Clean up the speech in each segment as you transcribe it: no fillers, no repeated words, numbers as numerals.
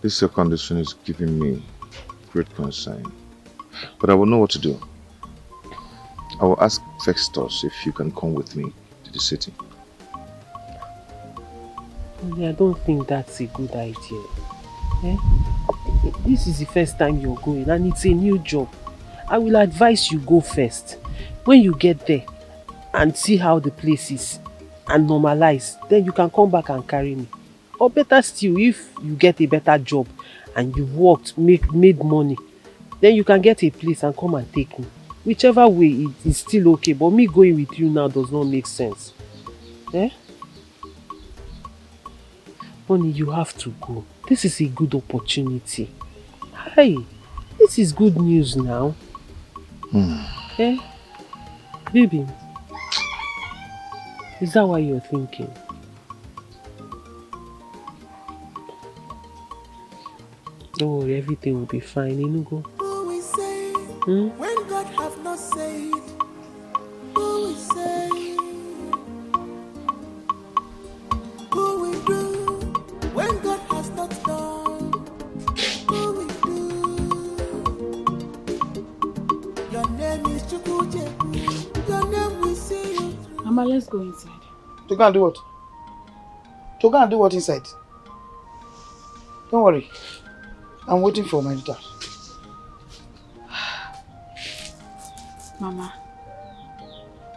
This your condition is giving me great concern. But I will know what to do. I will ask Festus if you can come with me to the city. I don't think that's a good idea. Eh? This is the first time you're going and it's a new job. I will advise you go first. When you get there and see how the place is and normalize, then you can come back and carry me. Or better still, if you get a better job and you've worked, made money, then you can get a place and come and take me. Whichever way, it is still okay. But me going with you now does not make sense. Eh? Honey, you have to go. This is a good opportunity. Hey, this is good news now. Eh? Baby, is that what you're thinking? Don't worry, everything will be fine, Inugo. Who we say when God have not said? Who we say? Who we do when God has not done? Who we do? Your name is Chukwujeku. Your name we see you through. Mama, let's go inside. To go and do what? To go and do what inside? Don't worry. I'm waiting for my daughter. Mama,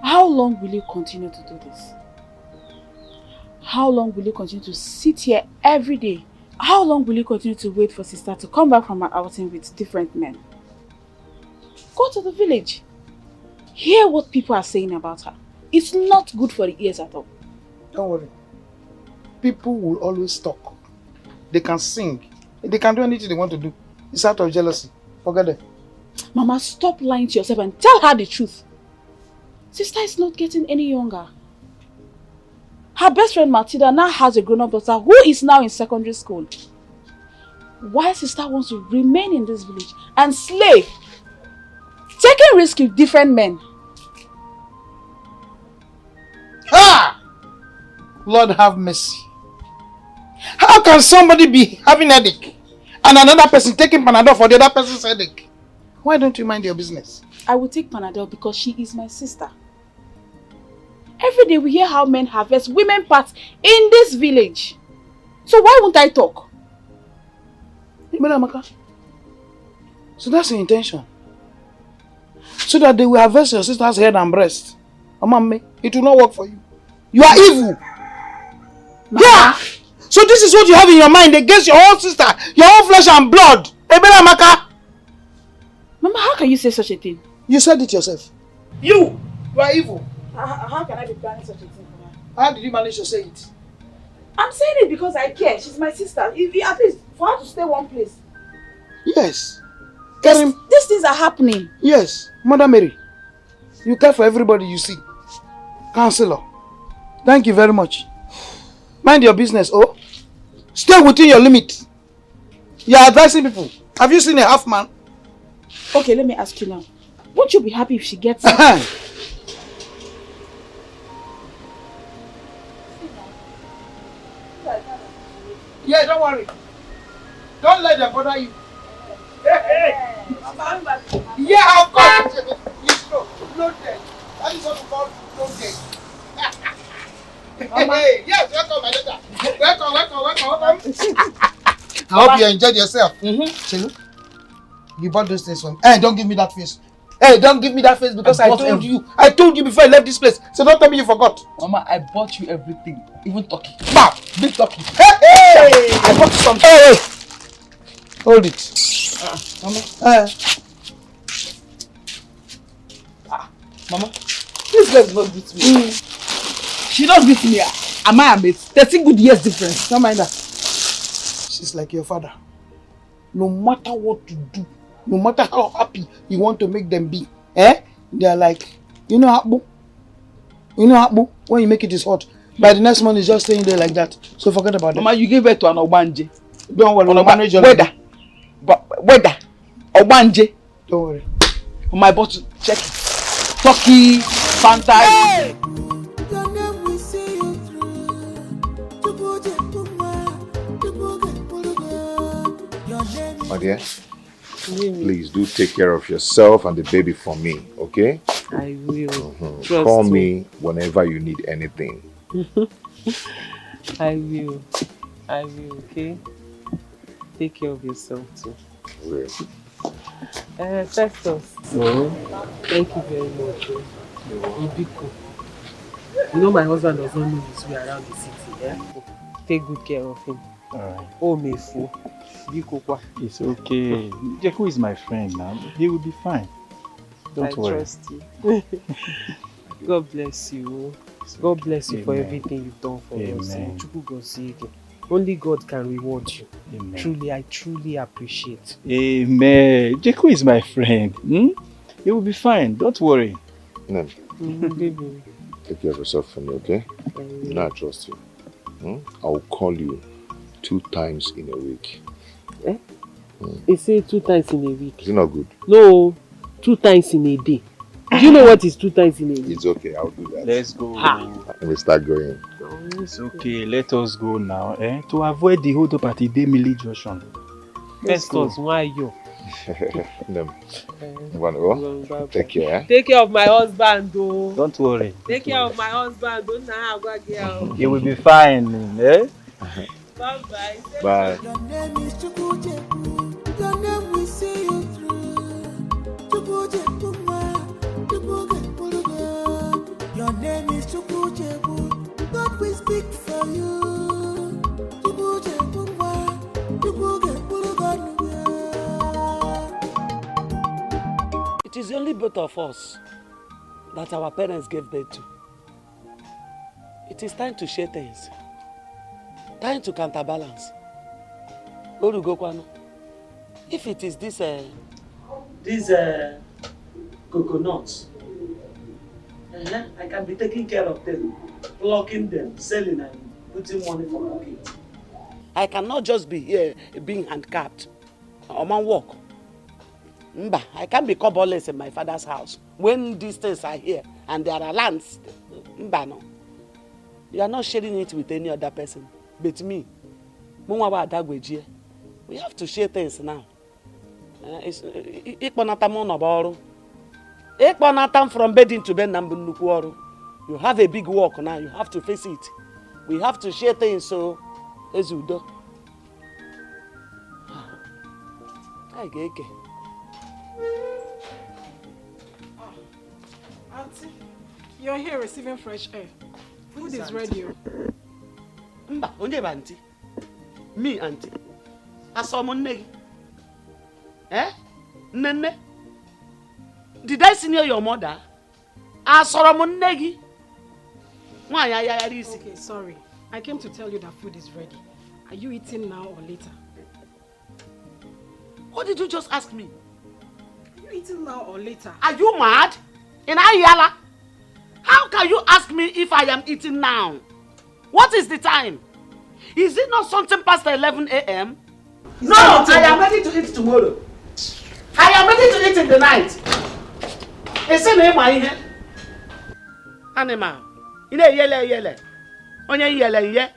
how long will you continue to do this? How long will you continue to sit here every day? How long will you continue to wait for sister to come back from her outing with different men? Go to the village. Hear what people are saying about her. It's not good for the ears at all. Don't worry. People will always talk. They can sing. They can do anything they want to do. It's out of jealousy. Forget it. Mama, stop lying to yourself and tell her the truth. Sister is not getting any younger. Her best friend Matilda now has a grown-up daughter who is now in secondary school. Why sister wants to remain in this village and slay, taking risks with different men? Ah! Lord have mercy. How can somebody be having headache and another person taking Panadol for the other person's headache? Why don't you mind your business? I will take Panadol because she is my sister. Every day we hear how men harvest women parts in this village. So why won't I talk? So that's your intention? So that they will harvest your sister's head and breast? Mama, it will not work for you. You are evil. Mama. Yeah! So this is what you have in your mind against your own sister, your own flesh and blood. Mama, how can you say such a thing? You said it yourself. You are evil. How can I be planning such a thing for her? How did you manage to say it? I'm saying it because I care. She's my sister. At least for her to stay one place. Yes. These things are happening. Yes. Mother Mary, you care for everybody you see. Counselor, thank you very much. Mind your business, oh. Stay within your limit. You are advising people. Have you seen a half man? Okay, let me ask you now. Won't you be happy if she gets Yeah, don't worry. Don't let them bother you. Hey. Yeah, of course. You slow. Loaded. That is what we call loaded. Hey, yes, welcome, my daughter. Welcome. I hope you enjoyed yourself. You bought those things from me. Hey, don't give me that face. Hey, don't give me that face because I told you. I told you before I left this place. So don't tell me you forgot. Mama, I bought you everything. Even turkey. Ma, big turkey. Hey! I bought you something. Hey! Hold it. Mama. Mama, this girl does not beat me. She don't beat me. Am I a mate? 13 good years difference. Don't mind that. She's like your father. No matter what you do, no matter how happy you want to make them be, they're like, you know Akbu? You know Akbu? When you make it is hot. By the next morning, it's just staying there like that. So forget about it. Mama, you gave birth to an Obanje. Don't worry. Weather. Obanje. Don't worry. On my bottle, check it. Turkey, Fanta. Hey! My dear, please do take care of yourself and the baby for me, okay? I will. Call me whenever you need anything. I will, okay? Take care of yourself too. Will. Festus. Thank you very much. Ibiko. You know my husband does not know his way around the city, yeah? Take good care of him. Alright. Oh, Mefu. Biko. It's okay. Jeku is my friend now. He will be fine. Don't worry. I trust you. God bless you. God bless you for everything you've done for us. Only God can reward you. Amen. Truly, I truly appreciate. Amen. Jeku is my friend. He will be fine. Don't worry. No. Baby. Take care of yourself for me, okay? You know I trust you. I will call you 2 times in a week. They say 2 times in a week. Is it not good? No, 2 times in a day. Do you know what is 2 times in a week? It's okay, I'll do that. Let's go. Let me start going. It's okay. Let us go now. To avoid the hold up at the Demili Junction. Festus, why you? You want to go? Take care. Take care of my husband, though. Don't worry. Take care of my husband. Don't know go girl. He will be fine. Bye-bye. Bye. Your name is Chukwujeku. Your name will see you through. Chukwujeku ma, Chukwujeku. Your name is Chukwujeku. God will speak for you. Chukwujeku ma, Chukwujeku. It is only both of us that our parents gave birth to. It is time to share things. Time to counterbalance. If it is this coconuts, I can be taking care of them, plucking them, selling and putting money for pocket. I cannot just be here being handcapped. I'm on work. I can't be cobbleless in my father's house when these things are here and there are lands. No. You are not sharing it with any other person but me. We have to share things now. From bedding to bed. You have a big work now. You have to face it. We have to share things so as you do. Auntie, you're here receiving fresh air. Food is ready. Auntie? Me, auntie. I saw my name. Nene? Did I senior your mother? I saw my name. Okay, sorry. I came to tell you that food is ready. Are you eating now or later? What did you just ask me? Are you eating now or later? Are you mad? In Ayala? How can you ask me if I am eating now? What is the time? Is it not something past 11 a.m.? No, I am ready to eat tomorrow. I am ready to eat in the night. Is it my here? Animal. In a yele. On your yele.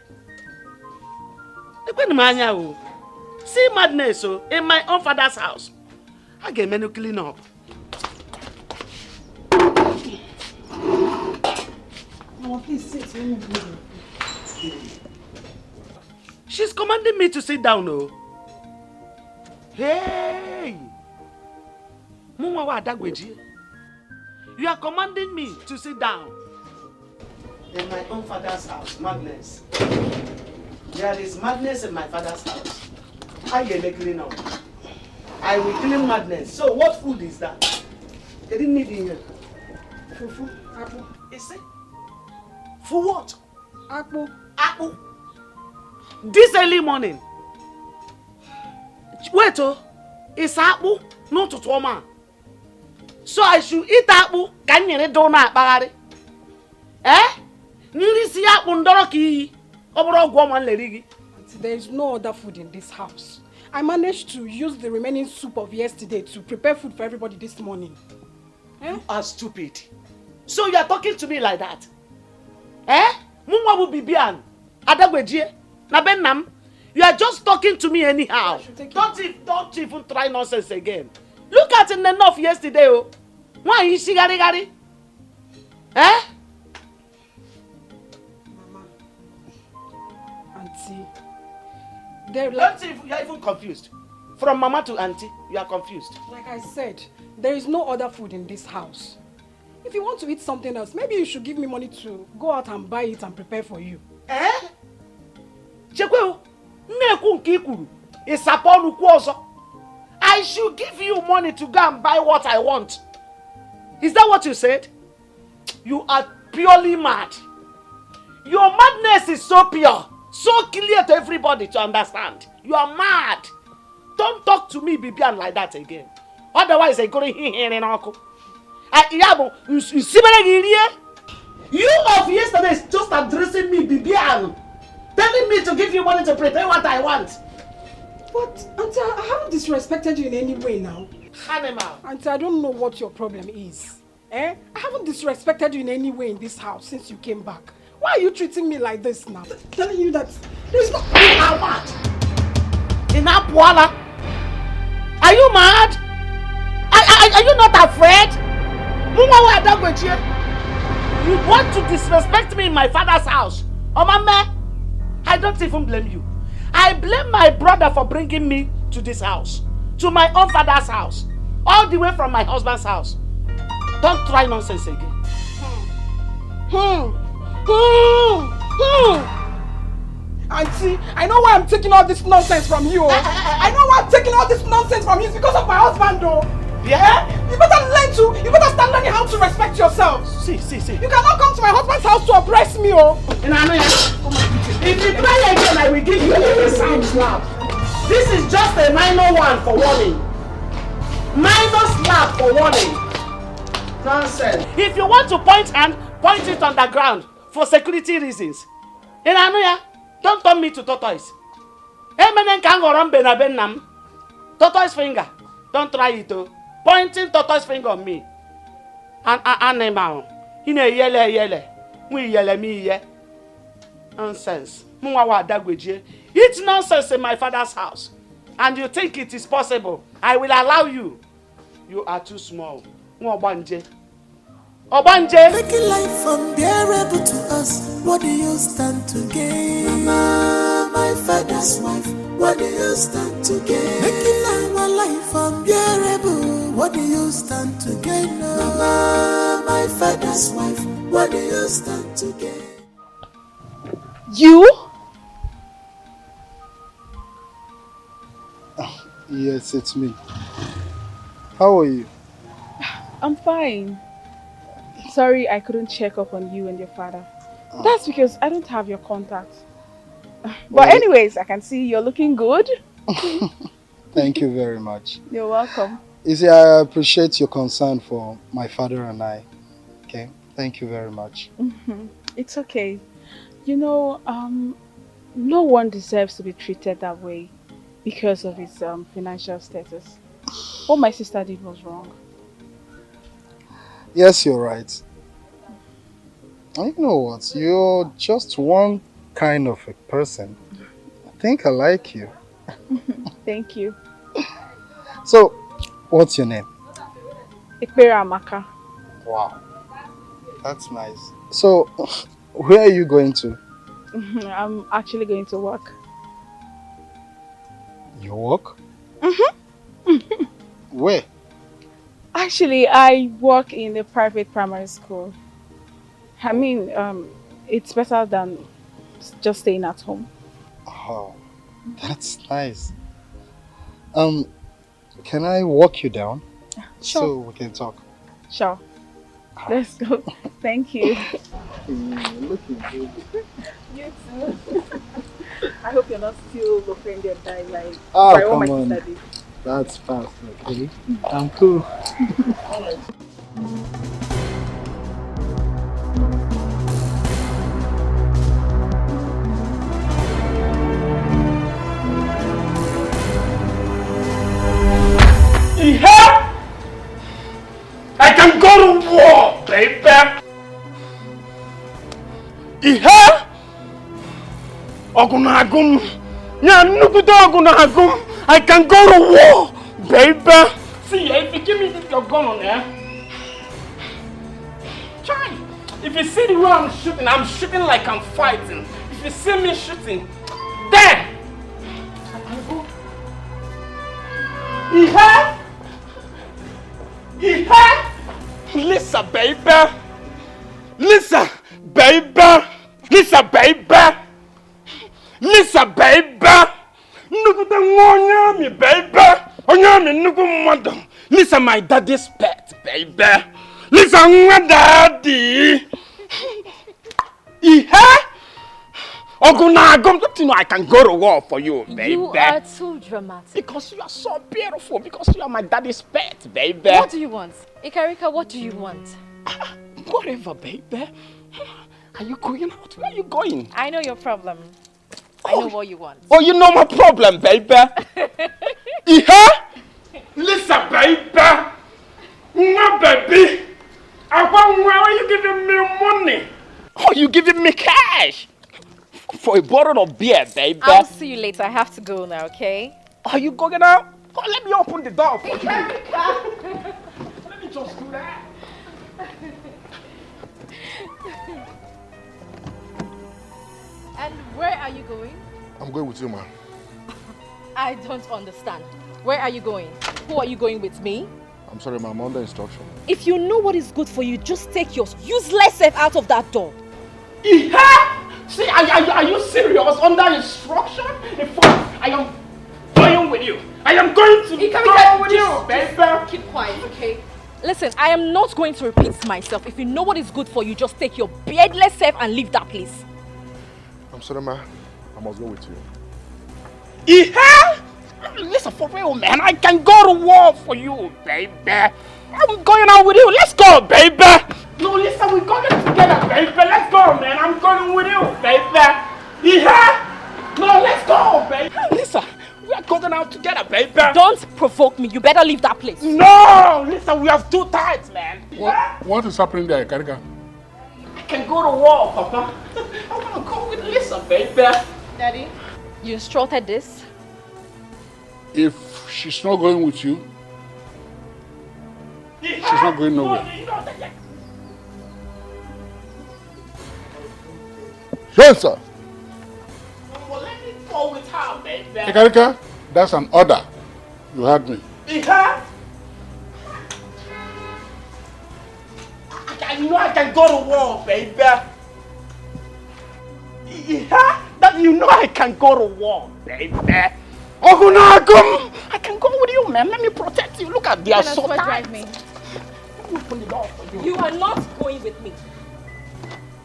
See madness in my own father's house. I get menu clean up. No, please sit. Let me go. She's commanding me to sit down, oh. Hey! You are commanding me to sit down. In my own father's house, madness. There is madness in my father's house. I get clean up. I will clean madness. So what food is that? They didn't need in here. Fufu, apple. Is it? For what? Apple. Apple. This early morning. Wait, it's apple, not to Toma. So I should eat apple. Can you do not, Barry? You see apple, Ndoroki. There is no other food in this house. I managed to use the remaining soup of yesterday to prepare food for everybody this morning. You are stupid. So you are talking to me like that? Mumwa will be bian. Adagweji. Na benam. You are just talking to me anyhow. Don't even try nonsense again. Look at enough yesterday. Oh. Why is she gari? Eh? Mama, Auntie, you are even confused. From mama to auntie, you are confused. Like I said, there is no other food in this house. If you want to eat something else, maybe you should give me money to go out and buy it and prepare for you. Eh? Chekwe, nneku nke ikuru, isaponu kwozo. I should give you money to go and buy what I want. Is that what you said? You are purely mad. Your madness is so pure, so clear to everybody to understand. You are mad. Don't talk to me, Bibian, like that again. Otherwise, I go to here and uncle. You of yesterday is just addressing me, Bibian, telling me to give you money to prepare what I want. But, Auntie, I haven't disrespected you in any way now. Animal. Auntie, I don't know what your problem is. I haven't disrespected you in any way in this house since you came back. Why are you treating me like this now? Telling you that there's no... You are what? In Apwala? Are you mad? Are you not afraid? You want to disrespect me in my father's house? Oh, mama, I don't even blame you. I blame my brother for bringing me to this house, to my own father's house, all the way from my husband's house. Don't try nonsense again. Auntie, I know why I'm taking all this nonsense from you. I know why I'm taking all this nonsense from you. It's because of my husband, though. Yeah? You better start learning how to respect yourself. See. You cannot come to my husband's house to oppress me, oh. If you try again, I will give you a sound slap. This is just a minor one for warning. Minor slap for warning. Nonsense. If you want to point hand, point it on the ground for security reasons. Don't turn me to tortoise. Tortoise finger. Don't try it, oh. Pointing tortoise finger on me. An animal. Yele. We yele me ye. Nonsense. It's nonsense in my father's house. And you think it is possible. I will allow you. You are too small. Obanje. Making life unbearable to us. What do you stand to gain? Mama, my father's wife. What do you stand to gain? Making our life unbearable. What do you stand to gain? Mama, my father's wife. What do you stand to gain? You? Yes, it's me. How are you? I'm fine. Sorry I couldn't check up on you and your father. That's because I don't have your contact. But anyways, I can see you're looking good. Thank you very much. You're welcome. You see, I appreciate your concern for my father and I. Okay? Thank you very much. It's okay. You know, no one deserves to be treated that way because of his financial status. What my sister did was wrong. Yes, you're right. And you know what? You're just one kind of a person. I think I like you. Thank you. So, what's your name? Ikpera Amaka. Wow. That's nice. So, where are you going to? I'm actually going to work. You work? Where? Actually, I work in a private primary school. I mean, it's better than just staying at home. Oh, that's nice. Can I walk you down? Sure. So we can talk. Sure. Let's go. Thank you. Looking good. You too. I hope you're not still offended by like Oh, by what my come on. sister did. That's fast, okay? I'm cool. I can go to war, baby. Ogunagum I can go to war, baby. See, if you give me your gun on there, try. If you see the way I'm shooting like I'm fighting. If you see me shooting, there. Lisa, baby. Lisa, baby. Lisa, baby. Lisa, baby. Baby. Lisa, my daddy's pet, baby. Lisa, my daddy. Don't you know I can go to war for you, baby? You are too dramatic. Because you are so beautiful. Because you are my daddy's pet, baby. What do you want? Ikarika, what do you want? Whatever, baby. Are you going out? Where are you going? I know your problem. I know what you want. Oh, you know my problem, baby. Listen, baby. My baby. Why are you giving me money? Oh, you giving me cash? For a bottle of beer, baby. I'll see you later. I have to go now, okay? Are you going out? Oh, let me open the door for you. Let me just do that. And where are you going? I'm going with you, man. I don't understand. Where are you going? Who are you going with, me? I'm sorry, ma'am. I'm under instruction. If you know what is good for you, just take your useless self out of that door. See, are you serious? Under instruction? In fact, I am going with you. I am going to go with you, baby. Keep quiet, okay? Listen, I am not going to repeat myself. If you know what is good for you, just take your beardless self and leave that place. I'm sorry, ma. I must go with you. Listen, for real, man. I can go to war for you, baby. I'm going out with you. Let's go, baby. No, listen, we're going together, baby. Let's go, man. I'm going with you, baby. No, let's go, baby. Listen, we are going out together, baby. Don't provoke me. You better leave that place. No, listen, we have two tides, man. What is happening there, Karika? I can go to war, Papa. I want to go with Lisa, baby. Daddy, you instructed this? If she's not going with you, she's not going nowhere. Yes, sir. Well, let me go with her, baby. Hey, Karika, that's an order. You heard me. You know I can go to war, baby. That you know I can go to war, baby. I can go with you, man. Let me protect you. Look at the assault. Drive me. Open the door for you. You are not going with me.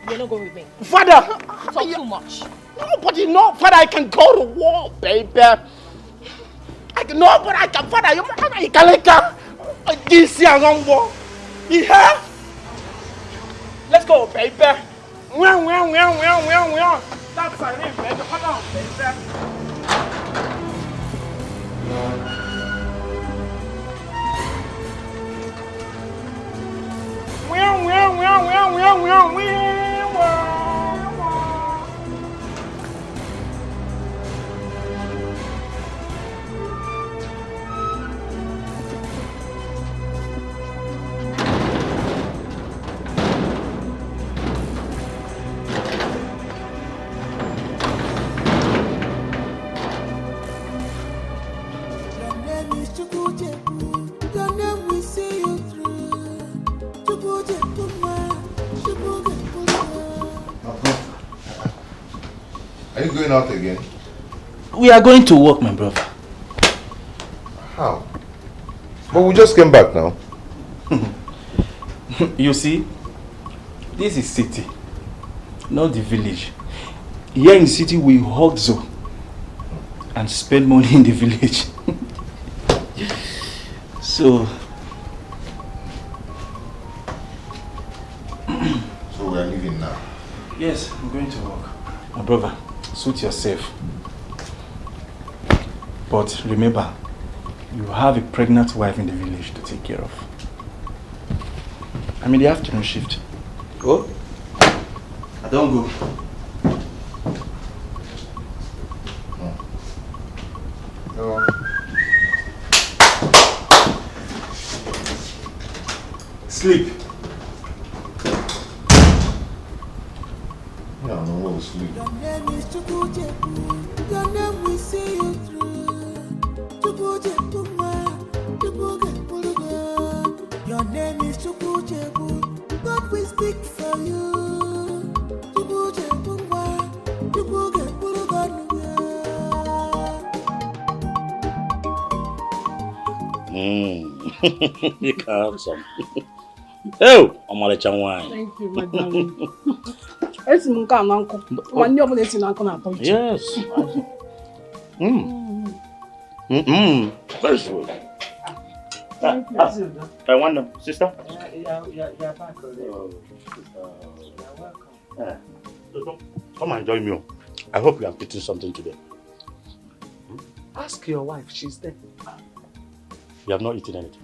You're not going with me. Father! You talk too much. No, but you know, Father, I can go to war, baby. Father, you can like this year on war. Let's go, baby. That's my name, baby. Hold on, baby. Are you going out again? We are going to work, my brother. How? But we just came back now. You see, this is city, not the village. Here in the city, we hustle and spend money in the village. So we are leaving now? Yes, I'm going to work. My brother, suit yourself. But remember, you have a pregnant wife in the village to take care of. I'm in the afternoon shift. Oh, I don't go. Sleep. Yeah, no one will sleep. Your name is Chukwucheku. Your name will see you through. Chukwuchekuma, Chukwukepulugo. Your name is Chukwucheku. God will speak for you. Chukwuchekuma, Chukwukepulugo. You can have some. Oh, I'm gonna try wine. Thank you, my darling. It's Munka and Uncle. One year when it's in Uncle and Uncle. Yes. Very sweet. I wonder, sister? You're back already. Oh, You're welcome. Come and join me. I hope you have eaten something today. Ask your wife, she's there. You have not eaten anything.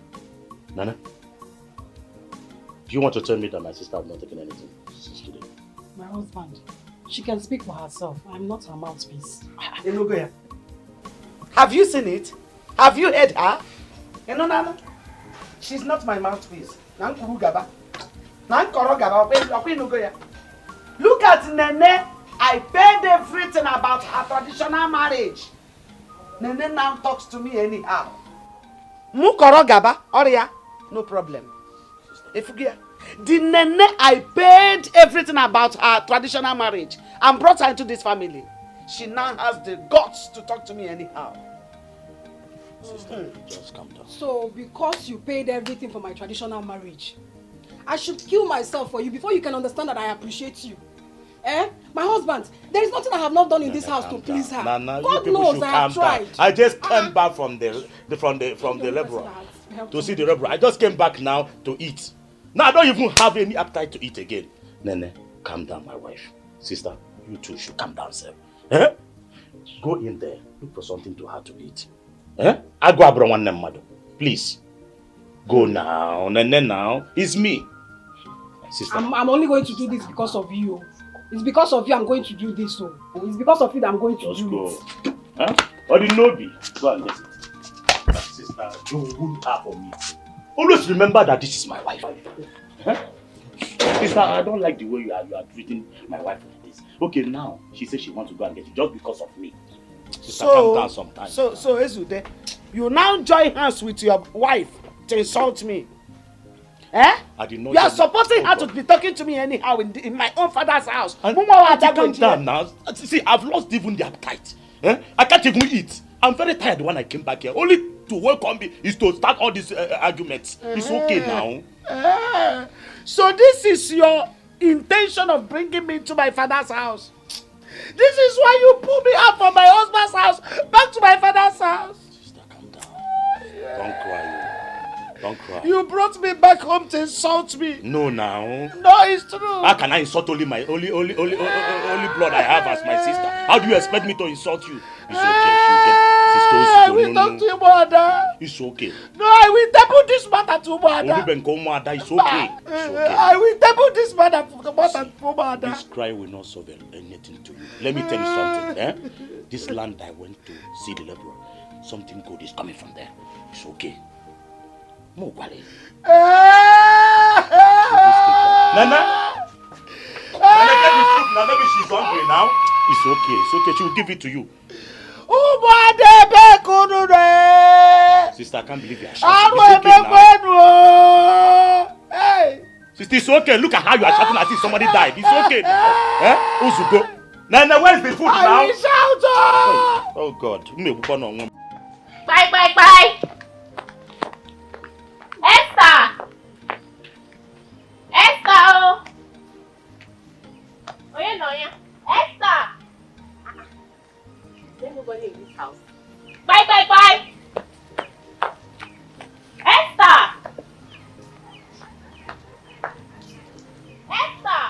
Nana? Do you want to tell me that my sister has not taken anything since today? My husband. She can speak for herself. I'm not her mouthpiece. Inugoya, have you seen it? Have you heard her? Nana? She's not my mouthpiece. Nankuru Gaba. Nankoro Gaba. Look at Nene. I paid everything about her traditional marriage. Nene now talks to me anyhow. Mukoro Gaba. Oria. No problem. The Nene, I paid everything about her traditional marriage and brought her into this family. She now has the guts to talk to me anyhow. Sister, just calm down. So, because you paid everything for my traditional marriage, I should kill myself for you before you can understand that I appreciate you. Eh? My husband, there is nothing I have not done in this house to please her. Nana, God knows I have tried. I just came back from the laborer to see the laborer. I just came back now to eat. Now I don't even have any appetite to eat again. Nene, calm down, my wife. Sister, you two should calm down, sir. Eh? Go in there, look for something to have to eat. Eh? I go abroad one name, madam. Please. Go now, Nene now. It's me. Sister. I'm only going to do this because of you. It's because of you I'm going to do this. So it's because of you that I'm going to do it. Huh? Or the Nobi. Go and listen. Sister, you wouldn't have for me. Always remember that this is my wife. Huh? Sister, I don't like the way you are treating my wife like this. Okay, now she says she wants to go and get you just because of me. Sister, calm down sometimes. So Ezude, you now join hands with your wife to insult me. Eh? I did not. You are supporting her to be talking to me anyhow in my own father's house. Calm down now. See, I've lost even the appetite. Eh? I can't even eat. I'm very tired when I came back here. Only to welcome me is to start all these arguments. It's okay now. So this is your intention of bringing me to my father's house. This is why you pull me out from my husband's house back to my father's house. Sister, calm down. Don't cry. Don't cry. You brought me back home to insult me. No, now. No, it's true. How can I insult only my only blood I have as my sister? How do you expect me to insult you? It's okay. I will talk to your mother. It's okay. No, I will table this matter to mother. It's okay. I will table this matter to mother. This cry will not solve anything to you. Let me tell you something. Eh? This land I went to see the laborer, something good is coming from there. It's okay. No worry. Nana, get the food now. Maybe she's hungry now. It's okay. She will give it to you. Sister, I can't believe you are shouting. It's okay now. Hey. Sister, it's okay. Look at how you are shouting as if somebody died. It's okay. Eh? Uzugo. Nana, where is the food now? I will shout. Oh God. Bye. Esther! Oh! Oye, no, yeah. Esther! Is there nobody in this house? Bye! Esther! Esther!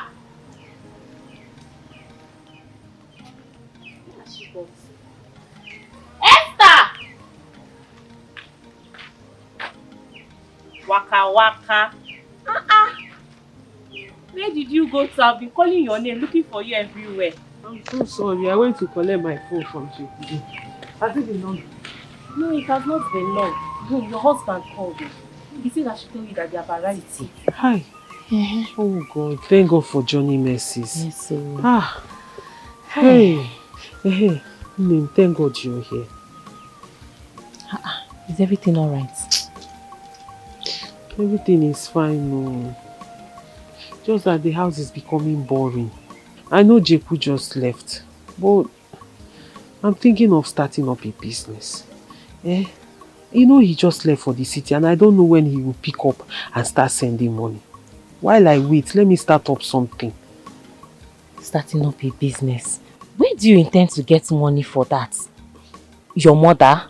Waka. Where did you go to? I've been calling your name, looking for you everywhere. I'm so sorry. I went to collect my phone from you today. Has it been long? No, it has not been long. Your husband called me. He said I should tell you that they are variety. Hi. Oh God, thank God for Johnny Mercies. Yes, so. Hey. Hey. Thank God you're here. Is everything alright? Everything is fine, no. Just that the house is becoming boring. I know Jeku just left, but I'm thinking of starting up a business. You know he just left for the city and I don't know when he will pick up and start sending money. While I wait, let me start up something. Starting up a business? Where do you intend to get money for that? Your mother?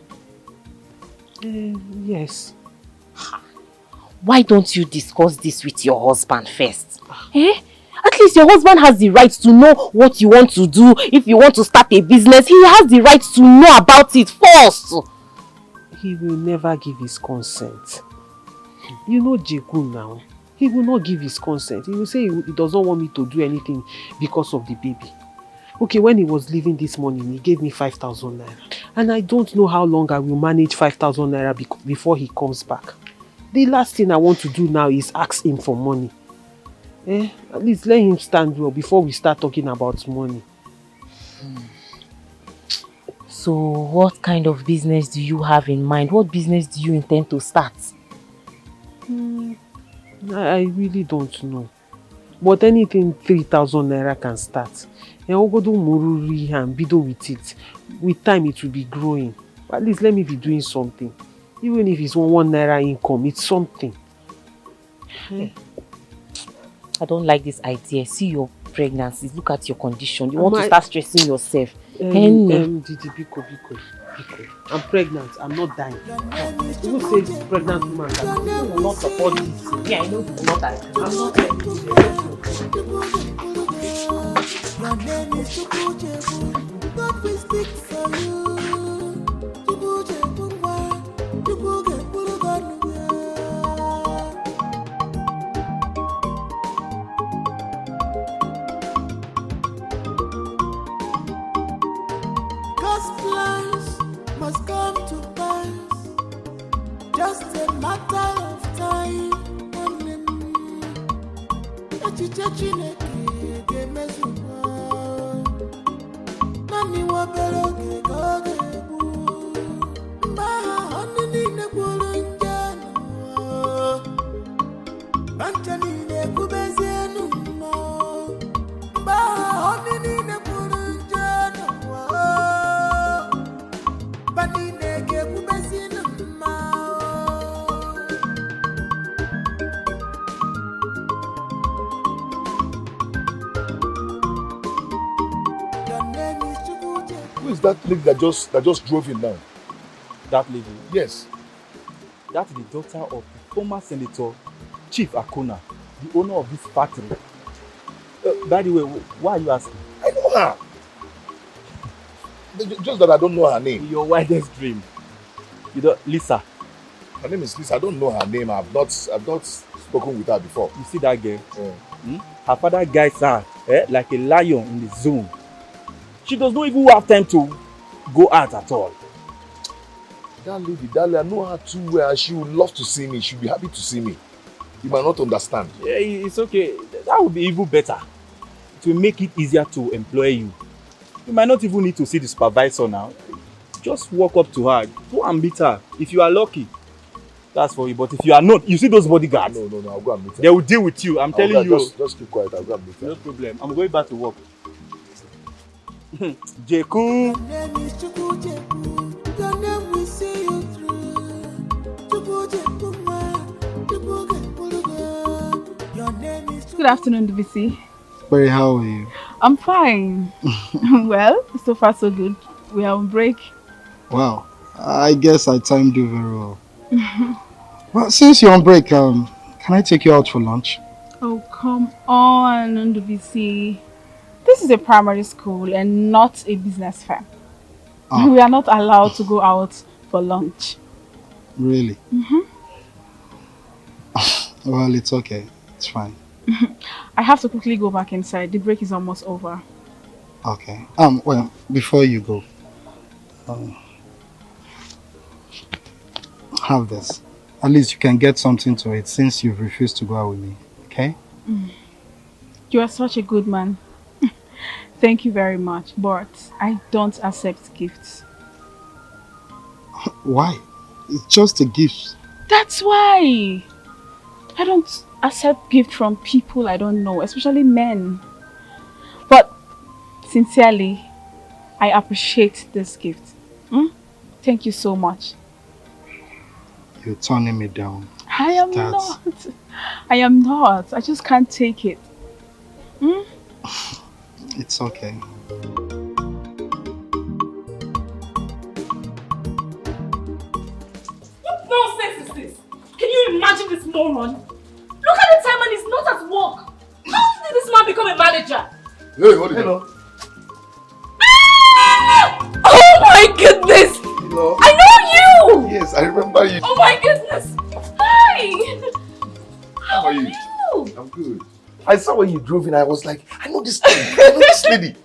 Yes. Why don't you discuss this with your husband first? At least your husband has the right to know what you want to do. If you want to start a business, he has the right to know about it first. He will never give his consent. You know Jeku now. He will not give his consent. He will say he does not want me to do anything because of the baby. Okay, when he was leaving this morning, he gave me 5,000 naira. And I don't know how long I will manage 5,000 naira before he comes back. The last thing I want to do now is ask him for money. At least let him stand well before we start talking about money. So what kind of business do you have in mind? What business do you intend to start? I really don't know. But anything 3,000 naira can start. And bido with it. With time it will be growing. But at least let me be doing something. Even if it's 1 naira income, it's something. I don't like this idea. See your pregnancy. Look at your condition. You want to start stressing yourself. Biko. I'm pregnant. I'm not dying. Who says pregnant woman can will not support this? Yeah, I know you will not die. I'm not Your name is Chukwuchebu. God will speak for you. Chukwuchebu, Chukwuchebu, God. God's plans must come to pass. Just a matter of time. Echiche Chineke ga-emezuwa. Naanị nwa obere oge ka ọ ga-egbu. Mgbe ahụ ọnụ niile kwuru nje n'ụwa. Ma nche niile ekwubezienụ mmụọ. Mgbe ahụ ọnụ niile kwuru nje n'ụwa. Ma niile ga-ekwubezienụ mmụọ. Who is that lady that just drove in now? That lady? Yes. That is the daughter of the former Senator Chief Akuna, the owner of this factory. By the way, why are you asking? I know her. Just that I don't know her name. Your wildest dream. You know, Lisa. Her name is Lisa. I don't know her name. I've not spoken with her before. You see that girl? Her father guides her like a lion in the zone. She does not even have time to go out at all. That lady, I know her too well. She would love to see me. She'll be happy to see me. You might not understand. Yeah, it's okay. That would be even better. It will make it easier to employ you. You might not even need to see the supervisor now. Just walk up to her. Go and meet her. If you are lucky, that's for you. But if you are not, you see those bodyguards? No, I'll go and meet her. They will deal with you. I'm telling you. Just keep quiet. I'll go and meet her. No problem. I'm going back to work. Jeku. Your name is Chukwuchebu. Your name will see you through. Chukwuchebu, Chukwuchebu. Your name is Good afternoon, DVC. Barry, how are you? I'm fine. Well, so far so good. We are on break. Wow, I guess I timed you very well. Well, since you're on break, can I take you out for lunch? Oh, come on, DVC. This is a primary school and not a business firm. We are not allowed to go out for lunch. Really? Well, it's okay. It's fine. I have to quickly go back inside. The break is almost over. Okay. Well, before you go, have this. At least you can get something to eat since you've refused to go out with me, okay? You are such a good man. Thank you very much, but I don't accept gifts. Why? It's just a gift. That's why. I don't accept gifts from people I don't know, especially men. But sincerely, I appreciate this gift. Thank you so much. You're turning me down. I am not. I am not. I just can't take it. It's okay. What nonsense is this? Can you imagine this moron? Look at the time and he's not at work. How did this man become a manager? Hey, hold it. Hello. Oh my goodness! Hello. I know you! Yes, I remember you. Oh my goodness! Hi! How are you? I'm good. I saw when you drove in, I was like, I know this lady. I know this lady.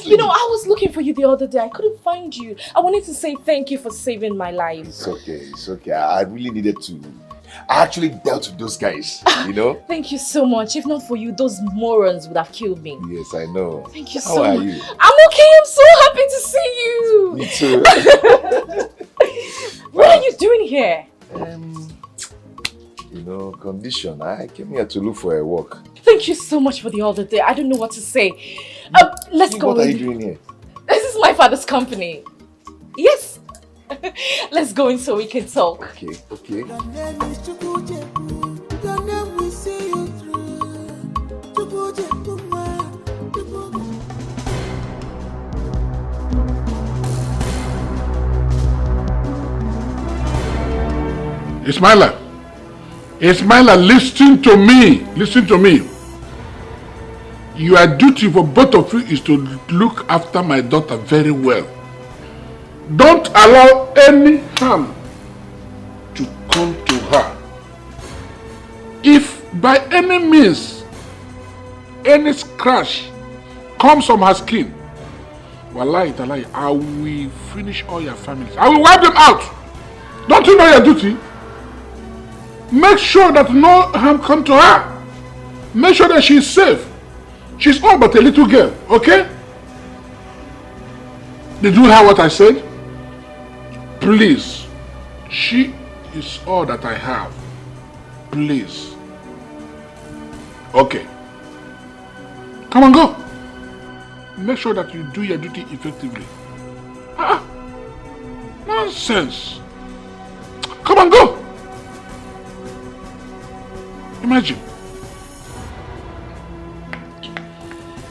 You know, I was looking for you the other day. I couldn't find you. I wanted to say thank you for saving my life. It's okay, it's okay. I really needed to. I actually dealt with those guys, you know? Thank you so much. If not for you, those morons would have killed me. Yes, I know. Thank you How so are much. you? I'm okay. I'm so happy to see you. Me too. What are you doing here? You know, condition. I came here to look for a walk. Thank you so much for the other day. I don't know what to say. Let's go. What are you doing here? This is my father's company. Yes. Let's go in so we can talk. Okay, okay. Your name is Chukwucheku. Your name will see you through. Chukwucheku, Ismaila, listen to me. Listen to me. Your duty for both of you is to look after my daughter very well. Don't allow any harm to come to her. If by any means any scratch comes from her skin, wallahi talahi, I will finish all your families. I will wipe them out. Don't you know your duty? Make sure that no harm come to her. Make sure that she is safe. She's all but a little girl, okay? Did you hear what I said? Please. She is all that I have. Please. Okay. Come on, go. Make sure that you do your duty effectively. Nonsense. Come on, go. Imagine.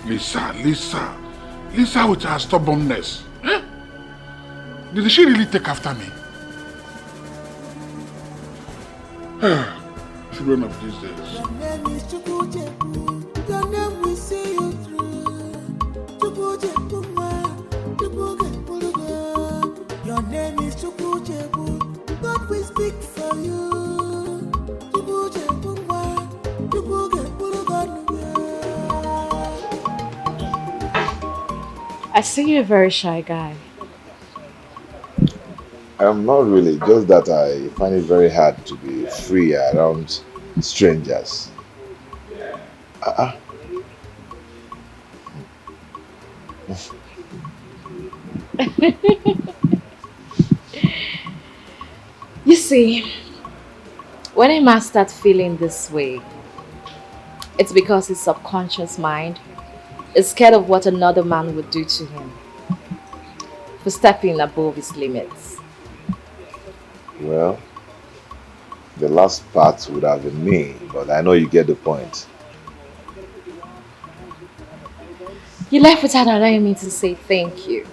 Lisa with her stubbornness. Eh? Did she really take after me? Children of these days. Your name is Chukwucheku. Your name will see you through. Chukwucheku, your name is Chukwucheku. God will speak for you. I see you're a very shy guy. I'm not really, just that I find it very hard to be free around strangers. You see, when a man starts feeling this way, it's because his subconscious mind is scared of what another man would do to him for stepping above his limits. Well, the last part would have been me, but I know you get the point. You left without allowing me to say thank you.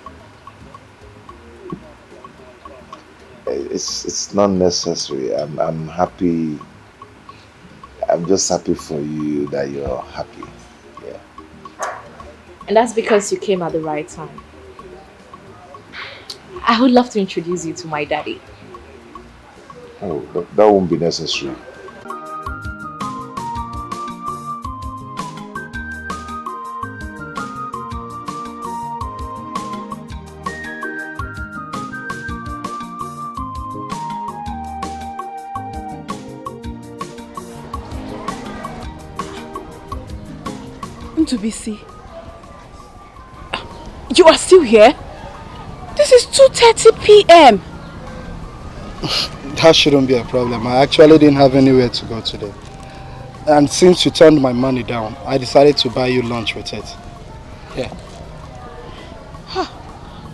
It's not necessary. I'm happy. I'm just happy for you that you're happy. Yeah. And that's because you came at the right time. I would love to introduce you to my daddy. Oh, that won't be necessary. Ndubisi, you are still here? This is 2:30 p.m. That shouldn't be a problem. I actually didn't have anywhere to go today. And since you turned my money down, I decided to buy you lunch with it. Yeah.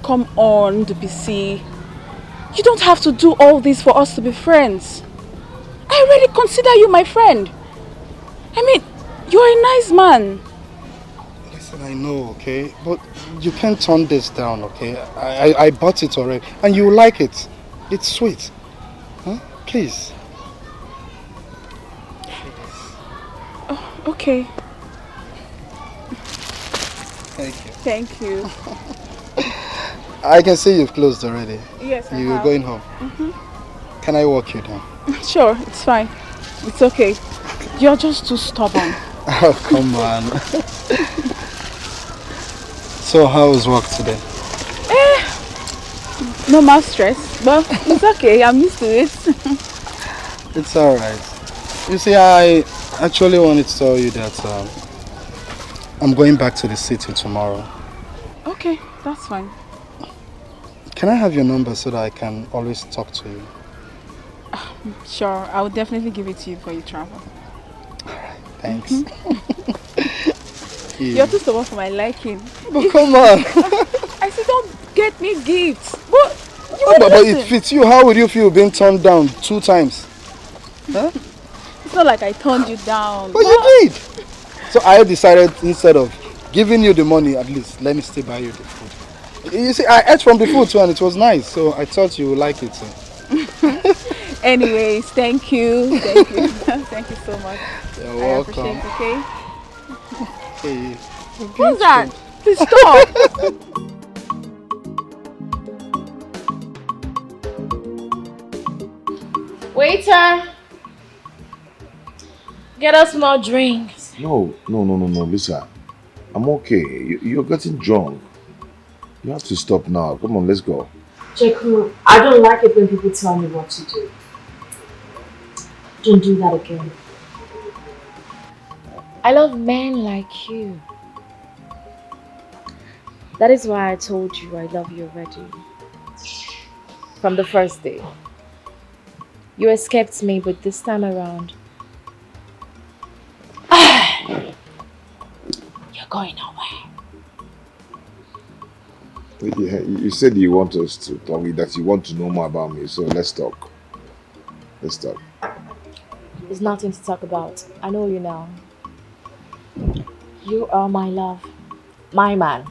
Come on, Ndubisi. You don't have to do all this for us to be friends. I already consider you my friend. I mean, you're a nice man. Listen, I know, okay? But you can't turn this down, okay? I bought it already. And you like it. It's sweet. Huh? Please. Oh, okay. Thank you. Thank you. I can see you've closed already. Yes, I You're have. going home. Can I walk you down? Sure, it's fine. It's okay. You're just too stubborn. Oh, come on. So, how was work today? No more stress, but it's okay. I'm used to it. It's alright. You see, I actually wanted to tell you that I'm going back to the city tomorrow. Okay, that's fine. Can I have your number so that I can always talk to you? Sure, I will definitely give it to you before you travel. Thanks. You're too stubborn for my liking. But come on. I said don't get me gifts. But but it fits you. How would you feel being turned down 2 times? Huh? It's not like I turned you down. But you did. So I decided instead of giving you the money, at least let me still buy you the food. You see, I ate from the food too and it was nice. So I thought you would like it too. Anyways, thank you. Thank you. Thank you so much. You're I welcome. appreciate it, okay? Hey. What's that? Please stop. Waiter! Get us more drinks. No, Lisa. I'm okay. You're getting drunk. You have to stop now. Come on, let's go. Jeku, I don't like it when people tell me what to do. Don't do that again. I love men like you. That is why I told you I love you already. From the first day. You escaped me, but this time around, you're going nowhere. Yeah, you said you want us to talk, that you want to know more about me, so let's talk. Let's talk. There's nothing to talk about. I know you now. You are my love, my man.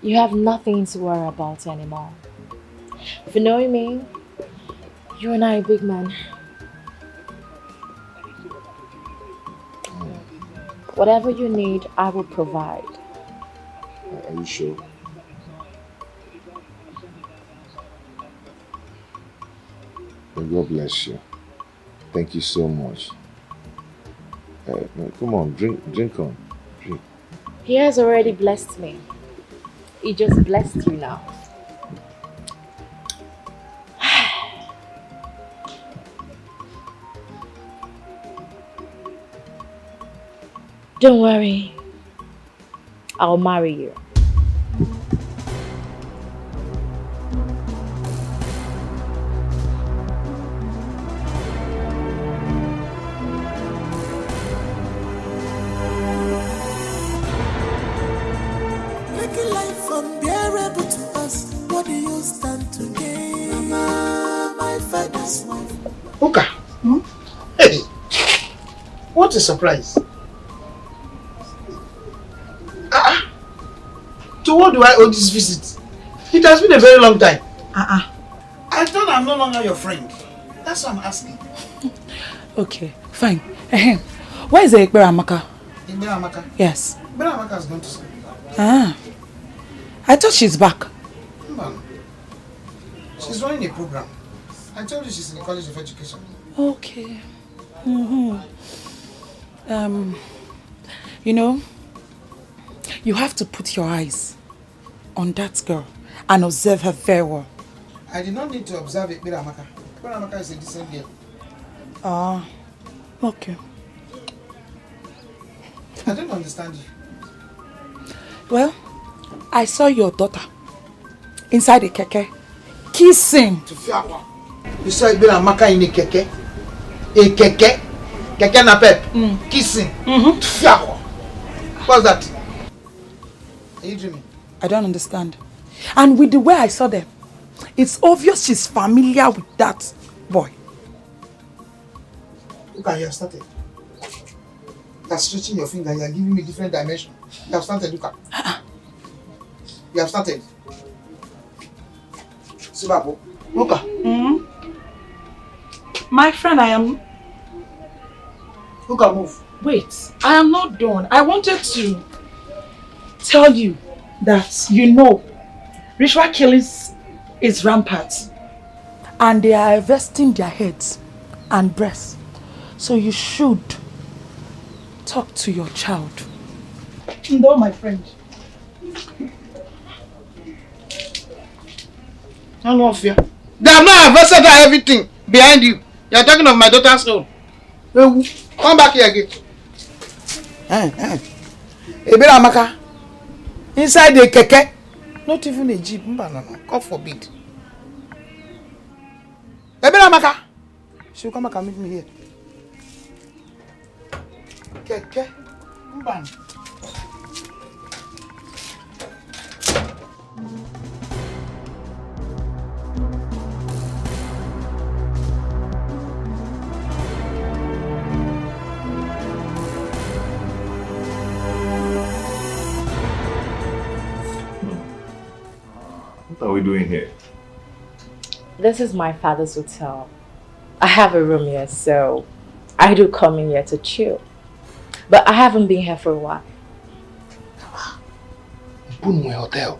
You have nothing to worry about anymore. For knowing me, you and I are big man. Whatever you need, I will provide. Are you sure? May God bless you. Thank you so much. Come on, drink on. Drink. He has already blessed me. He just blessed you now. Don't worry. I'll marry you. Making life unbearable to us. What do you stand to gain? Mama, my father's wife. Uka. Hey. What a surprise. To what do I owe this visit? It has been a very long time. I thought I'm no longer your friend. That's what I'm asking. Okay, fine. Where is Ekbere Amaka? Ekbere Amaka? Yes. Ekbere Amaka is going to school. I thought she's back. No. She's running a program. I told you she's in the College of Education. Okay. You know, you have to put your eyes on that girl and observe her very well. I did not need to observe Ekbere Amaka. Ekbere Amaka is a decent girl. Okay. I don't understand you. Well, I saw your daughter inside the keke kissing. You saw Ibera Maka in a keke? A keke? Keke na pep? Kissing? What's that? Are you dreaming? I don't understand. And with the way I saw them, it's obvious she's familiar with that boy. Look at you have started. You are stretching your finger, you are giving me different dimension. You have started, look at. You have started. Sibapo, look at. My friend, I am... Look at, move. Wait, I am not done. I wanted to tell you that, you know, ritual killings is rampant. And they are investing their heads and breasts. So you should talk to your child. No, my friend. I don't fear. They have not invested everything behind you. You are talking of my daughter's soul. Come back here again. Ibera Maka. Inside the keke. Not even a jeep. God forbid. Ibera Maka. She will come back and meet me here. Keke. Mban. What are we doing here? This is my father's hotel. I have a room here, so I do come in here to chill. But I haven't been here for a while. Bunwe Hotel.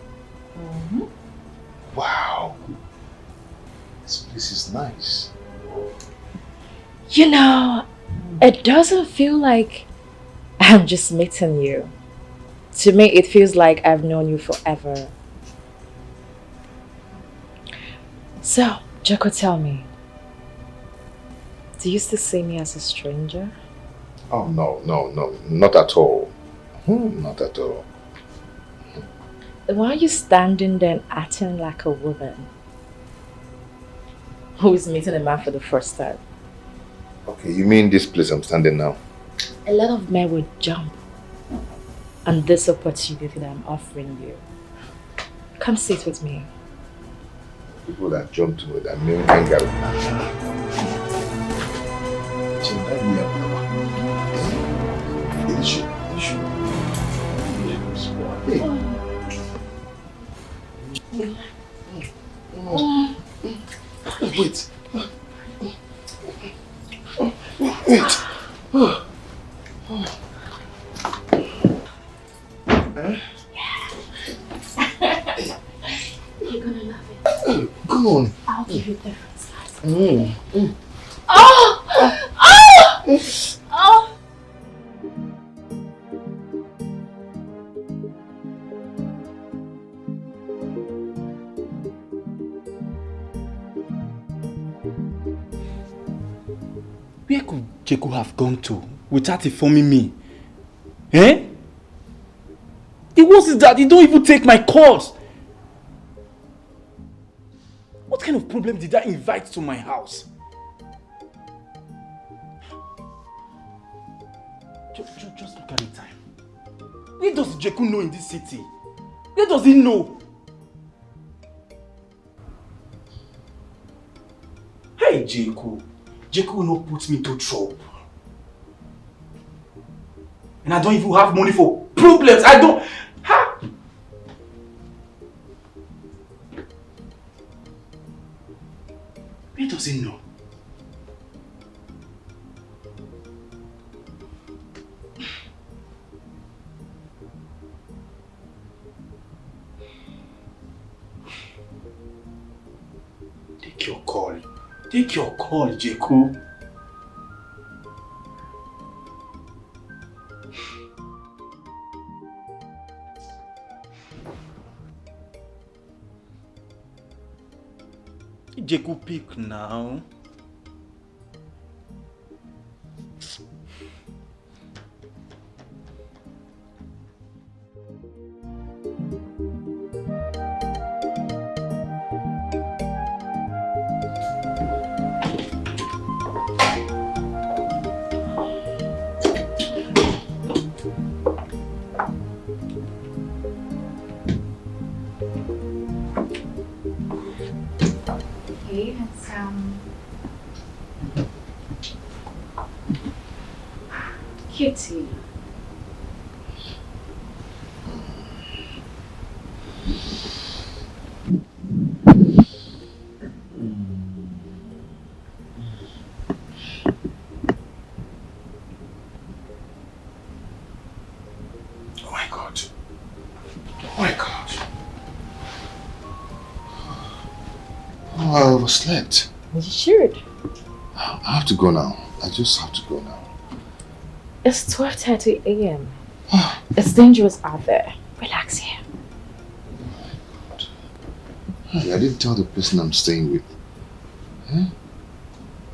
Wow. This place is nice. You know, it doesn't feel like I'm just meeting you. To me, it feels like I've known you forever. So, Joko, tell me, do you still see me as a stranger? Oh, no, not at all. Not at all. Why are you standing there and acting like a woman who is meeting a man for the first time? Okay, you mean this place I'm standing now? A lot of men would jump on this opportunity that I'm offering you. Come sit with me. People that jump to it, that men can get Wait. You're gonna love it. Come on. I'll give you different size. Where could Jeku have gone to without informing me? Eh? The worst is that he don't even take my calls. What kind of problem did I invite to my house? Just look at the time. Where does Jeku know in this city? Where does he know? Hey, Jeku. Jeku will not put me into trouble. And I don't even have money for problems. I don't... Ha! Where does he know? Take your call. Take your call, Jeku. Jeku, pick now. Okay, it's Kitty. Oh my God. Oh my God. Oh, I overslept. You should. I have to go now. I just have to go now. It's 12:30 a.m. It's dangerous out there. Relax here. Hey, I didn't tell the person I'm staying with. Huh?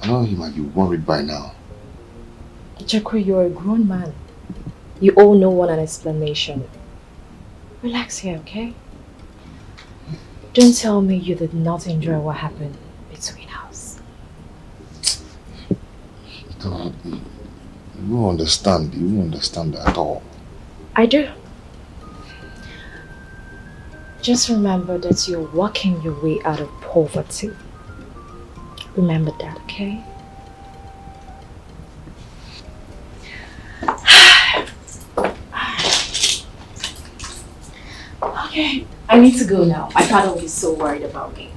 I know he might be worried by now. Jacko, you're a grown man. You owe no one an explanation. Relax here, okay? Don't tell me you did not enjoy what happened between us. You won't understand. You won't understand at all. I do. Just remember that you're working your way out of poverty. Remember that, okay? Okay, I need to go now. My father will be so worried about me.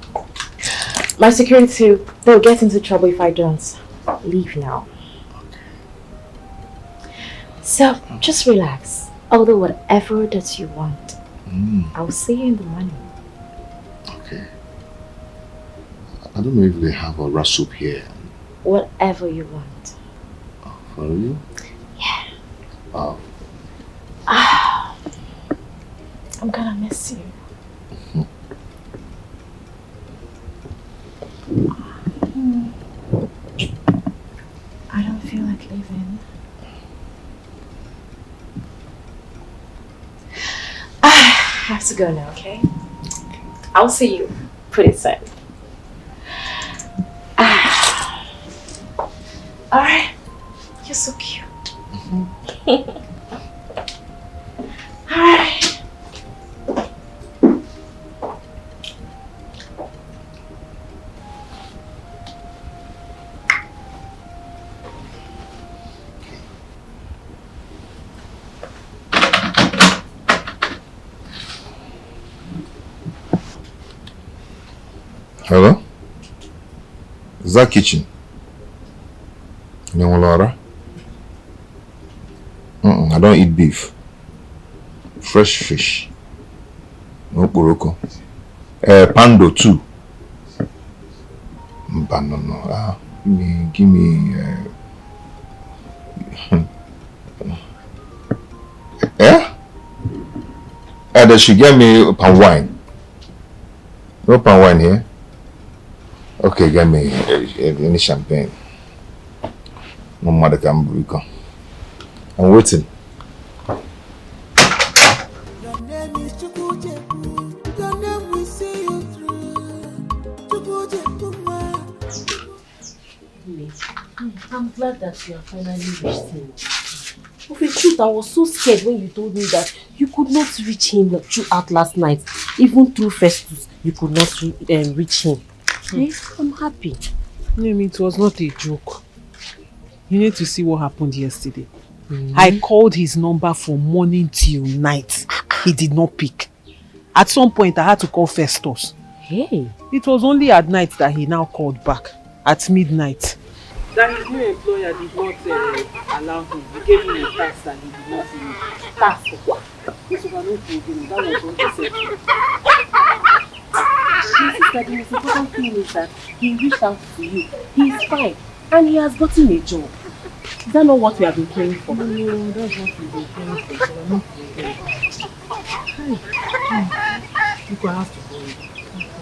My security, they'll get into trouble if I don't. Leave now. So, just relax. I'll do whatever that you want. I'll see you in the morning. Okay. I don't know if they have a raw soup here. Whatever you want. For you? Yeah. Oh. I'm gonna miss you. I don't feel like leaving. I have to go now, okay? I'll see you pretty soon. Alright. You're so cute. Alright. Hello? Is that kitchen? Laura? I don't eat beef. Fresh fish. No poroko. Pando too. But no. Give me. They should get me palm wine. No palm wine here. Okay, get me any champagne. No matter can break. I'm waiting. Your name is Chukwucheku. Your name will see you through. Chukwucheku. I'm glad that you have finally reached him. Of the truth, I was so scared when you told me that you could not reach him throughout last night. Even through Festus, you could not reach him. I'm happy. Name, it was not a joke. You need to see what happened yesterday. I called his number from morning till night. He did not pick. At some point, I had to call Festus. Hey. It was only at night that he now called back. At midnight. That his new employer did not allow him. He gave him a task that he did not finish. Task for what? This was no problem. That was what he said. Sister, the most important thing is that he reached out to you. He is fine. And he has gotten a job. Is that not what we have been praying for? No, that's what we've been praying for. So we're not praying. Look, I have to go.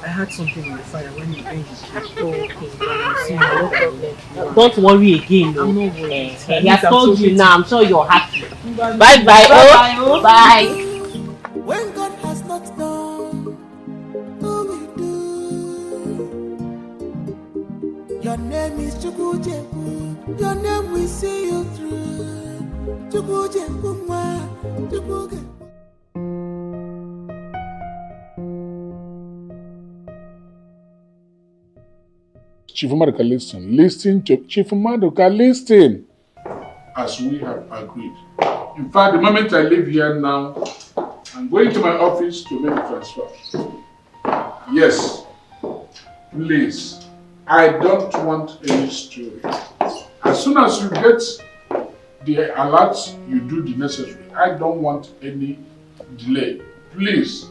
I had something in the fire when you came. Okay, no problem. Don't worry again. I'm not worried. He has told you now. I'm sure you're happy. Bye bye. Oh, bye. When God has not done, who will do? Your name is Chukwucheku. Your name will see you through. Chukwucheku. Chukwucheku. Chief Maduka, listen. Listen to Chief Maduka, listen. As we have agreed. In fact, the moment I leave here now, I'm going to my office to make a transfer. Yes. Please. I don't want any story. As soon as you get the alerts, you do the necessary. I don't want any delay. Please.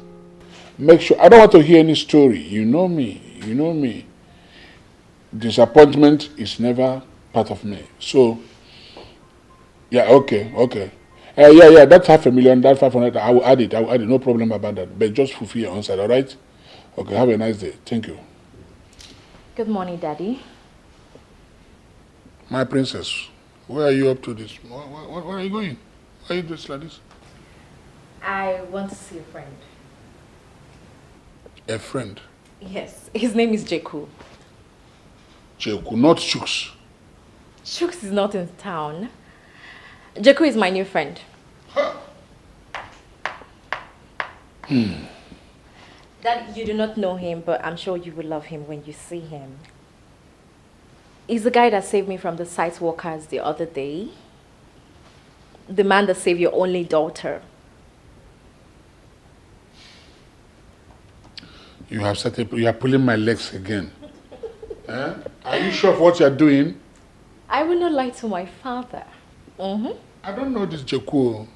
Make sure. I don't want to hear any story. You know me. You know me. Disappointment is never part of me. So, yeah, okay. Yeah, that's 500,000, that's 500. I will add it. No problem about that. But just fulfill your answer, all right? Okay, have a nice day. Thank you. Good morning, Daddy. My princess, where are you up to this? Where are you going? Why are you dressed like this? I want to see a friend. A friend? Yes, his name is Jeku. Jeku, not Chooks. Chooks is not in town. Jeku is my new friend. That you do not know him, but I'm sure you will love him when you see him. He's the guy that saved me from the site workers the other day. The man that saved your only daughter. You are pulling my legs again. Eh? Are you sure of what you are doing? I will not lie to my father. I don't know this Jeku.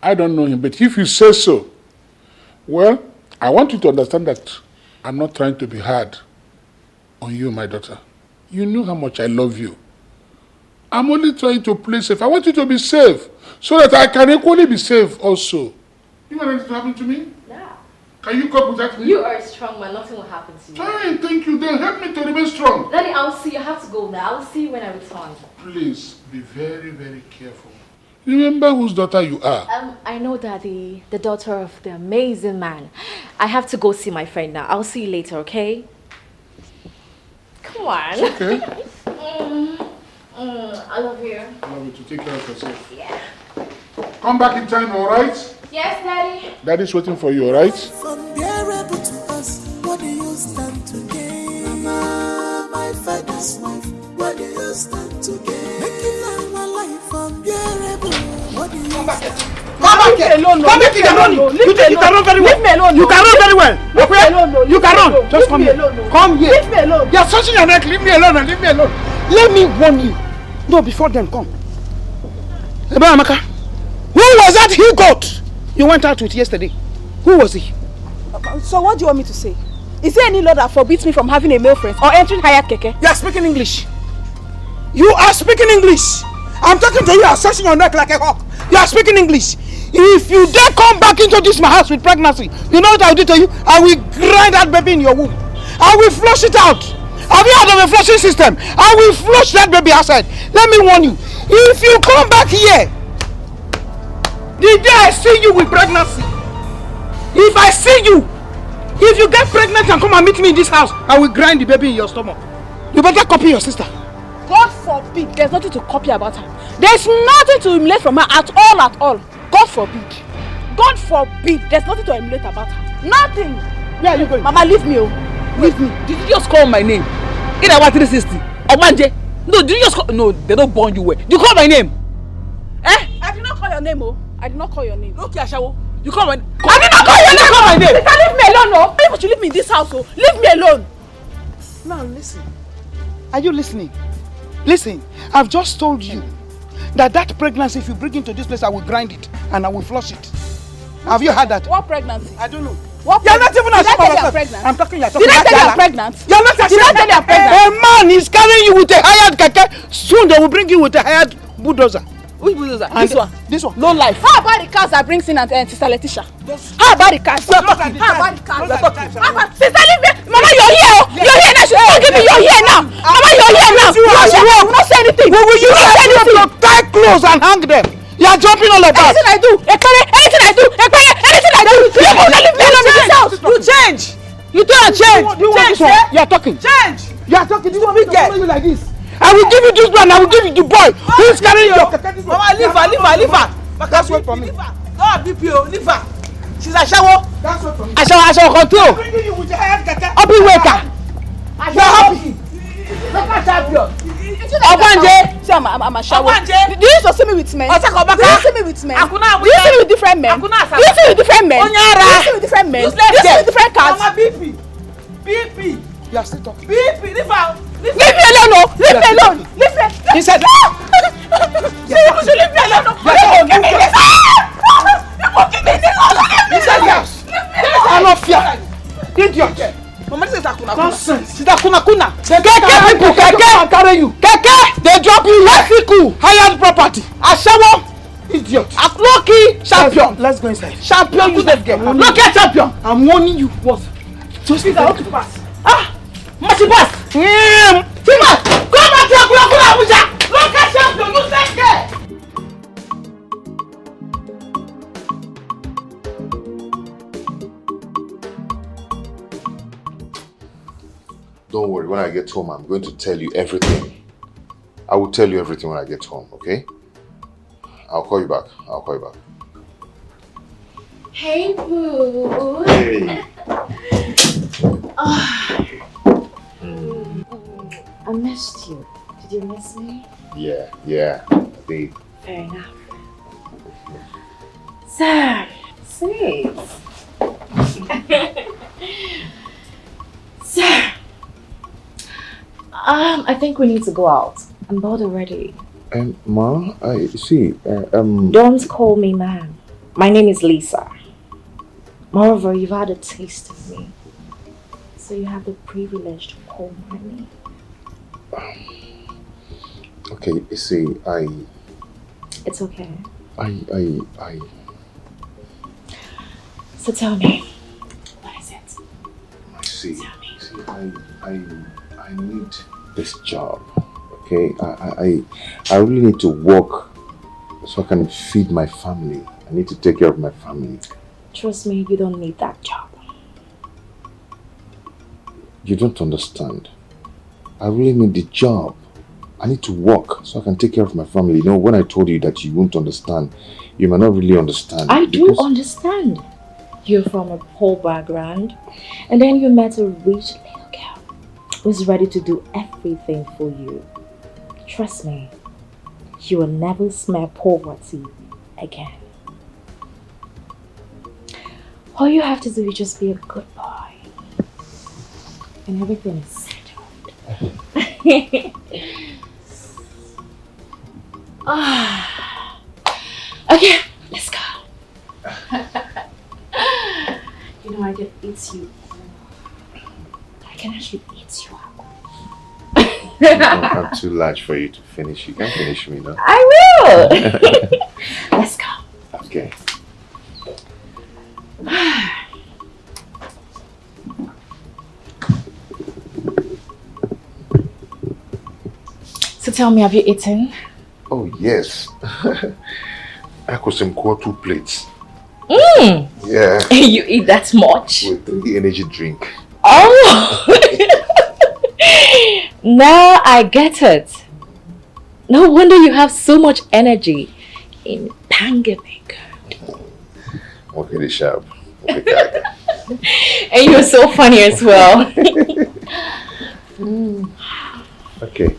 I don't know him, but if you say so, well, I want you to understand that I'm not trying to be hard on you, my daughter. You know how much I love you. I'm only trying to play safe. I want you to be safe so that I can equally be safe also. You want anything to happen to me? Yeah. Can you cope with that? You are a strong man. Nothing will happen to you. Fine, thank you. Then help me to remain strong. Daddy, I'll see you. I have to go now. I'll see you when I return. Please be very, very careful. Remember whose daughter you are. I know, Daddy. The daughter of the amazing man. I have to go see my friend now. I'll see you later, okay? Come on. It's okay. I love you. I love you to take care of yourself. Yeah. Come back in time, all right? Yes, Daddy. Daddy's waiting for you, all right? From bearable to us, what do you stand to gain? Mama, my father's wife, what do you stand to gain? Making our life unbearable, what do you stand to gain? Come back here! Come back here! You can run very well. Leave me alone. You can run very well. Leave me alone. You can run. Just come here. Come here. Leave me alone. You are searching your neck. Leave me alone and leave me alone. Let me warn you. No, before them, come. Ebe Amaka, who was that he got you went out with yesterday? Who was he? So what do you want me to say? Is there any law that forbids me from having a male friend or entering hired keke? You are speaking English. You are speaking English. I'm talking to you. You are searching your neck like a hawk. You are speaking English. If you dare come back into this my house with pregnancy, you know what I will do to you? I will grind that baby in your womb. I will flush it out. Have you heard of a flushing system? I will flush that baby outside. Let me warn you. If you come back here, the day I see you with pregnancy, if I see you, if you get pregnant and come and meet me in this house, I will grind the baby in your stomach. You better copy your sister. God forbid. There's nothing to copy about her. There's nothing to emulate from her at all. God forbid. God forbid. There's nothing to emulate about her. Nothing. Where are you going? Mama, leave me. Leave me. Did you just call my name? In our 360. Obanje. No, did you just call? No, they don't born you well. You call my name? Eh? I did not call your name, I did not call your name. Okay, Ashawo. You call my name. I did not call your name. Call my name. Sister, leave me alone, no. Why would you leave me in this house, Leave me alone. Now listen. Are you listening? Listen, I've just told you that pregnancy, if you bring into this place, I will grind it and I will flush it. Have you heard that? What pregnancy? I don't know. What you're not even asking about yourself. I'm talking. You're talking. Did I tell you I'm pregnant? You're not asking. Did I tell you I'm pregnant? A man is carrying you with a hired keke. Soon they will bring you with a hired bulldozer. Which bulldozer? And This one. This one. No life. How about the cars that brings in Sister Letitia? How about the cars? How about the cars? Sister, leave me. Mama, you're here. You're here now. She's not giving me. You're here now. Mama, you're here now. You will not say anything. We will use to tie clothes and hang them. You are jumping all about. Anything I do, anything I do, anything I do, you will not leave me alone in this house. You change. You don't change. Change. You are talking. Change. You are talking. This one we get you like this. I will give you this one. I will give you the boy who is carrying your. Mama, leave her. That's what for me. Don't BPO, leave her. She's a shower. That's what for me. I shall control. Bringing you with your head, Open waiter. You are happy. say I'm a shower? Do you used to see me with men? Do you see me with men? Do you see me with different men? Do you see me with different men? Do you see me with different men? Do you see me with different cars? Mama, BP. You are still talking. BP, leave me alone, no! Leave me alone! Leave me! He said, you should leave me alone, no! Give me this! Give me this! He said, yes! I'm not fear! Idiot! Mama, this is Akuna. Nonsense! This is Akuna. Keke people, Keke carry you. Keke, they drop you like hired property. Ashawo, idiot. Lucky champion. Let's go inside. Champion, you that game. Lucky champion. I'm warning you. What? Just I want to pass. Must pass. Timas, go back to Akuna Abuja. Lucky champion, you that game. Don't worry, when I get home, I'm going to tell you everything. I will tell you everything when I get home, okay? I'll call you back. Hey, boo. Hey. I missed you. Did you miss me? Yeah, I did. Fair enough. Sir, say. Sir. I think we need to go out. I'm bored already. Ma, I see. Don't call me ma'am. My name is Lisa. Moreover, you've had a taste of me, so you have the privilege to call my name. Okay, you see, It's okay. So tell me, what is it? See, I need this job, okay? I really need to work so I can feed my family. I need to take care of my family. Trust me, you don't need that job. You don't understand. I really need the job. I need to work so I can take care of my family. You know, when I told you that you won't understand, you might not really understand. I do understand. You're from a poor background, and then you met a rich little girl who's ready to do everything for you. Trust me, you will never smell poverty again. All you have to do is just be a good boy, and everything is settled. Okay, let's go. You know, I can eat you. I can actually eat you up. I'm too large for you to finish. You can't finish me, no? I will. Let's go. Okay. So tell me, have you eaten? Oh, yes. I could some 2 plates. Yeah. You eat that much? With 3 energy drink. Oh! Now I get it. No wonder you have so much energy in pandemic. Okay, the sharp. Okay. And you're so funny as well. Okay.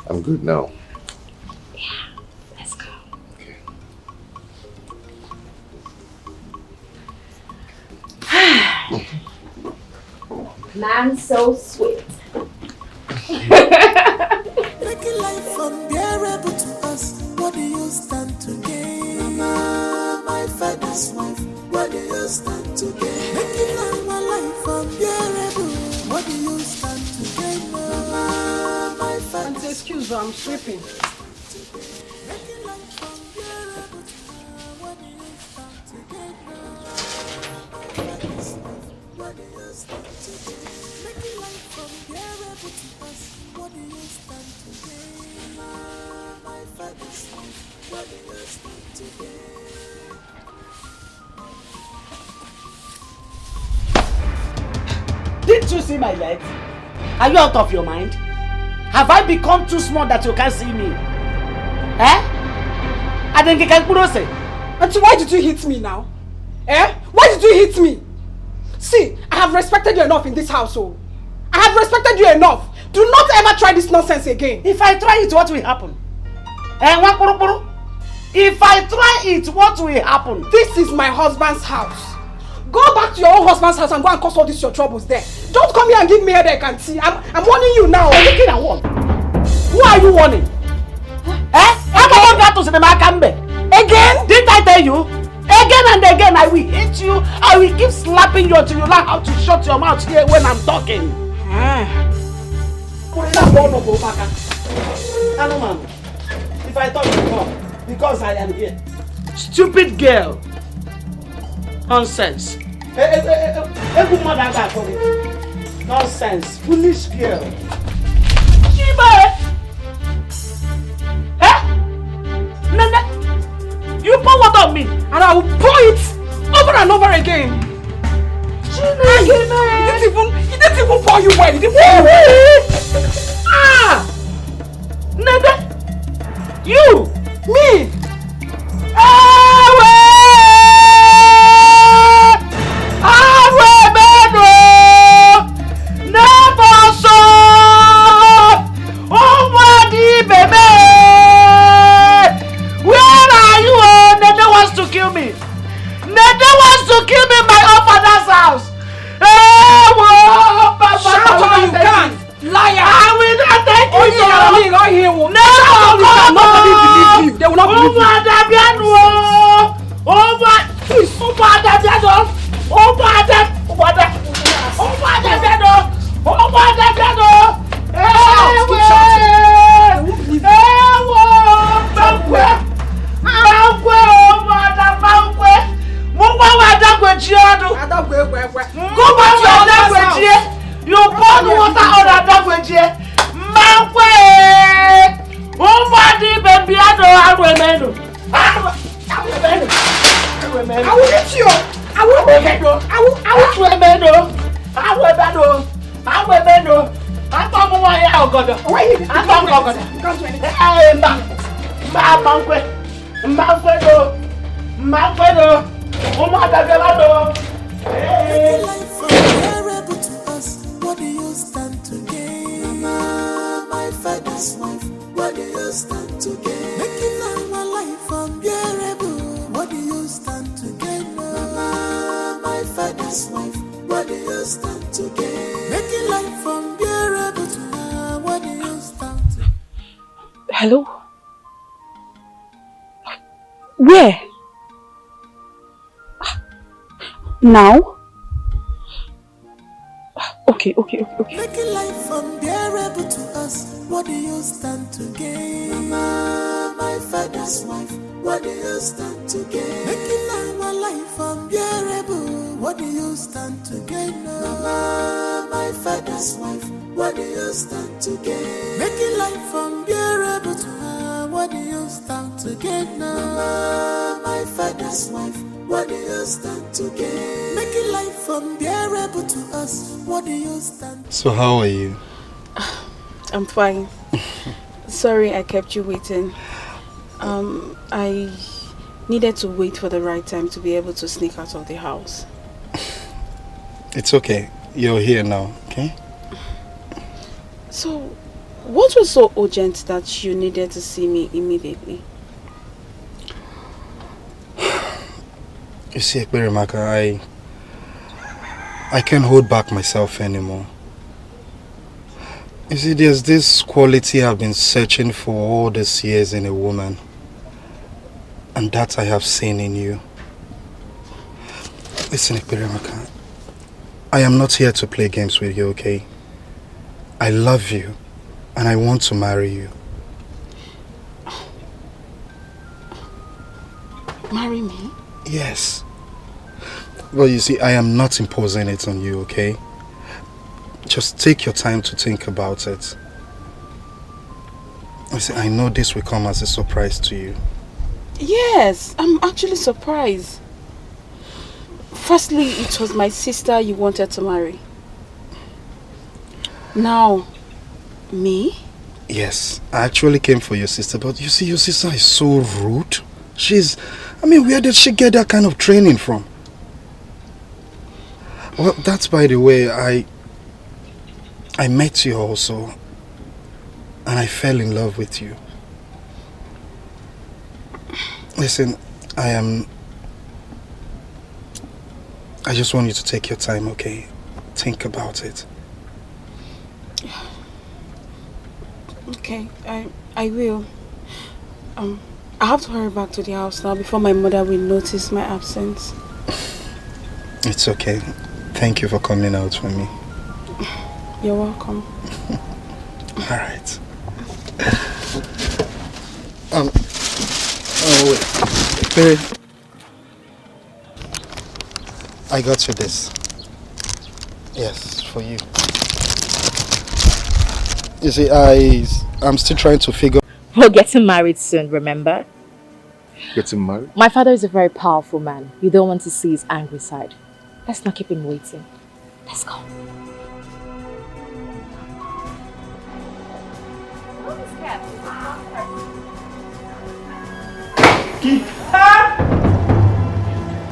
I'm good now. Yeah, let's go. Okay. Man, so sweet. Making life unbearable to us. What do you stand to gain? Mama, my father's wife. What do you stand to gain? Making our life unbearable. What do you stand to gain? Mama, my father's wife. Excuse me, I'm sweeping. Making life unbearable to us. What do you stand to gain? What do you stand to gain? Making life unbearable to us. What do you stand to gain? My father's wife. What do you stand to gain? Didn't you see my legs? Are you out of your mind? Have I become too small that you can't see me? I think you can say. Auntie, why did you hit me now? Why did you hit me? See, I have respected you enough in this household. I have respected you enough. Do not ever try this nonsense again. If I try it, what will happen? If I try it, what will happen? This is my husband's house. Go back to your own husband's house and go and cause all these your troubles there. Don't come here and give me headache and tea. I'm warning you now. You're looking at what? Who are you warning? Again? Didn't I tell you? Again and again, I will hit you. I will keep slapping you until you learn how to shut your mouth here when I'm talking. If I talk, you come. Because I am here. Stupid girl. Nonsense. Nonsense. Foolish girl. You pour water on me and I will pour it over and over again. He didn't even pour you well. He didn't pour you well. Nene. You. Me. Kill me. Nede wants to kill me in my own father's house. Shout all you can. Liar. I will not take you. Nobody believe you. They will not believe Go back to your language. You pour the water on that language. I will hit you. I will what do you stand to gain? My father's wife, what do you stand to gain? Making our life unbearable, what do you stand to gain? My father's wife, what do you stand to gain? Making life unbearable to her, what do you stand to gain? Hello? Where? Now? Okay. Making life unbearable to us, what do you stand to gain? My father's wife, what do you stand to gain? Making our life unbearable, what do you stand to gain? My father's wife, what do you stand to gain? Making life unbearable to her, what do you stand to gain? My father's wife, what do you stand to gain? Making life unbearable to us, what do you stand to gain? So how are you? I'm fine. Sorry I kept you waiting. I needed to wait for the right time to be able to sneak out of the house. It's okay. You're here now, okay? So, what was so urgent that you needed to see me immediately? You see, Ekberimaka, I can't hold back myself anymore. You see, there's this quality I've been searching for all these years in a woman. And that I have seen in you. Listen, Ekberimaka, I am not here to play games with you, okay? I love you, and I want to marry you. Marry me? Yes. Well, you see, I am not imposing it on you, okay? Just take your time to think about it. You see, I know this will come as a surprise to you. Yes, I'm actually surprised. Firstly, it was my sister you wanted to marry. Now, me? Yes, I actually came for your sister, but you see, your sister is so rude. Where did she get that kind of training from? Well, that's by the way, I I met you also, and I fell in love with you. Listen, I just want you to take your time, okay? Think about it. Okay, I will. I have to hurry back to the house now before my mother will notice my absence. It's okay. Thank you for coming out for me. You're welcome. Alright. Oh wait. Babe. I got you this. Yes, for you. You see, I'm still trying to figure. We're getting married soon, remember? Getting married? My father is a very powerful man. You don't want to see his angry side. Let's not keep him waiting. Let's go.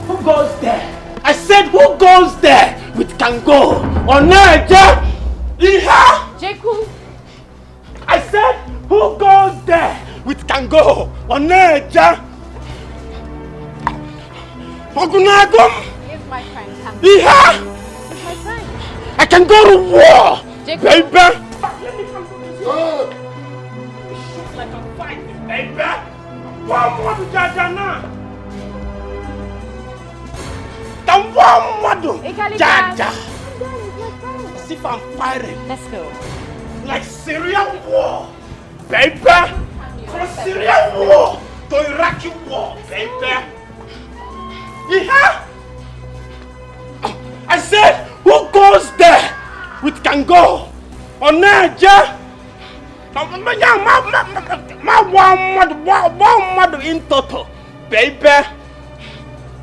Who goes there? I said who goes there with Kango or Naja? Jeku. I said who goes there with Kango or Naja? Ogunagum. He's my friend. He's my friend. I can go to war, Jeku. baby. Let me come to this war. Shoot like I'm fighting, baby. One more to Jajana. Jaja. See if I'm fighting. Let's go. Like Syrian war, baby. From Syrian war to Iraqi war, baby. Yeah. I said, who goes there with Kango or Naja? My one mother in total, baby.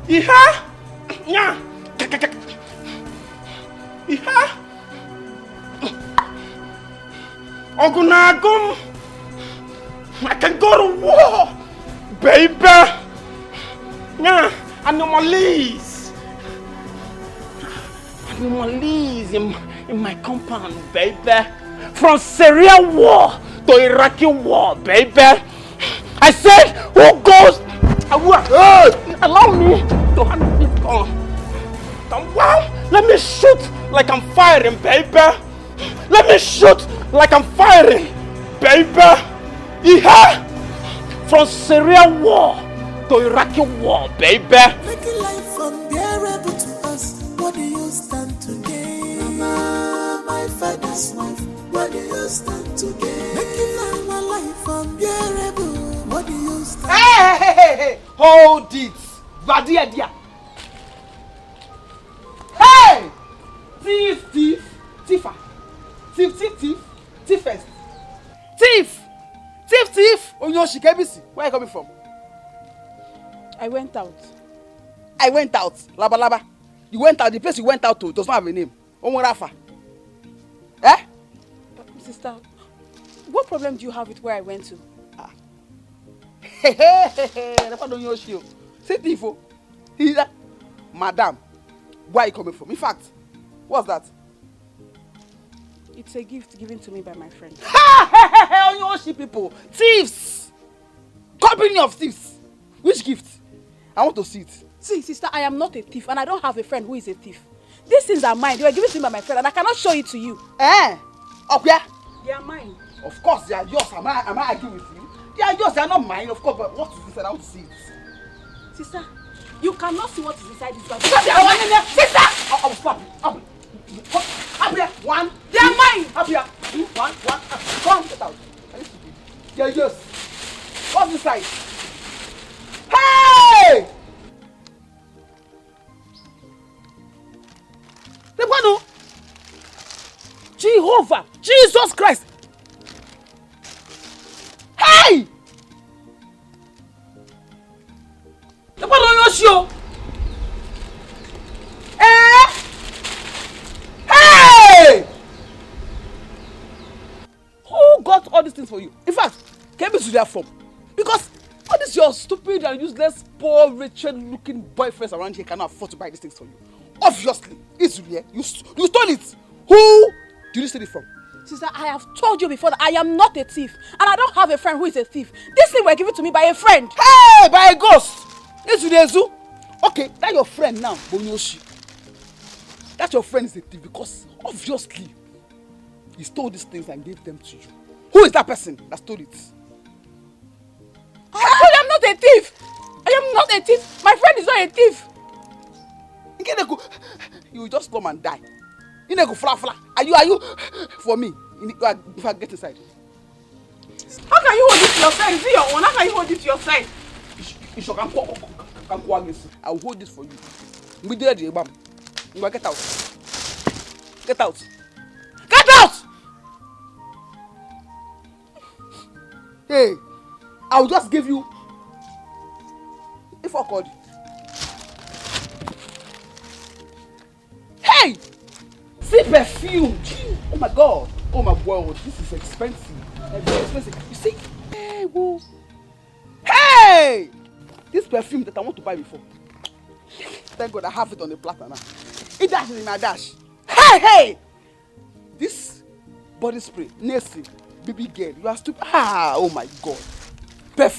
Yeah. Yeah. Yeah. Ogunagum. I can go to war, baby. Yeah. Anomalies in my compound, baby. From Syrian war to Iraqi war, baby. I said, who goes? Allow me to handle this gun. Wow, let me shoot like I'm firing, baby. Let me shoot like I'm firing, baby. Yeah. From Syrian war to Iraqi war, baby. Making life unbearable to us. What do you stand to gain? Mama, my father's wife. What do you stand to gain? Making our life unbearable. What do you stand? Hey! Hold it, Vadia dia. Hey! Thief, thiefer. Thief first. Thief. Onyoshi Kebisi. Where are you coming from? I went out. Laba. You went out. The place you went out to does not have a name. Omurafa. Eh? Sister, what problem do you have with where I went to? Never know your show. Say thief. Madam, where are you coming from? In fact, what's that? It's a gift given to me by my friend. Onyoshi people. Thieves. Company of thieves. Which gift? I want to see it. See, sister, I am not a thief and I don't have a friend who is a thief. These things are mine. They were given to me by my friend and I cannot show it to you. Up here? They are mine. Of course they are yours. Am I arguing with you? They are yours. They are not mine, of course. But what is inside? I want to see it. Sister, you cannot see what is inside this bag. Sister! I will slap you. Up here. One. They are mine. Up here. Two. One. Come, get out. They are yours. What's inside? Hey! Lebano! Jehovah! Jesus Christ! Hey! Lebano Yoshio! Hey! Who got all these things for you? In fact, came to their form. Because all these your stupid and useless, poor, wretched-looking boyfriends around here cannot afford to buy these things for you. Obviously, it's real. You stole it. Who Did you steal it from? Sister, I have told you before that I am not a thief. And I don't have a friend who is a thief. This thing were given to me by a friend. Hey, by a ghost. Yes, you do. Okay, that's your friend now, Bonyoshi. That your friend is a thief because obviously he stole these things and gave them to you. Who is that person that stole it? I am not a thief. I am not a thief. My friend is not a thief. You will just come and die. You need to fla. Are you for me? If I get inside. How can you hold it to your side? Is it your own? How can you hold it to your side? I will hold this for you. Get out. Get out. Get out! Hey, I will just give you. If I called you. Hey! See perfume. Oh my God. Oh my God. This is expensive. Very expensive. You see? Hey, whoa. Hey! This perfume that I want to buy before. Thank God I have it on the platter now. It dash is in my dash. Hey! This body spray, Nestle, baby girl, you are stupid. Oh my God.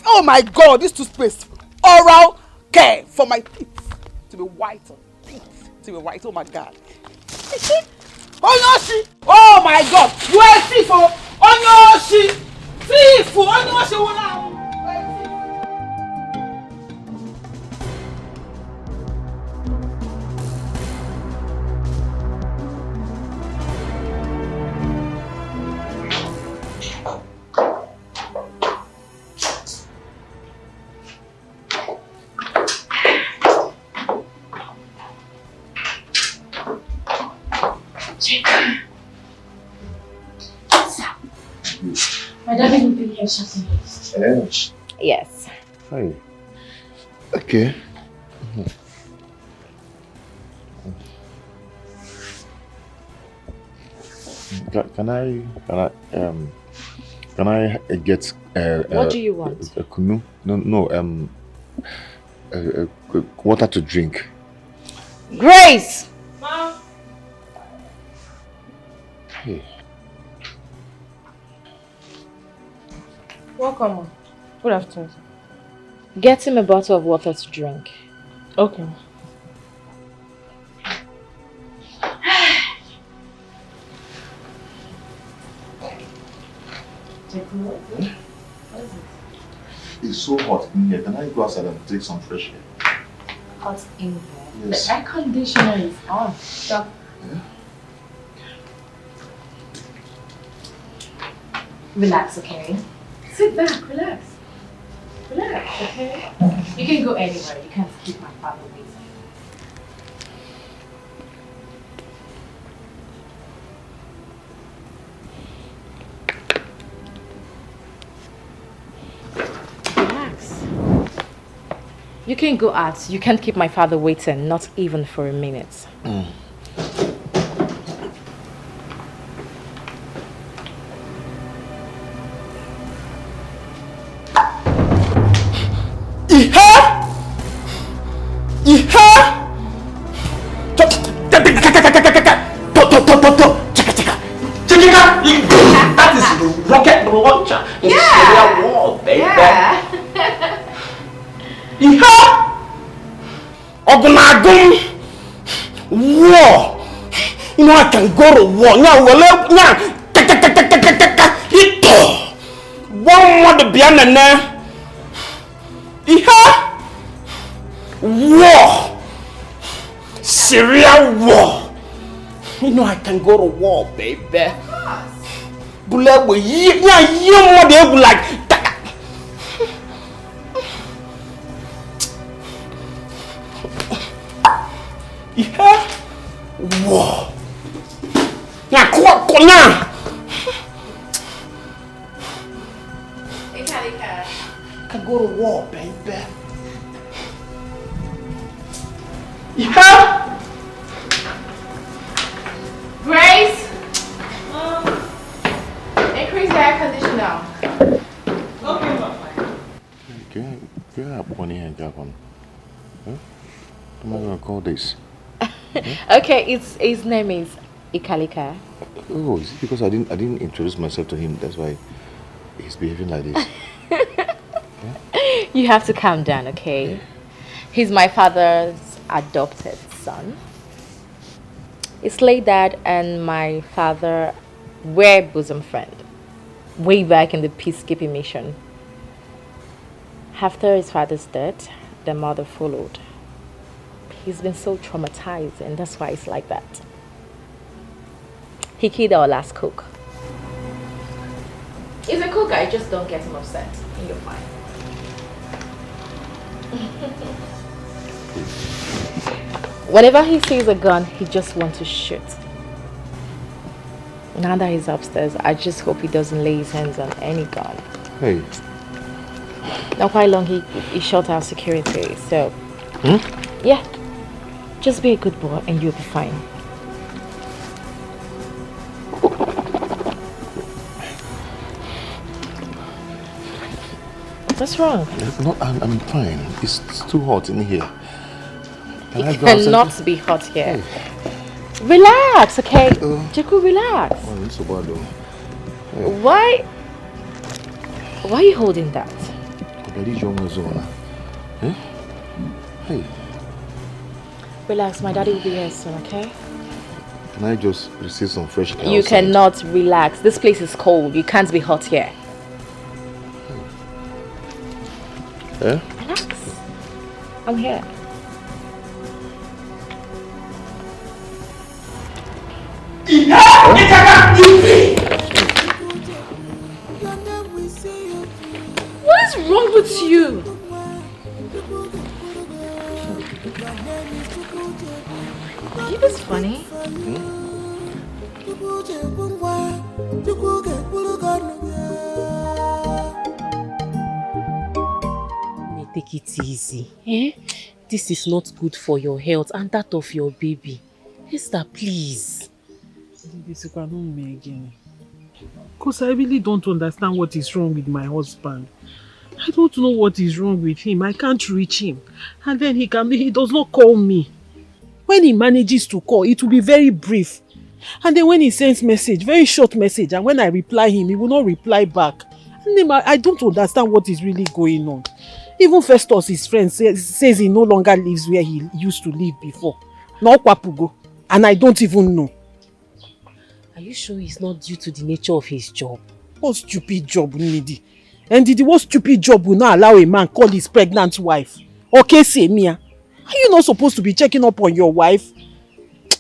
Oh my God, this toothpaste. Oral care for my teeth. To be whiter. Teeth. To be white. Oh my God. Onyoshi! Oh my God! You are a thief! Onyoshi! Thief! Onyoshi! My daddy will be here shortly. Yes. Hi. Okay. Can I get what do you want? A kunu? No, water to drink. Grace! Mom. Hey. Welcome, Mom. Good afternoon. Get him a bottle of water to drink. Okay. It's so hot in here. Can I go outside and take some fresh air? Hot in here? Yes. The air conditioner is on. Stop. Yeah. Relax, okay? Sit back, relax. Relax, okay? You can go anywhere. You can't keep my father waiting. Relax. You can go out. You can't keep my father waiting, not even for a minute. That is the rocket launcher in Syria war, baby. Ogunagum war. You know I can go to war. Now, one more the piano. War. Syria war. You know I can go to war, baby. Bullet will you more they like war. Now I can go to war, baby. Grace! Increase the air conditioner. Okay, Mom. Get up one here and get one. What am I gonna call this? Okay, his name is Ikalika. Oh, is it because I didn't introduce myself to him? That's why he's behaving like this. You have to calm down, okay? He's my father's adopted son. His late dad and my father were bosom friends way back in the peacekeeping mission. After his father's death, the mother followed. He's been so traumatized, and that's why it's like that. He killed our last cook. He's a cook, I just don't get him upset. And you're fine. Whenever he sees a gun, he just wants to shoot. Now that he's upstairs, I just hope he doesn't lay his hands on any gun. Hey. Not quite long, he shot our security, so... Yeah. Just be a good boy and you'll be fine. What's wrong? No, I'm fine. It's too hot in here. It cannot be hot here. Hey. Relax, okay? Jeku, relax. Oh, it's so bad though. Hey. Why are you holding that? Hey. Relax, my daddy will be here soon, okay? Can I just receive some fresh air? You cannot relax. This place is cold. You can't be hot here. Eh? Relax. I'm here. What is wrong with you? Are this funny? Take it easy. Eh? This is not good for your health and that of your baby. Esther, please. Because I really don't understand what is wrong with my husband. I don't know what is wrong with him. I can't reach him. And then he does not call me. When he manages to call, it will be very brief. And then when he sends message, very short message, and when I reply him, he will not reply back. And then I don't understand what is really going on. Even Festus, his friend, says he no longer lives where he used to live before. No Papugo. And I don't even know. Are you sure it's not due to the nature of his job? What stupid job, Nidi? And what stupid job will not allow a man call his pregnant wife? Okay, say Mia. Are you not supposed to be checking up on your wife?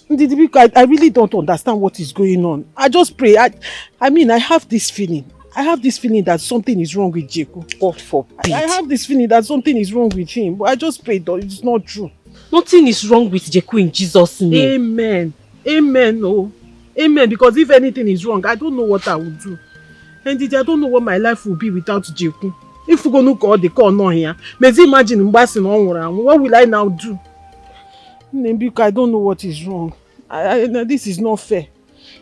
I really don't understand what is going on. I just pray. I mean, I have this feeling. I have this feeling that something is wrong with Jeku. God forbid. I have this feeling that something is wrong with him. But I just pray that it's not true. Nothing is wrong with Jeku in Jesus' name. Amen. Amen. Oh. Amen. Because if anything is wrong, I don't know what I will do. And I don't know what my life will be without Jeku. If we're going to call the call not here, maybe imagine what will I now do? I don't know what is wrong. This is not fair.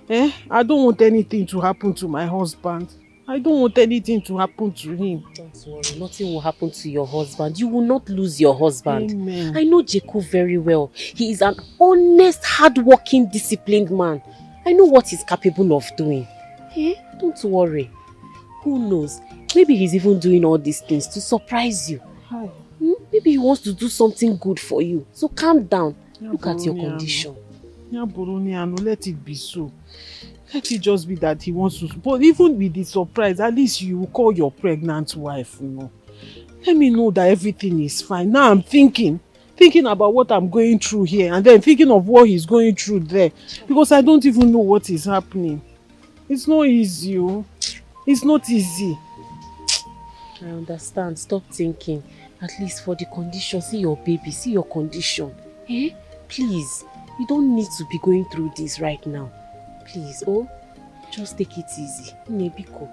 I don't want anything to happen to my husband. I don't want anything to happen to him. Don't worry, nothing will happen to your husband. You will not lose your husband. Amen. I know Jeku very well. He is an honest, hard-working, disciplined man. I know what he's capable of doing. Don't worry. Who knows? Maybe he's even doing all these things to surprise you. Hi. Maybe he wants to do something good for you. So calm down. Look at your condition. Let it be so. Let it just be that he wants to. But even with the surprise, at least you will call your pregnant wife, Let me know that everything is fine. Now I'm thinking about what I'm going through here and then thinking of what he's going through there. Because I don't even know what is happening. It's not easy. It's not easy. I understand. Stop thinking. At least for the condition. See your baby. See your condition. Please. You don't need to be going through this right now. Please, just take it easy. Nebiko.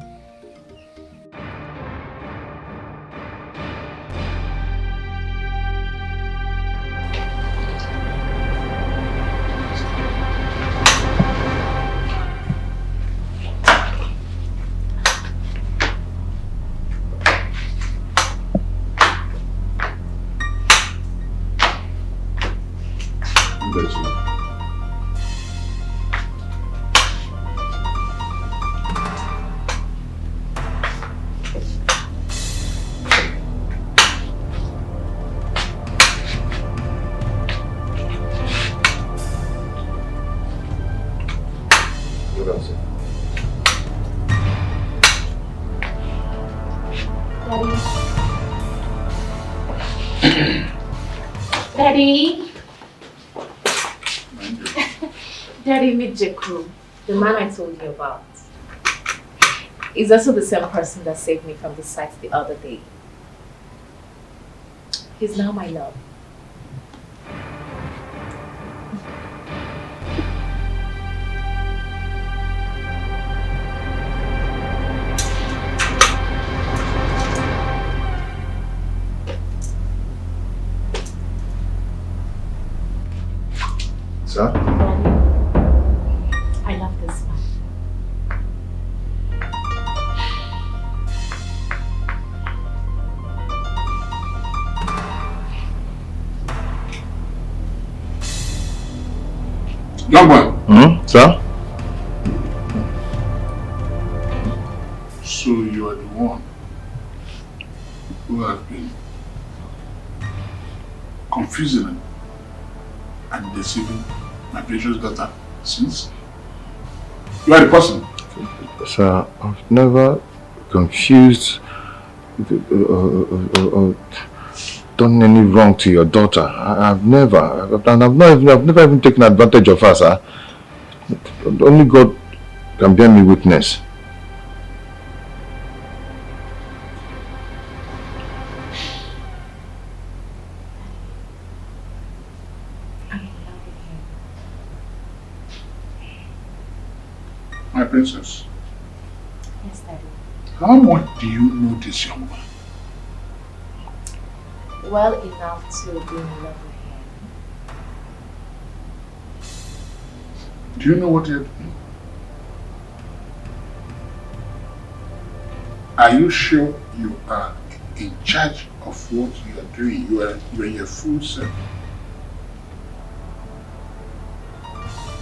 Daddy. Daddy, meet Jekru, the man I told you about. He's also the same person that saved me from the site the other day. He's now my love. Sir? I love this man. Young man. Sir? So you are the one who has been confusing and deceiving my precious daughter since? You are the person? Sir, I've never confused or done any wrong to your daughter. I've never even taken advantage of her, sir. Only God can bear me witness. My princess. Yes, Daddy. How much do you know this young man? Well enough to be in love with him. Do you know what you're doing? Are you sure you are in charge of what you are doing? You are your full self.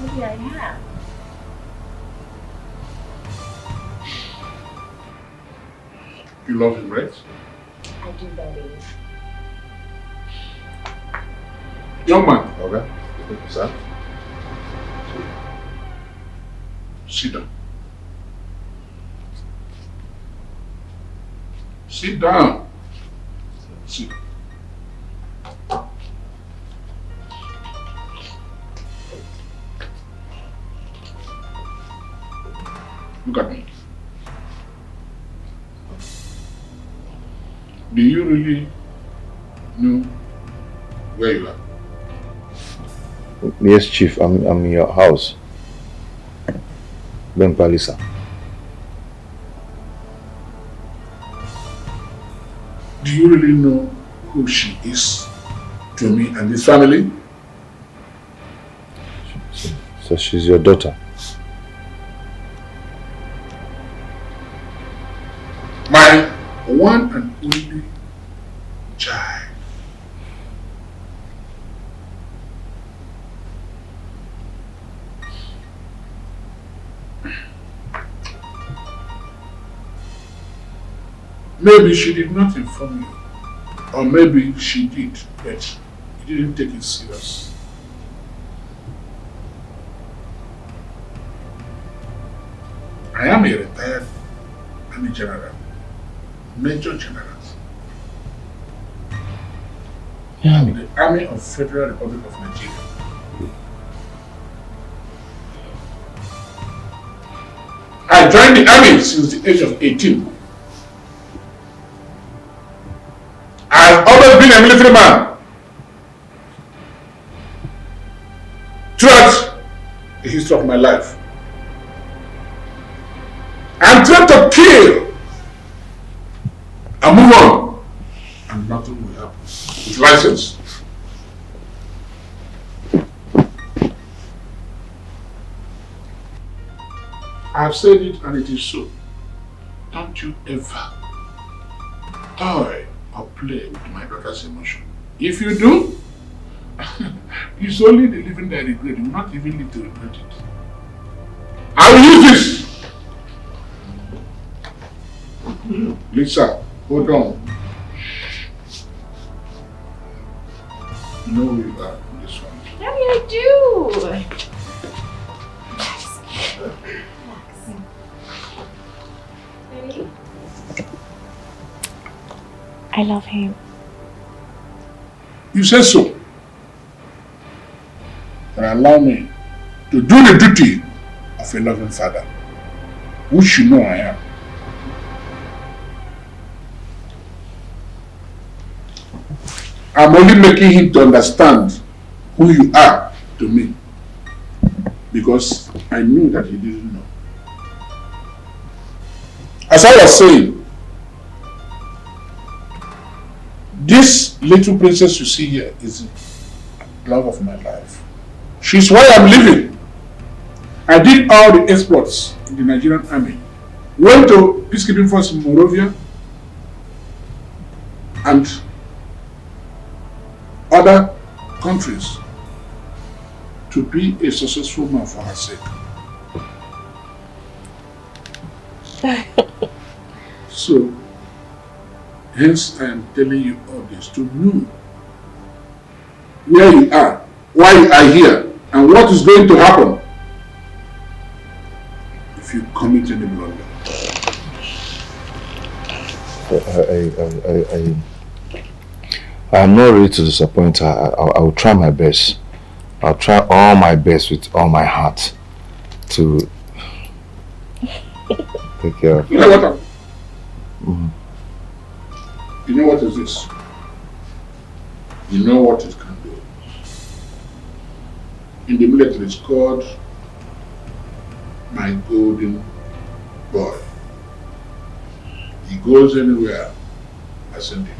Maybe I am. You love him, right? I do, Daddy. Young man. Okay. Sir? Sit down. Sit down. Sit. Look at me. Do you really know where you are? Yes, Chief. I'm in your house. Ben Palisa. Do you really know who she is to me and this family? So she's your daughter? My one and only child. Maybe she did not inform you, or maybe she did, but you didn't take it serious. I am a retired Army General, Major General. I'm the Army of Federal Republic of Nigeria. I joined the Army since the age of 18. I've always been a military man. Throughout the history of my life. I'm trying to kill and move on, and nothing will happen. With license. I've said it and it is so. Don't you ever toy or play with my daughter's emotion. If you do, it's only the living that regret. You will not even live to regret it. I will use this. Lisa, hold on. You know who you are in this one. Daddy, I do. Daddy. I love him. You say so. And allow me to do the duty of a loving father, which you know I am. I'm only making him to understand who you are to me, because I knew that he didn't know. As I was saying, this little princess you see here is the love of my life. She's why I'm living. I did all the exploits in the Nigerian army. Went to peacekeeping force in Morovia and other countries to be a successful man for her sake. So, hence I am telling you all this to know where you are, why you are here, and what is going to happen if you commit any blunder. I'm not ready to disappoint her. I will try my best. I'll try all my best with all my heart to take care of her. You know what? You know what is this? You know what it can do. In the military, it's called my golden boy. He goes anywhere, I send it.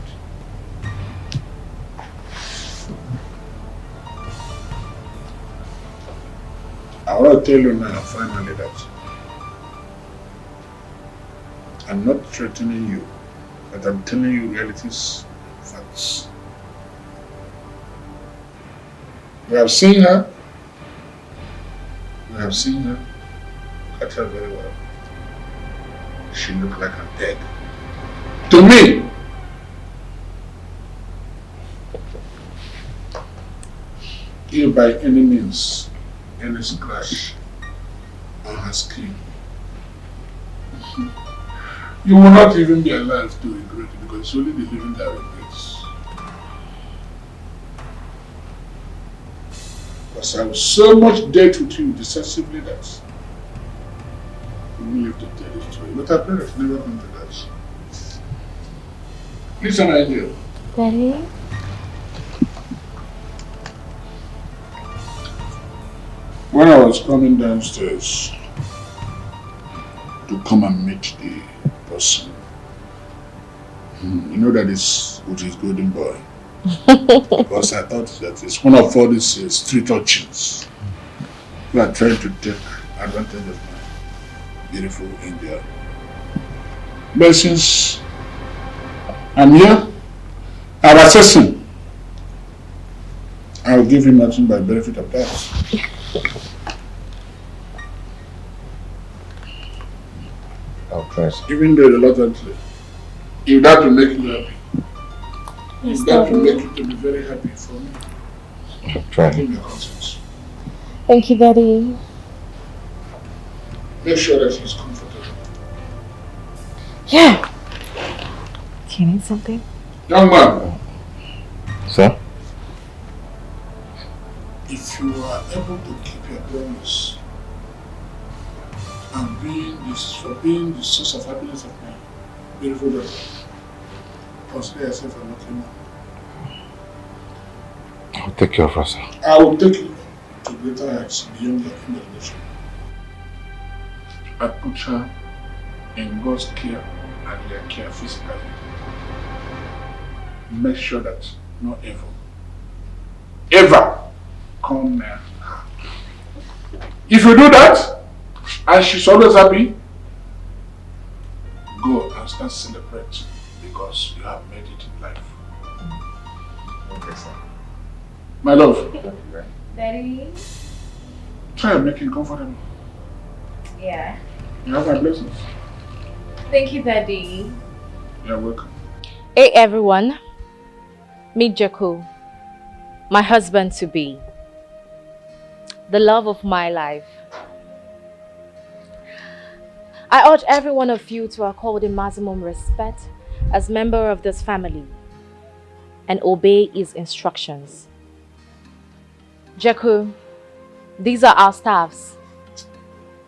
I want to tell you now, finally, that I'm not threatening you, but I'm telling you realities, facts. We have seen her. We have seen her. Look at her very well. She looks like an egg. To me, if by any means, any scratch on her skin, you will not even be alive to regret it, because it's only the living that regrets. Because I was so much dealt with you decisively that you will live to tell the story. But our parents never come to that. Listen, idea. Daddy? When I was coming downstairs to come and meet the person, you know that is with his golden boy. Because I thought that it's one of all these street urchins who are trying to take advantage of my beautiful India. But since I'm here, I'm assessing. I'll give him nothing by benefit of that. I'll try. Even though reluctantly, if that will make you happy, Yes, if that will Daddy. make you to be very happy for me, I'll try. give me your consent. Thank you, Daddy. Make sure that he's comfortable. Yeah. Do you need something? Young man, Sir? if you are able to keep your promise and being the source of happiness of my beautiful daughter, consider yourself a lucky man. I'll take care of her, sir. I will take you to greater heights beyond your imagination. I put her in God's care and your care physically. Make sure that no evil ever come near her. If you do that, and she's always happy, go and start celebrating because you have made it in life. Okay, sir. My love, Daddy? try and make him comfortable. Yeah. You have my blessings. Thank you, Daddy. You're welcome. Hey, everyone. Meet Jaco, my husband-to-be, the love of my life. I urge every one of you to accord the maximum respect as member of this family and obey his instructions. Jeku, these are our staffs.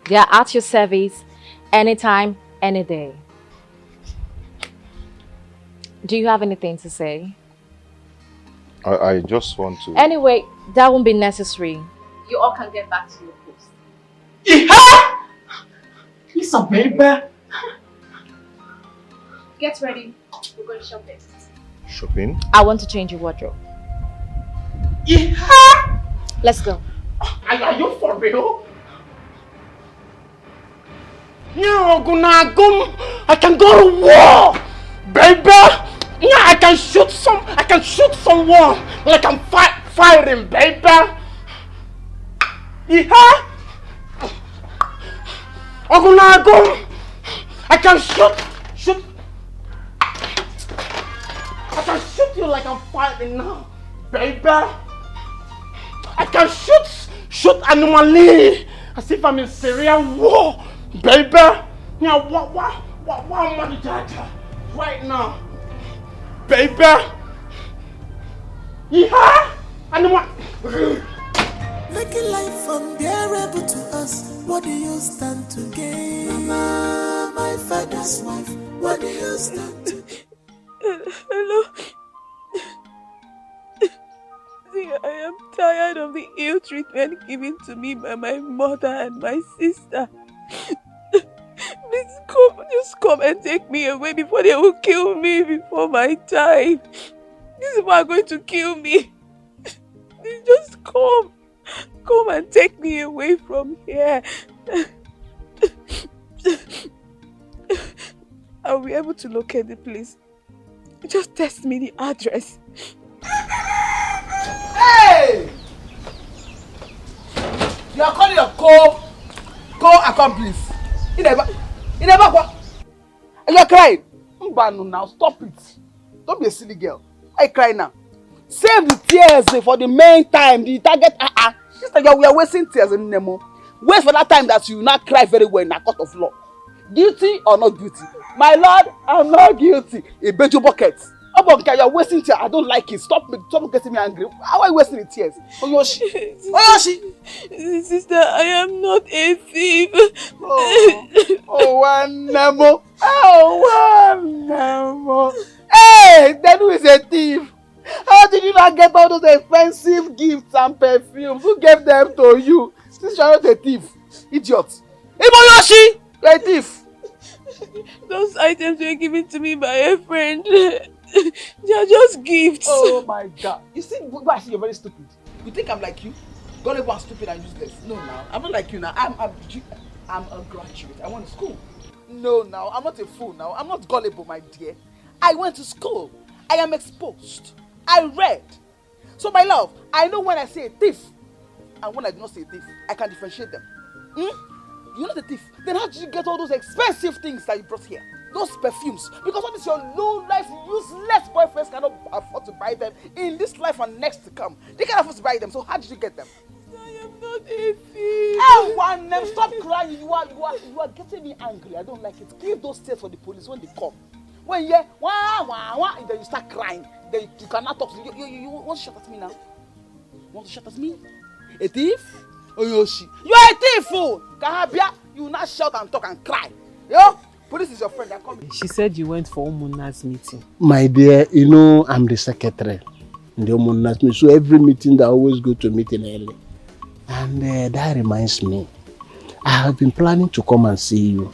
They are at your service anytime, any day. Do you have anything to say? I just want to... Anyway, that won't be necessary. You all can get back to your post. Listen, baby. Get ready. We're going shopping. Shopping? I want to change your wardrobe. Let's go. Are you for real? No, I can go to war, baby. Yeah, I can shoot someone like I'm fighting, baby. Yeah. I can shoot. I can shoot you like I'm fighting now, baby. I can shoot animally as if I'm in Syria war, baby. Yeah, what am I doing right now, baby? Yeah, animal. Making life unbearable to us. What do you stand to gain? Mama, my father's wife. What do you stand to gain? Hello. See, I am tired of the ill treatment given to me by my mother and my sister. Please just come and take me away before they will kill me before my time. These people are going to kill me. Please just come and take me away from here. I'll be able to locate the place. Just text me the address. Hey! You are calling your co-accomplice. You never what? And you're crying. Mbanu now, stop it. Don't be a silly girl. I cry now. Save the tears for the main time. The target. Sister, we are wasting tears in Nemo. Wait for that time that you not cry very well in a court of law. Guilty or not guilty? My lord, I'm not guilty. A bed bucket. Obonka, you're wasting tears. I don't like it. Stop getting me angry. How are you wasting the tears? Oyoshi. Oyoshi. Sister, I am not a thief. One Nemo. One Nemo. Hey, then who is a thief? How did you not get all those expensive gifts and perfumes? Who gave them to you? Since you're not a thief. Idiot. Iboyoshi! You're a thief. Those items were given to me by a friend. They are just gifts. Oh my god. You see, you're very stupid. You think I'm like you? Gullible and stupid and useless. No, now. I'm not like you now. I'm a graduate. I went to school. No, now. I'm not a fool now. I'm not gullible, my dear. I went to school. I am exposed. I read. So, my love, I know when I say a thief and when I do not say a thief. I can differentiate them. You're not a thief. Then how did you get all those expensive things that you brought here? Those perfumes. Because what is your low-life, useless boyfriends cannot afford to buy them in this life and next to come. They can't afford to buy them. So how did you get them? I am not a thief. Oh, one name. Stop crying. You are getting me angry. I don't like it. Give those tears for the police when they come. When you then you start crying. Then you cannot talk. You want to shout at me now? You want to shout at me? A thief? Oyoshi. You are a thief, fool. Kahabia, you not shout and talk and cry. Yo, police is your friend. They're coming. She said you went for Omuna's meeting. My dear, you know I'm the secretary in the Omuna's meeting. So every meeting I always go to a meeting early. And that reminds me, I have been planning to come and see you.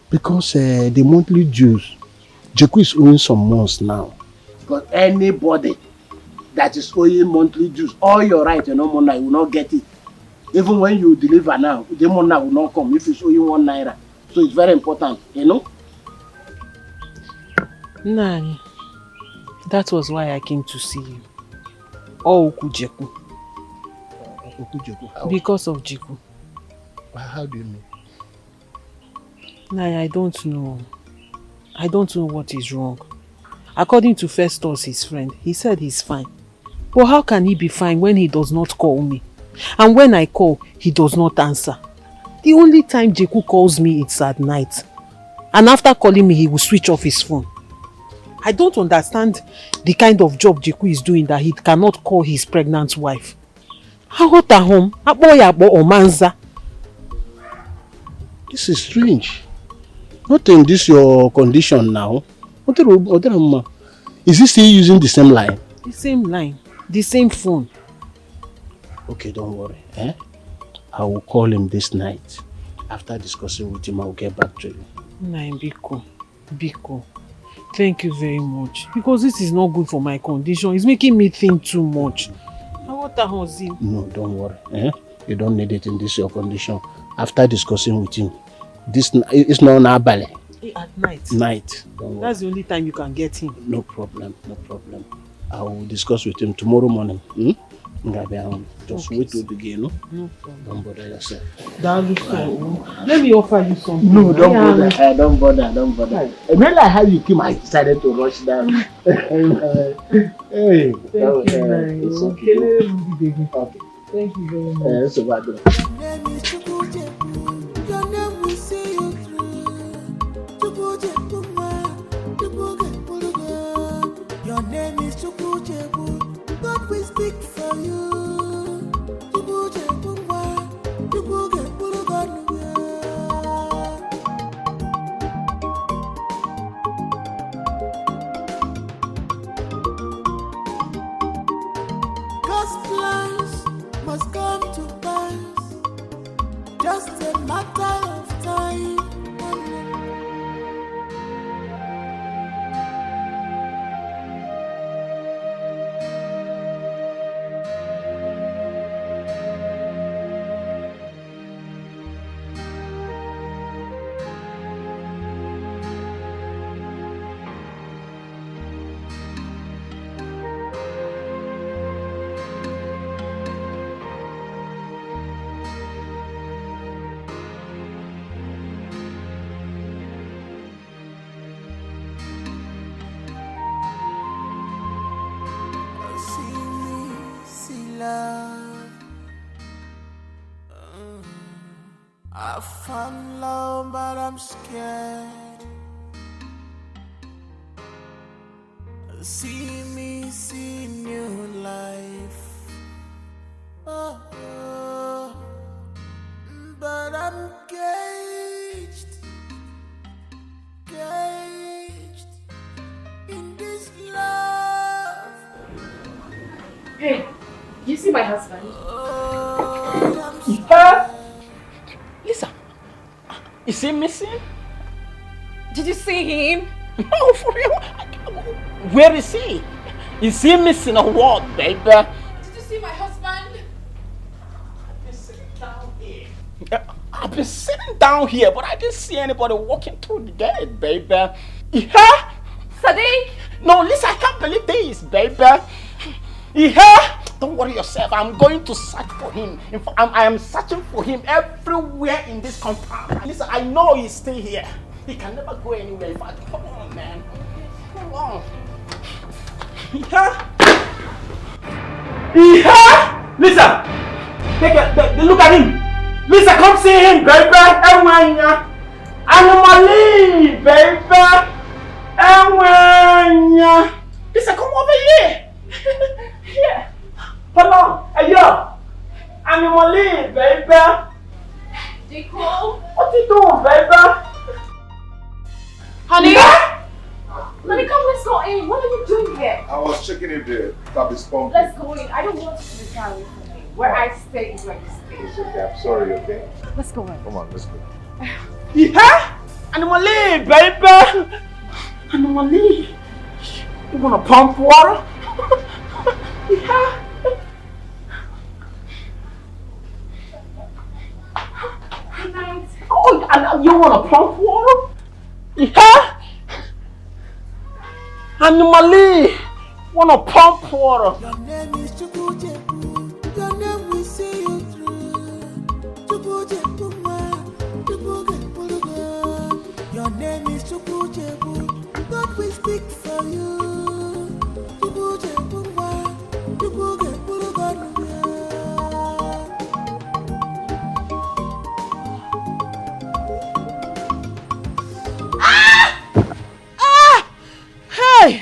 Because the monthly dues, Jeku is owing some months now. But anybody that is owing monthly dues, all your right, you know, money will not get it. Even when you deliver now, the money will not come if it's owing 1 naira. So it's very important, you know? Nani, that was why I came to see you. Oh, Jeku. Because of Jeku. How do you mean? Nani, I don't know. I don't know what is wrong. According to Festus, his friend, he said he's fine. But how can he be fine when he does not call me? And when I call, he does not answer. The only time Jeku calls me, it's at night. And after calling me, he will switch off his phone. I don't understand the kind of job Jeku is doing that he cannot call his pregnant wife. How home? Omanza. This is strange. Not in this your condition now. Is he still using the same line? The same line. The same phone. Okay, don't worry. I will call him this night. After discussing with him, I will get back to you. Biko. Thank you very much. Because this is not good for my condition. It's making me think too much. No, don't worry. You don't need it in this your condition. After discussing with him, this is not Nabale. At night? Night. Don't worry. That's the only time you can get him. No problem. I will discuss with him tomorrow morning. Just wait till the game, no? No problem. Don't bother yourself. Let me offer you something. No, don't bother. Don't bother. I really like how you came. I decided to rush down. Hey, thank you very much. It's okay. Okay. Thank you very much. So bad. Your name will see you through. Your name is Chukuchebu. God will speak for you. God's plans must come to pass. Just a matter of time. I found love, but I'm scared. See me, see new life. But I'm caged in this love. Hey, you see my husband? Lisa, is he missing? Did you see him? No, for real. Where is he? Is he missing or what, baby? Did you see my husband? I've been sitting down here, but I didn't see anybody walking through the gate, baby. Yeah? Sadiq? No, Lisa, I can't believe this, baby. Yeah? Don't worry yourself. I'm going to search for him. In fact, I am searching for him everywhere in this compound. Listen, I know he's still here. He can never go anywhere. In fact, come on, man. Come on. Yeah? Yeah? Lisa! Look at him. Lisa, come see him, baby. Anomaly, baby. Lisa, come over here. Here. Hold on. Hey, yo. Anomaly, baby. Nicole? What you doing, baby? Honey? Yeah? Honey, come, let's go in. What are you doing here? I was checking if the tap is pumping. Let's go in. I don't want you to be far away from me. Where I stay is where you stay. It's okay. I'm sorry, okay? Let's go in. Come on, let's go. Yeah? Anomaly, baby. Anomaly. You wanna pump water? Yeah. Good night. Oh, and you wanna pump water? Yeah. Anomaly. Wanna pump water? Your name is Chukuchebu. Your name will see you through. Your name is Chukuchebu. God will speak for you. Hey!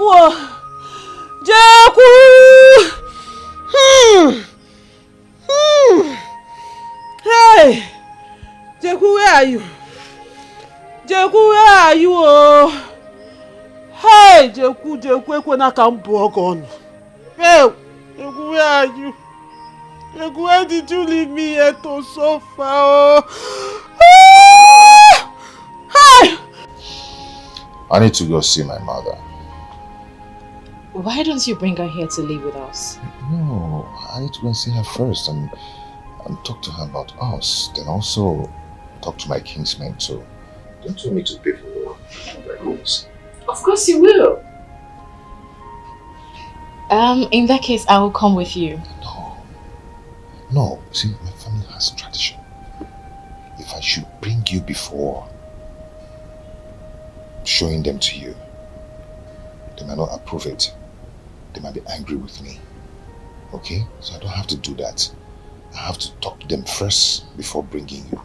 you? Jeku! Hey! Jeku, where are you? Jeku, where are you? Oh? Hey, Jeku, Ekwena ka m bụọ gị ọnụ. Hey, Jeku, where are you? Jeku, where did you leave me here to suffer? Oh? Hey! I need to go see my mother. Why don't you bring her here to live with us? No, I need to go and see her first and talk to her about us. Then also talk to my kingsmen too. Don't you want me to pay for my rooms? Of course you will. In that case, I will come with you. No, see, my family has tradition. If I should bring you before showing them to you, they might not approve it. They might be angry with me. Okay? So I don't have to do that. I have to talk to them first before bringing you.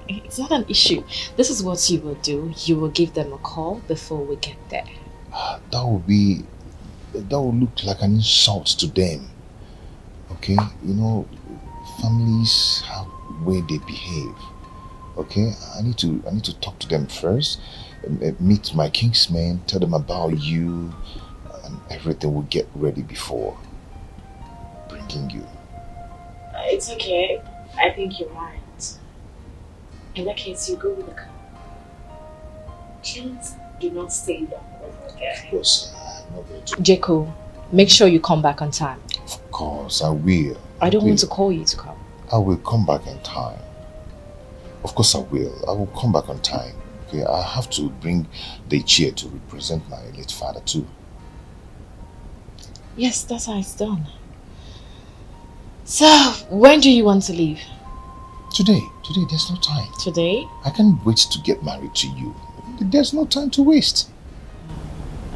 It's not an issue. This is what you will do. You will give them a call before we get there. That will look like an insult to them. Okay? You know, families have way they behave. Okay? I need to talk to them first, meet my kingsmen, tell them about you, and everything will get ready before bringing you. It's okay. I think you're right. In that case, you go with the car. Please do not stay long over there. Of course, I'm not going to. Jeku, make sure you come back on time. Of course, I will. I don't want to call you to come. I will come back in time. Of course I will. I will come back on time. Okay, I have to bring the chair to represent my late father too. Yes, that's how it's done. So, when do you want to leave? Today, there's no time. Today? I can't wait to get married to you. There's no time to waste.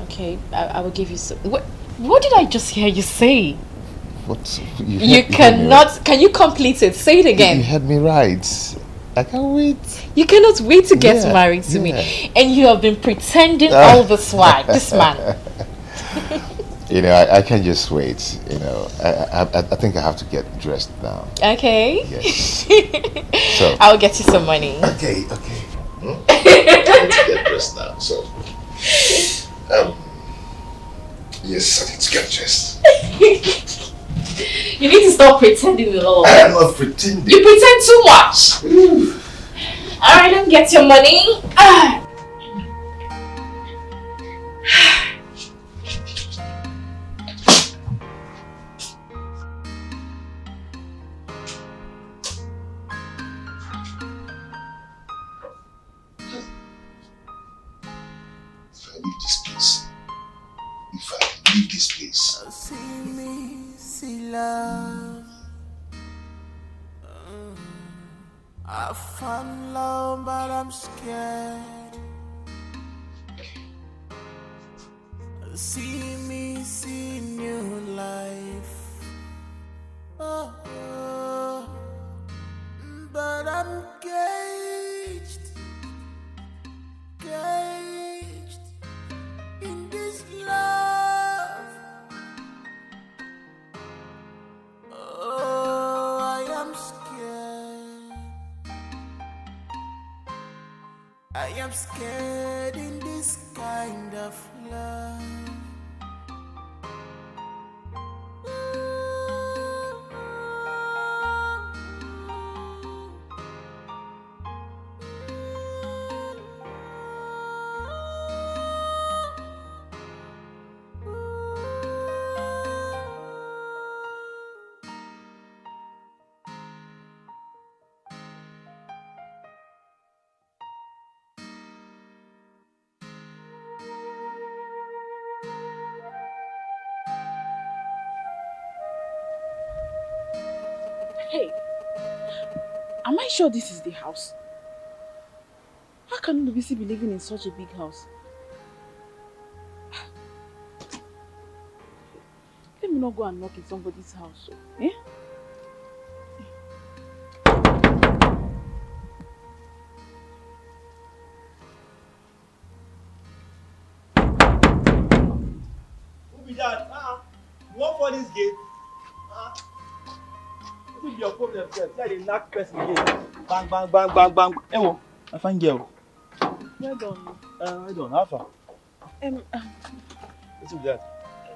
Okay, I will give you some. What did I just hear you say? What? You cannot. Can you complete it? Say it again. You heard me right. I can't wait. You cannot wait to get married to me. And you have been pretending all this while. This man. You know, I can't just wait. You know, I think I have to get dressed now. Okay. Yes. So I'll get you some money. Okay. I need to get dressed now. So, yes, I need to get dressed. You need to stop pretending a lot. I am not pretending. You pretend too much. Alright, then get your money. If I leave this place. See me, see love. I found love, but I'm scared. See me, see new life. But I'm caged in this love. Oh, I am scared. I am scared in this kind of love. Hey, am I sure this is the house? How can Nubisi be living in such a big house? Let me not go and knock in somebody's house. Eh? Yeah, they knock person again. Bang, bang, bang, bang, bang. Hey, wo, I find girl. Well done. Well done. How far? What's with that?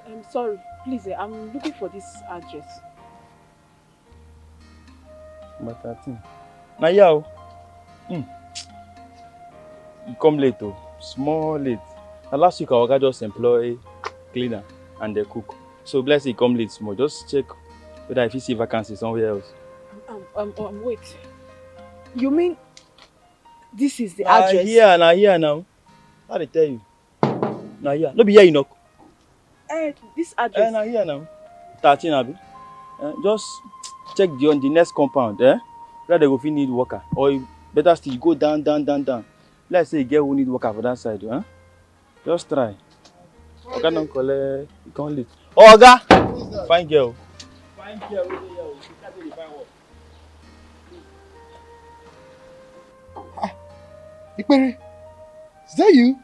I'm sorry. Please, I'm looking for this address. But 13. Now, yeah. You come late, though. Small late. Now, last week, our guy just employ cleaner and the cook. So, bless you, come late small. Just check whether if you see vacancy somewhere else. Wait. You mean this is the address? Here now. How they tell you? Now here. No be here you knock. This address. Now here now. 13 abi. Just check on the next compound. Where they go fit need worker. Or you better still you go down. Let's say you get who need worker for that side. Just try. Oga don't collect. You can't leave. Oh, Oga! Fine girl. Fine girl. You can't say you find work. Ikpere, is that you?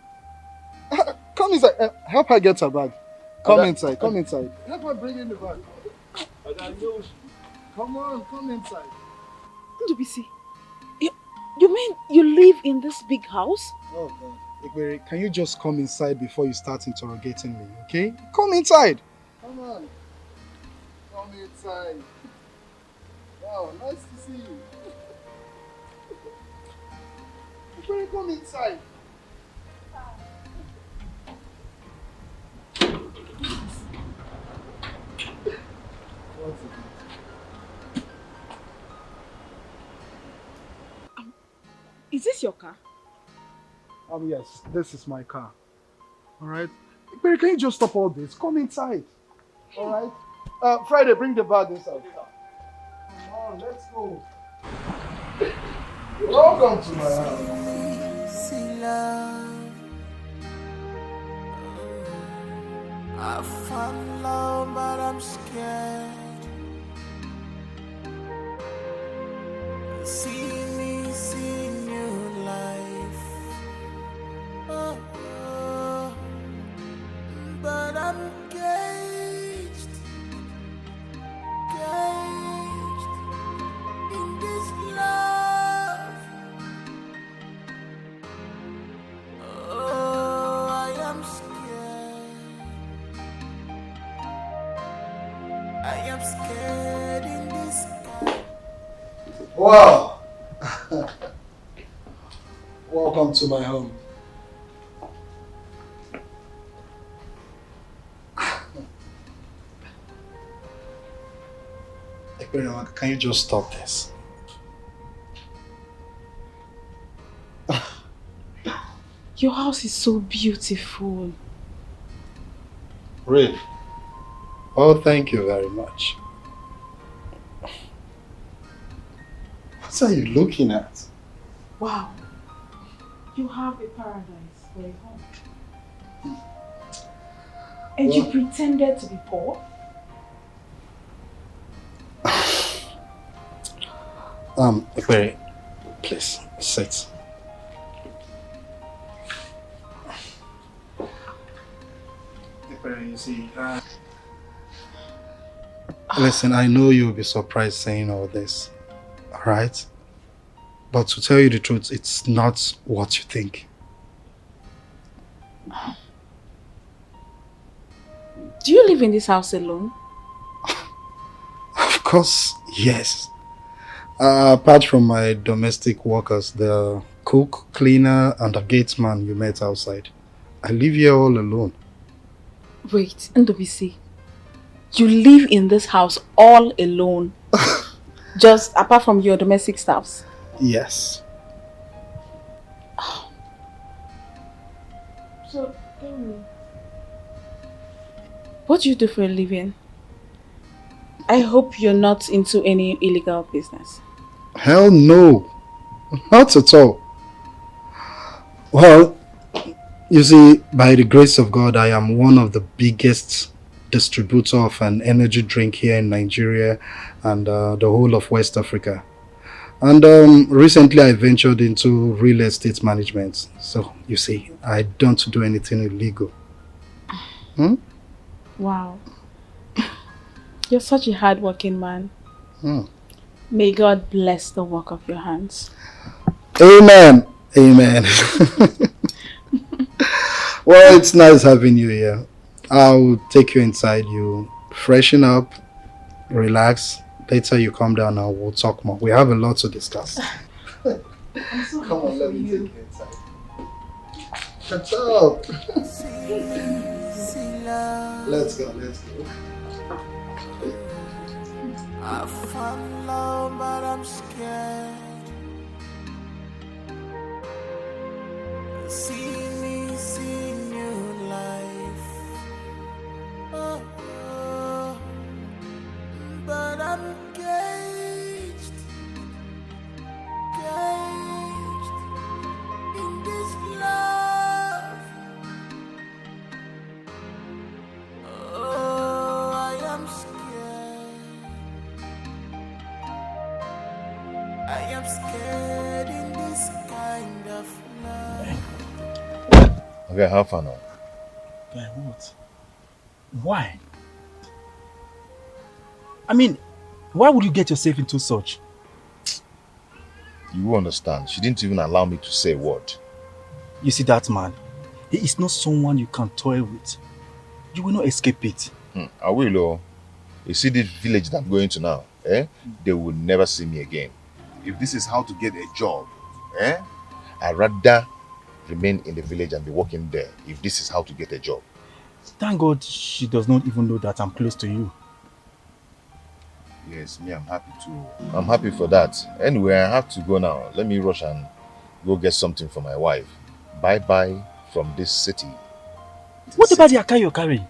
Come inside. Help her get her bag. Come inside. Help her bring in the bag. Come on, come inside. Ndubisi, you mean you live in this big house? Oh God. Ikpere, can you just come inside before you start interrogating me, okay? Come inside. Come on. Come inside. Wow, nice to see you. Ikpere, come inside. Is this your car? Yes, this is my car. Alright? Ikpere, can you just stop all this? Come inside. Alright? Friday, bring the bag inside. Come on, let's go. Welcome to my house. See love. I found love, but I'm scared. See me, see new life. But I'm caged in this love. Oh, I am scared in this. Wow! Welcome to my home. Can you just stop this? Your house is so beautiful. Really? Oh, thank you very much. What are you looking at? Wow. You have a paradise for a home. And you pretended to be poor? Ikpere, please, sit. Ikpere, you see, listen, I know you'll be surprised saying all this, alright? But to tell you the truth, it's not what you think. Do you live in this house alone? Of course, yes. Apart from my domestic workers, the cook, cleaner, and the gatesman you met outside, I live here all alone. Wait, Ndobisi, you live in this house all alone? Just apart from your domestic staffs? Yes. So, tell me, what do you do for a living? I hope you're not into any illegal business. Hell no. Not at all. Well, you see, by the grace of God, I am one of the biggest distributor of an energy drink here in Nigeria and the whole of West Africa. And recently I ventured into real estate management. So, you see, I don't do anything illegal. Wow. You're such a hardworking man. May God bless the work of your hands. Amen. Amen. Well, it's nice having you here. I'll take you inside. You freshen up, relax. Later you come down and we'll talk more. We have a lot to discuss. I'm so Come on, let me you. take you inside. Shut up. Let's go, let's go. I found love, but I'm scared. See me, see new life. Oh, oh. But I'm caged in this love. Oh, I am scared. I am scared in this kind of love. Okay, how far now? Guy, what? Why? I mean, why would you get yourself into such? You will understand. She didn't even allow me to say a word. You see that man? He is not someone you can toy with. You will not escape it. I will, oh. You see this village that I'm going to now, eh? They will never see me again. If this is how to get a job, eh? I'd rather remain in the village and be working there if this is how to get a job. Thank God she does not even know that I'm close to you. Yes, me, I'm happy too. I'm happy for that. Anyway, I have to go now. Let me rush and go get something for my wife. Bye-bye from this city. What about the car you're carrying?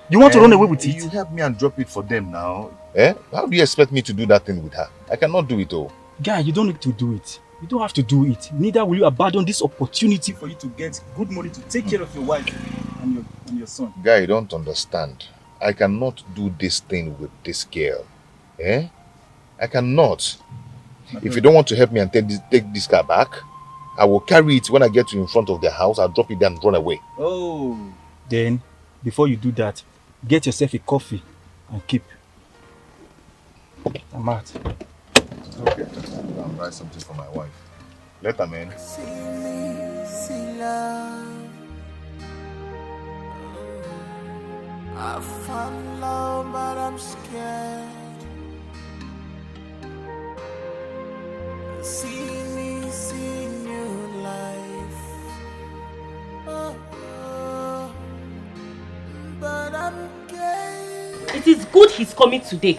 You want to run away with it? You help me and drop it for them now. Eh? How do you expect me to do that thing with her? I cannot do it, oh. Guy, you don't need to do it. You don't have to do it. Neither will you abandon this opportunity for you to get good money to take care of your wife and your son. Guy, you don't understand. I cannot do this thing with this girl. Eh? I cannot. If you don't want to help me and take this car back, I will carry it when I get to in front of the house. I'll drop it there and run away. Oh. Then, before you do that, get yourself a coffee and keep. I'm out. Okay. I'll buy something for my wife. Later, man. See me, see love. I found love, but I'm scared. See me, see new life. Oh, oh. But I'm gay. It is good he's coming today.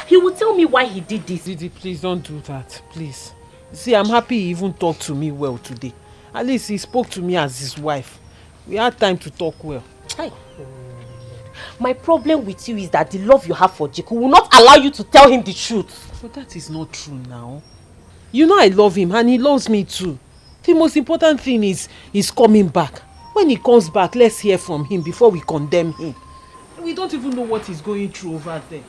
He will tell me why he did this. Didi, please don't do that, please. See, I'm happy he even talked to me well today. At least he spoke to me as his wife. We had time to talk well. Hi. My problem with you is that the love you have for Jeko will not allow you to tell him the truth. But that is not true now. You know I love him and he loves me too. The most important thing is he's coming back. When he comes back, let's hear from him before we condemn him. We don't even know what he's going through over there.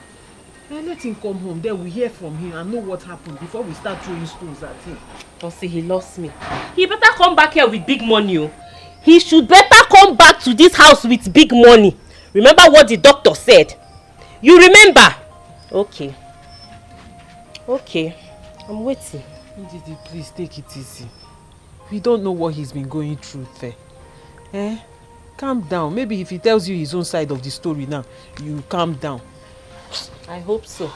Let him come home, then we hear from him and know what happened before we start throwing stones at him. Don't say he lost me. He better come back here with big money. Oh. He should better come back to this house with big money. Remember what the doctor said? You remember? Okay. Okay. I'm waiting. Didi, please take it easy. We don't know what he's been going through there. Eh? Calm down. Maybe if he tells you his own side of the story now, you calm down. I hope so.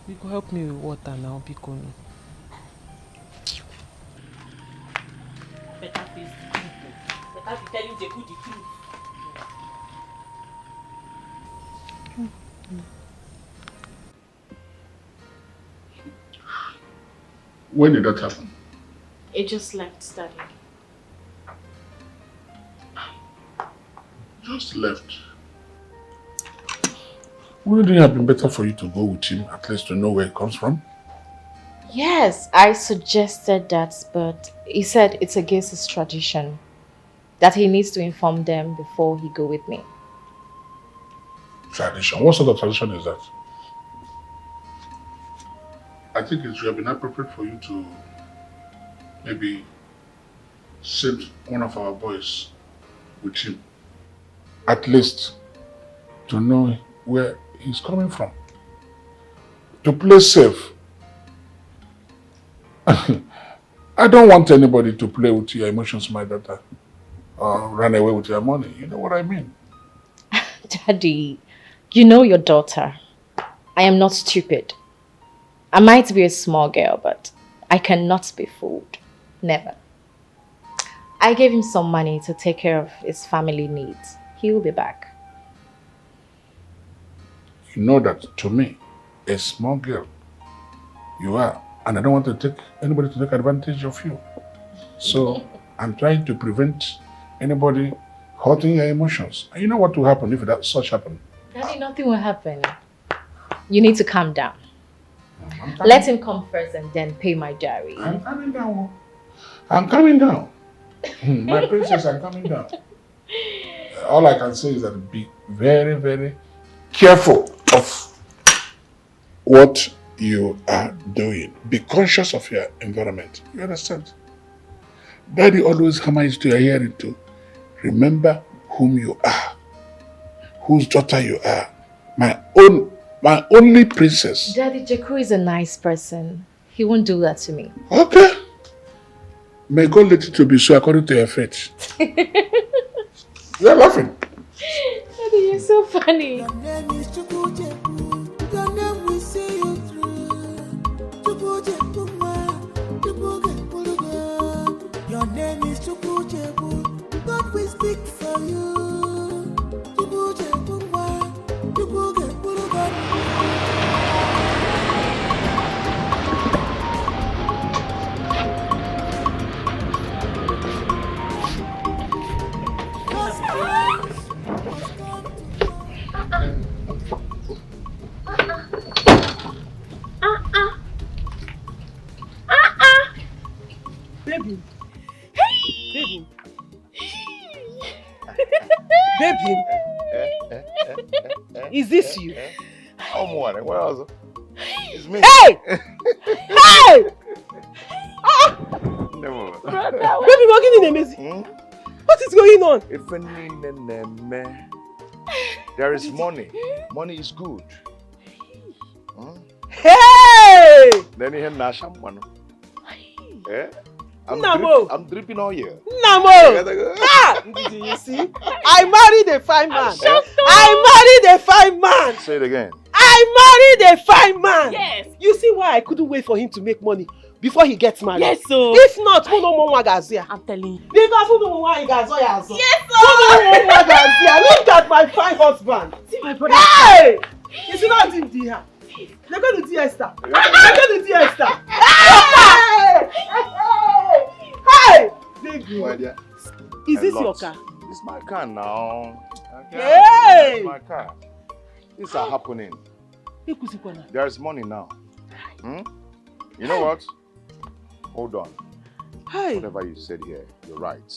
You can help me with water now, Bikono. Better face the truth. Better be telling Jeku the truth. When did that happen? It just left, Daddy. Just left. Wouldn't it have been better for you to go with him, at least to know where he comes from? Yes, I suggested that, but he said it's against his tradition. That he needs to inform them before he go with me. Tradition? What sort of tradition is that? I think it should have been appropriate for you to maybe send one of our boys with him. At least to know where he's coming from. to play safe. I don't want anybody to play with your emotions, my daughter, or run away with your money. You know what I mean? Daddy, you know your daughter. I am not stupid. I might be a small girl, but I cannot be fooled. Never. I gave him some money to take care of his family needs. He will be back. You know that to me, a small girl, you are. And I don't want to take anybody to take advantage of you. So I'm trying to prevent anybody hurting your emotions. And you know what will happen if that such happen? Daddy, nothing will happen. You need to calm down. Let him come first and then pay my dowry. I'm coming down. I'm coming down. My princess, I'm coming down. All I can say is that be very, very careful of what you are doing. Be conscious of your environment. You understand? Daddy always hammers to your hearing to remember whom you are, whose daughter you are. My only princess. Daddy, Jaku is a nice person. He won't do that to me. Okay. May God let it to be so according to your faith. You're laughing. Daddy, you're so funny. Your name is Chukwuchepu. Your name will see you through. Your name is Chukwuchepu. God will speak for you. Baby. Baby. Baby. Is this you? Oh, morning. What else? It's me. Hey! Hey! No. Baby, we're getting amazing. What is going on? There is money. Money is good. Hey! Then he had Nasham one. Eh? I'm dripping all year. Namo! Ah! You see? I married a fine man. I married a fine man. Say it again. I married a fine man. Yes. You see why I couldn't wait for him to make money before he gets married? Yes, so. If not, who no more Wagazia? I'm telling you. Because who no more Wagazia? Yes, Who no more Wagazia? Look at my fine husband. See my brother. Hey! You see not in there. They're going to see Esther. They're going to see Esther. Hey! Hey! Baby. Is this your car? It's my car now. Hey! It's my car. Things are happening. There's money now. You know what? Hold on. Hey. Whatever you said here, you're right.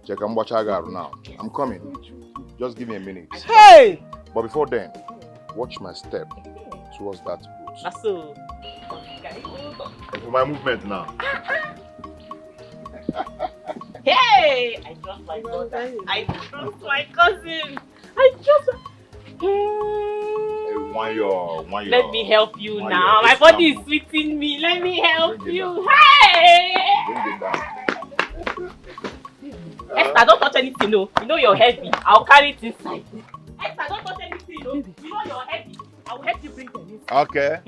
Check, I'm watching now. I'm coming. Just give me a minute. Hey! But before then, watch my step towards that boot. So. For my movement now. Hey! I trust my daughter. I trust my cousin. I trust. Let me help you now. My body is sweeting me. Let me help you. Hey! Esther, don't touch anything, no. You know you're heavy. I'll carry it inside. Esther, don't touch anything, no. You know you're heavy. I'll help you bring them inside. Okay.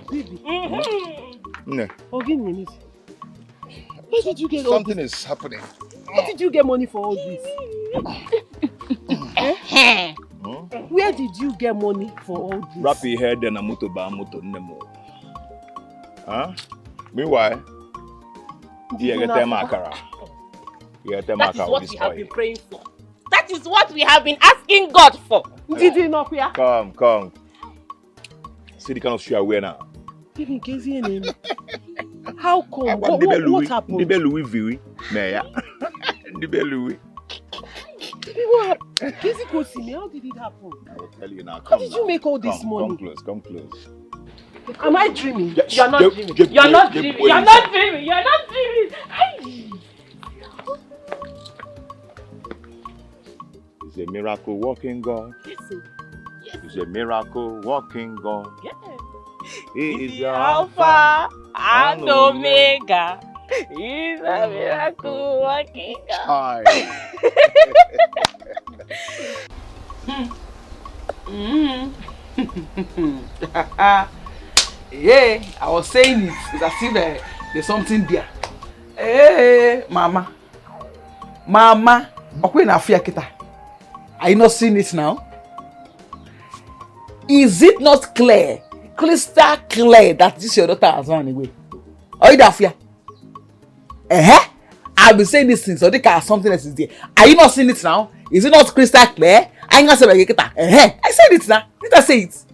Baby. Oh, give me a minute. Where did you get all this? Something is happening. Where did you get money for all this? Where did you get money for all this? Wrap your head and a moto ba moto nemo. Huh? Meanwhile, That is what we have been praying for. That is what we have been asking God for. Did you not hear? Come. See the kind of shoe I wear now. Give me Casey name. How come? What happened? Louis V. Maya. Louis. What? Casey could see me. How did it happen? I will tell you now. How did you make all this money? Come close. Am I dreaming? Yes. You are not dreaming. You are not dreaming. You are not dreaming. You are not dreaming. It's a miracle walking God. Yes, sir. Yes. It's a miracle walking God. Yes. He is your Alpha and Omega. He's a miracle working God. Yeah, I was saying it. It's as if there's something there. Hey, Mama. Mama. Are you not seeing it now? Is it not clear, crystal clear that this your daughter has run away? Are you that fear? I've been saying this since, so they can something else is there. Are you not seeing it now? Is it not crystal clear? I ain't gonna say I said it now. Did I say it?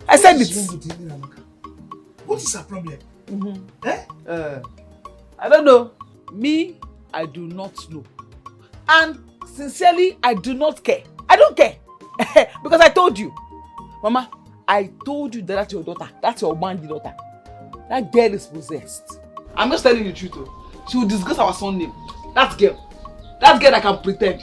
I said it. What is her problem? I don't know. Me, I do not know. And sincerely, I do not care. I don't care. Because I told you. Mama, I told you that that's your daughter. That's your manly daughter. That girl is possessed. I'm just telling you the truth. Though. She will disgrace our son name. That girl. That girl that can pretend.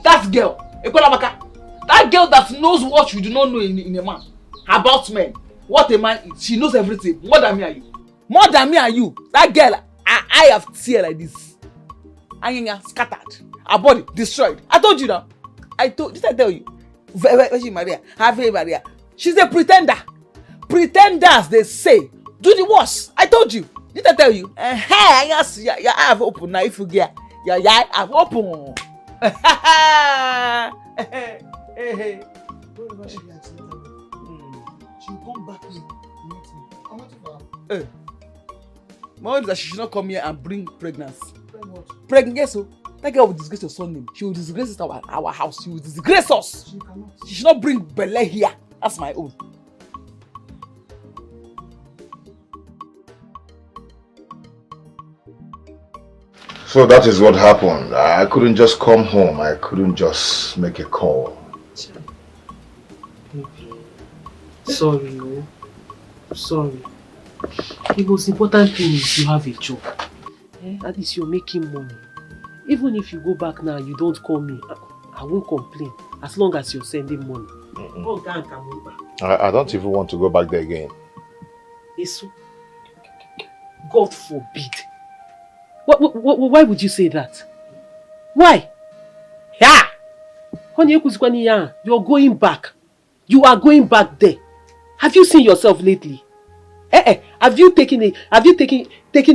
That girl. That girl that knows what you do not know in a man. About men. What a man is. She knows everything. More than me and you. More than me and you. That girl, I have tear like this. Anyanya scattered. Her body destroyed. I told you now. Did I tell you? Virgin Maria. Have Maria. She's a pretender. Pretenders, they say, do the worst. I told you. Did I tell you? Yes, your eye have open now. If you get your eye have open. She'll come back here. How much of her? My wife is that she should not come here and bring pregnancy. Bring what? Pregnant, yes, so that girl will disgrace your son name. She will disgrace our house. She will disgrace us. She cannot. She should not bring Bele here. That's my own. So that is what happened. I couldn't just come home. I couldn't just make a call. Sorry, no. Sorry. The most important thing is you have a job. At least you're making money. Even if you go back now, you don't call me. I won't complain as long as you're sending money. I don't even want to go back there again. Eso, God forbid. Why would you say that? Why? Yeah. You're going back. You are going back there. Have you seen yourself lately? Have you taken a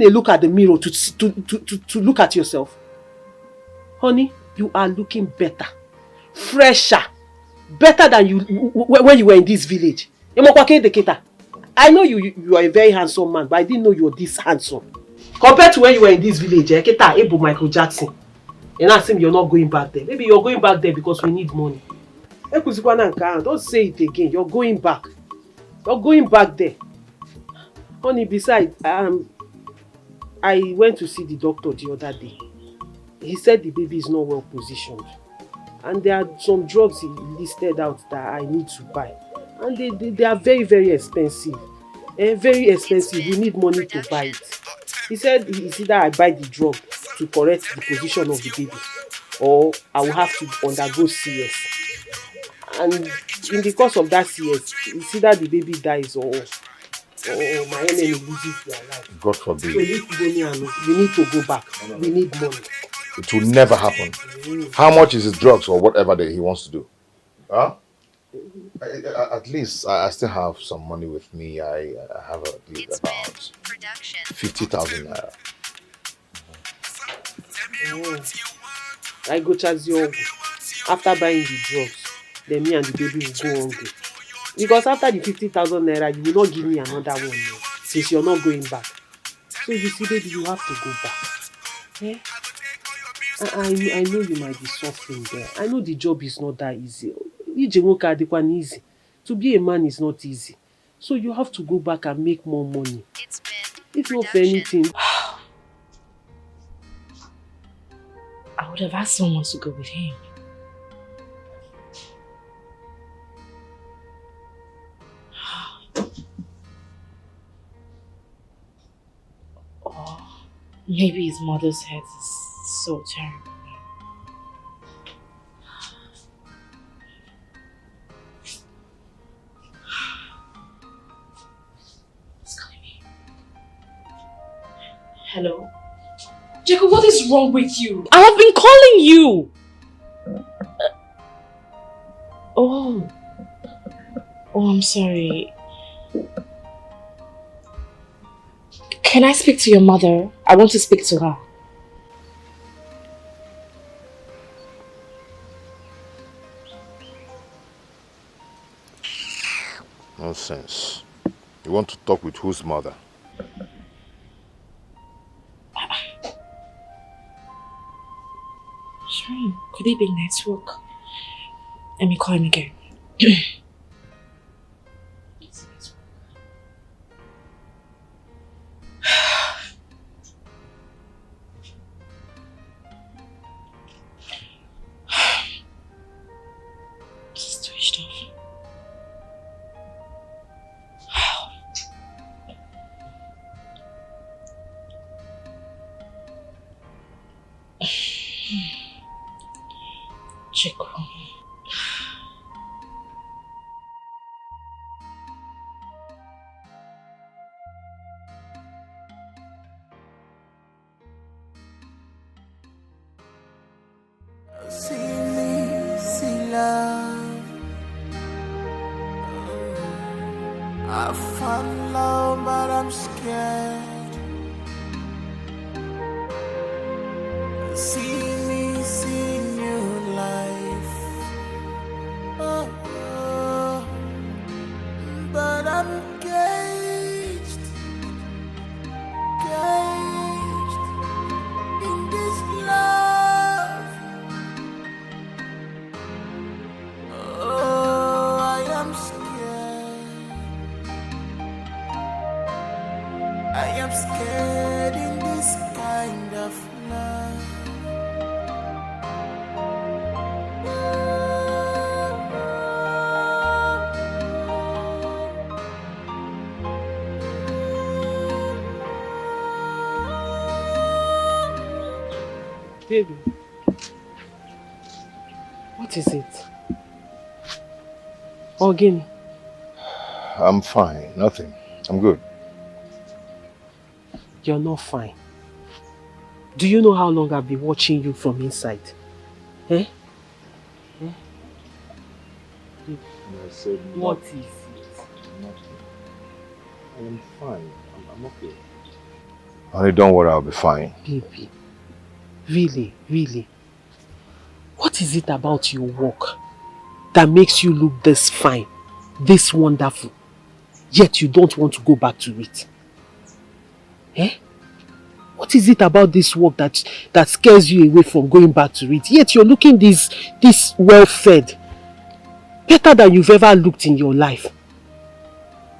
look at the mirror to look at yourself? Honey, you are looking better, fresher, better than you when you were in this village. I know you are a very handsome man, but I didn't know you were this handsome. Compared to when you were in this village, Michael Jackson. And I assume you're not going back there. Maybe you're going back there because we need money. Don't say it again. You're going back. You're going back there. Honey, besides, I went to see the doctor the other day. He said the baby is not well positioned. And there are some drugs he listed out that I need to buy. And they are very, very expensive. Very expensive. You need money to buy it. He said it's either I buy the drug to correct the position of the baby, or I will have to undergo CS. And in the course of that CS, it's either the baby dies or my enemy loses their life. God forbid. So you need to go back. We need money. It will never happen. How much is his drugs or whatever that he wants to do? Huh? At least I still have some money with me. I have at least about 50,000 naira. I go charge you after buying the drugs. Then me and the baby will go hungry. Because after the 50,000 naira, you will not give me another one now, since you're not going back. So you see, baby, you have to go back. I know you might be suffering there. I know the job is not that easy. Easy. To be a man is not easy. So you have to go back and make more money. If not for anything. I would have asked someone to go with him. Oh, maybe his mother's head is so terrible. Hello? Jacob, what is wrong with you? I have been calling you! Oh, I'm sorry. Can I speak to your mother? I want to speak to her. Nonsense. You want to talk with whose mother? Sorry, could it be network? Let me call him again. Switched off. Chico. See me, see love. I found love, but I'm scared. See me, see new life. But I'm caged in this love. Oh, I am scared. I am scared in this kind of love. Baby, what is it? Again? I'm fine. Nothing. I'm good. You're not fine. Do you know how long I've been watching you from inside? Eh? What is it? Nothing. I am fine. I'm okay. Honey, don't worry, I'll be fine. Baby, really? What is it about your work that makes you look this fine, this wonderful, yet you don't want to go back to it? Eh? What is it about this work that scares you away from going back to it? Yet you're looking this well-fed, better than you've ever looked in your life.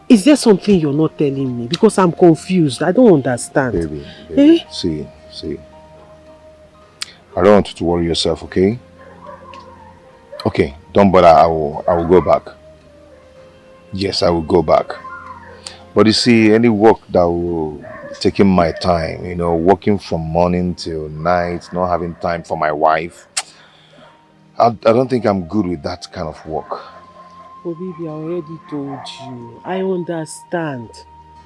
Is there something you're not telling me? Because I'm confused. I don't understand. Baby, Eh? see. I don't want you to worry yourself, okay? Okay, don't bother. I will go back. Yes, I will go back. But you see, any work that will take my time, working from morning till night, not having time for my wife, I don't think I'm good with that kind of work. Oh baby, I already told you. I understand.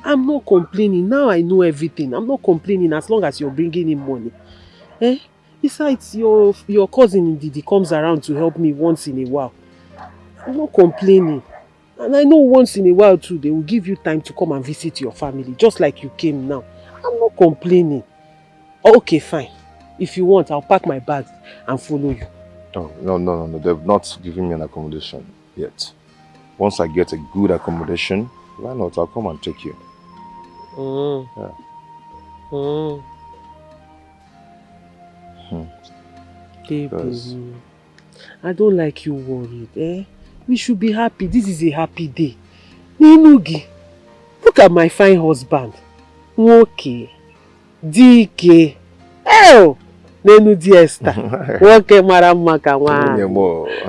I'm not complaining. Now I know everything. I'm not complaining as long as you're bringing in money. Eh? Besides, your cousin Ndidi comes around to help me once in a while. I'm not complaining. And I know once in a while too, they will give you time to come and visit your family, just like you came now. I'm not complaining. Okay, fine. If you want, I'll pack my bag and follow you. No. They've not given me an accommodation yet. Once I get a good accommodation, why not? I'll come and take you. Yeah. Baby, I don't like you worried, eh? We should be happy. This is a happy day. Ninugi, look at my fine husband. Woke, DK. Oh, Nenu Diesta. Woke Maramaka one.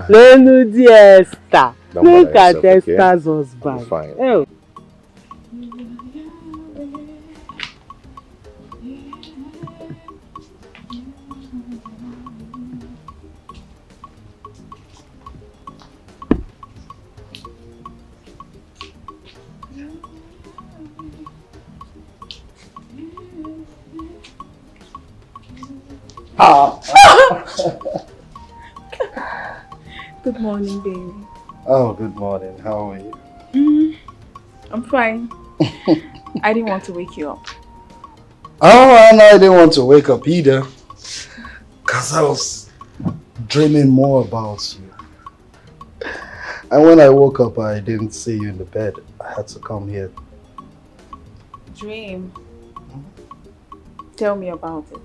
Nenu Diesta. Look at Esther's husband. Fine. Oh. Good morning, baby. Oh, good morning. How are you? I'm fine. I didn't want to wake you up. Oh, and I didn't want to wake up either. Because I was dreaming more about you. And when I woke up, I didn't see you in the bed. I had to come here. Dream? Tell me about it.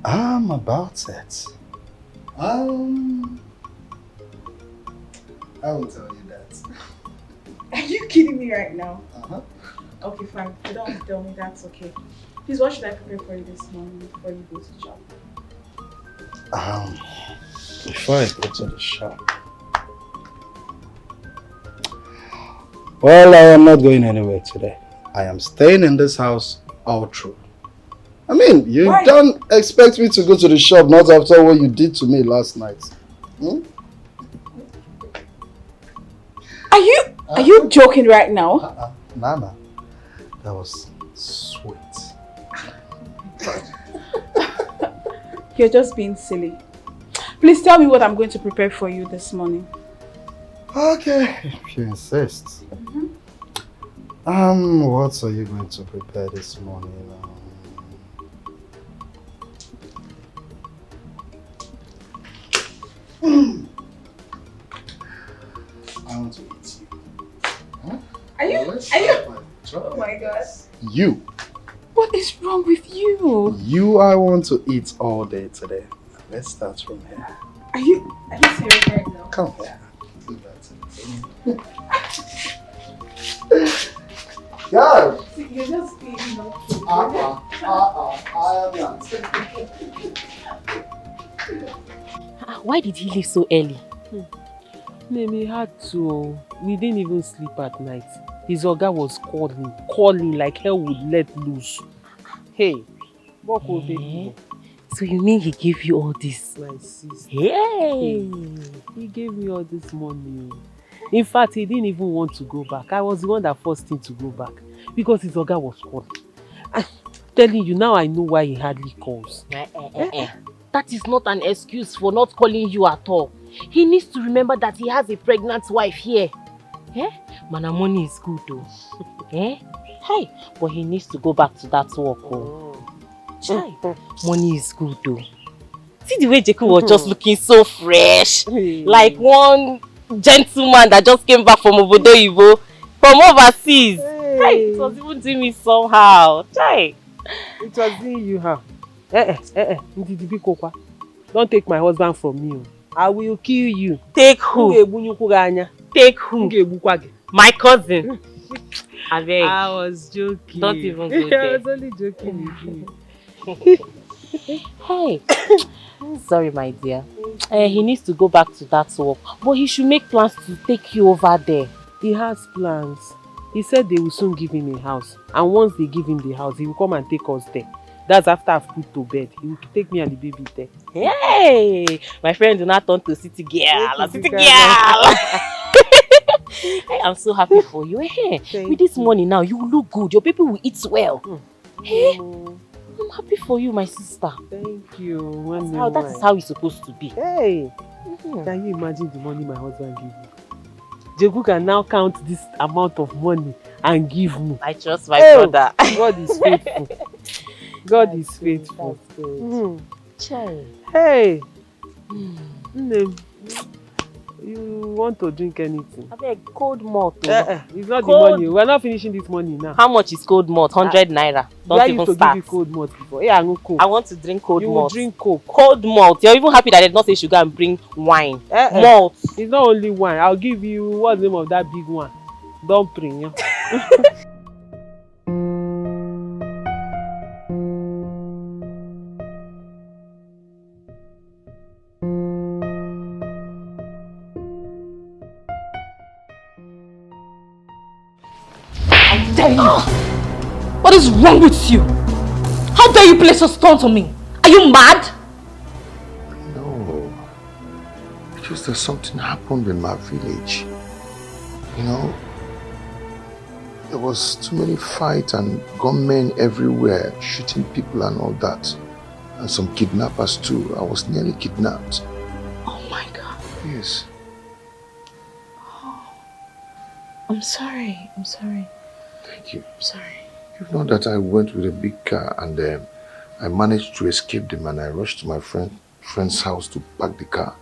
About it. I won't tell you that. Are you kidding me right now? Uh-huh. Okay, fine. You don't have to tell me, that's okay. Please, what should I prepare for you this morning before you go to the shop? Before I go to the shop. Well, I am not going anywhere today. I am staying in this house all through. I mean, you don't expect me to go to the shop not after what you did to me last night. Are you joking right now? Nana, that was sweet. You're just being silly. Please tell me what I'm going to prepare for you this morning. Okay, if you insist. What are you going to prepare this morning? I want to eat you. Huh? Are you? Oh my God. You. What is wrong with you? You I want to eat all day today. Let's start from here. Are you serious right now? Come here. God! You're just being naughty. I am not. Why did he leave so early? Name, he had to. We didn't even sleep at night. His oga was calling like hell would let loose. Hey, what could they do? So you mean he gave you all this? My sister. Hey! He gave me all this money. In fact, he didn't even want to go back. I was the one that forced him to go back because his oga was calling. I'm telling you, now I know why he hardly calls. That is not an excuse for not calling you at all. He needs to remember that he has a pregnant wife here. Mana money is good though. Hey, but he needs to go back to that work. Money is good though. See the way Jeku was just looking so fresh. Like one gentleman that just came back from Obodo Ibo, from overseas. It was even doing me somehow. It was doing you, huh? Don't take my husband from me. I will kill you. Take who? Take who? My cousin. I was joking. Don't even go there. I was only joking with you. Hey. Sorry, my dear. He needs to go back to that work. But he should make plans to take you over there. He has plans. He said they will soon give him a house. And once they give him the house, he will come and take us there. That's after I've put to bed. He will take me and the baby there. Hey! My friend do not turn to city girl. City girl! Hey, I'm so happy for you. With this money now, you look good. Your people will eat well. Hey, I'm happy for you, my sister. Thank you. That is how it's supposed to be. Hey! Can you imagine the money my husband gave me? Jeku can now count this amount of money and give me. I trust my brother. God is faithful. God is faithful. Hey! You want to drink anything? I beg cold malt. It's not the money. We're not finishing this money now. How much is cold malt? 100 naira. Don't even to start. Give you cold malt before. I want coke. I want to drink cold malt. You will drink coke. Cold malt. You're even happy that they did not say sugar and bring wine. Malt. It's not only wine. I'll give you, what's the name of that big one? Dumpling. What is wrong with you? How dare you place a stunt on me? Are you mad? No. Because there's something happened in my village. You know, there was too many fights and gunmen everywhere, shooting people and all that. And some kidnappers too. I was nearly kidnapped. Oh my God. Yes. Oh, I'm sorry. Thank you. I'm sorry. You know that I went with a big car and I managed to escape them, and I rushed to my friend's house to park the car.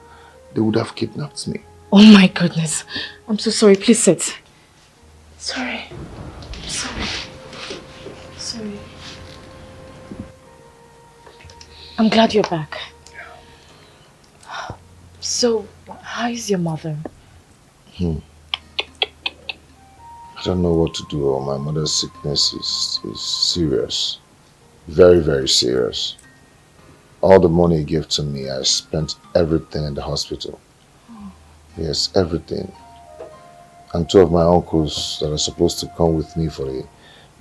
They would have kidnapped me. Oh my goodness. I'm so sorry. Please sit. Sorry. I'm glad you're back. So, how is your mother? I don't know what to do. My mother's sickness is serious. Very, very serious. All the money he gave to me, I spent everything in the hospital. Yes, everything. And 2 of my uncles that are supposed to come with me for the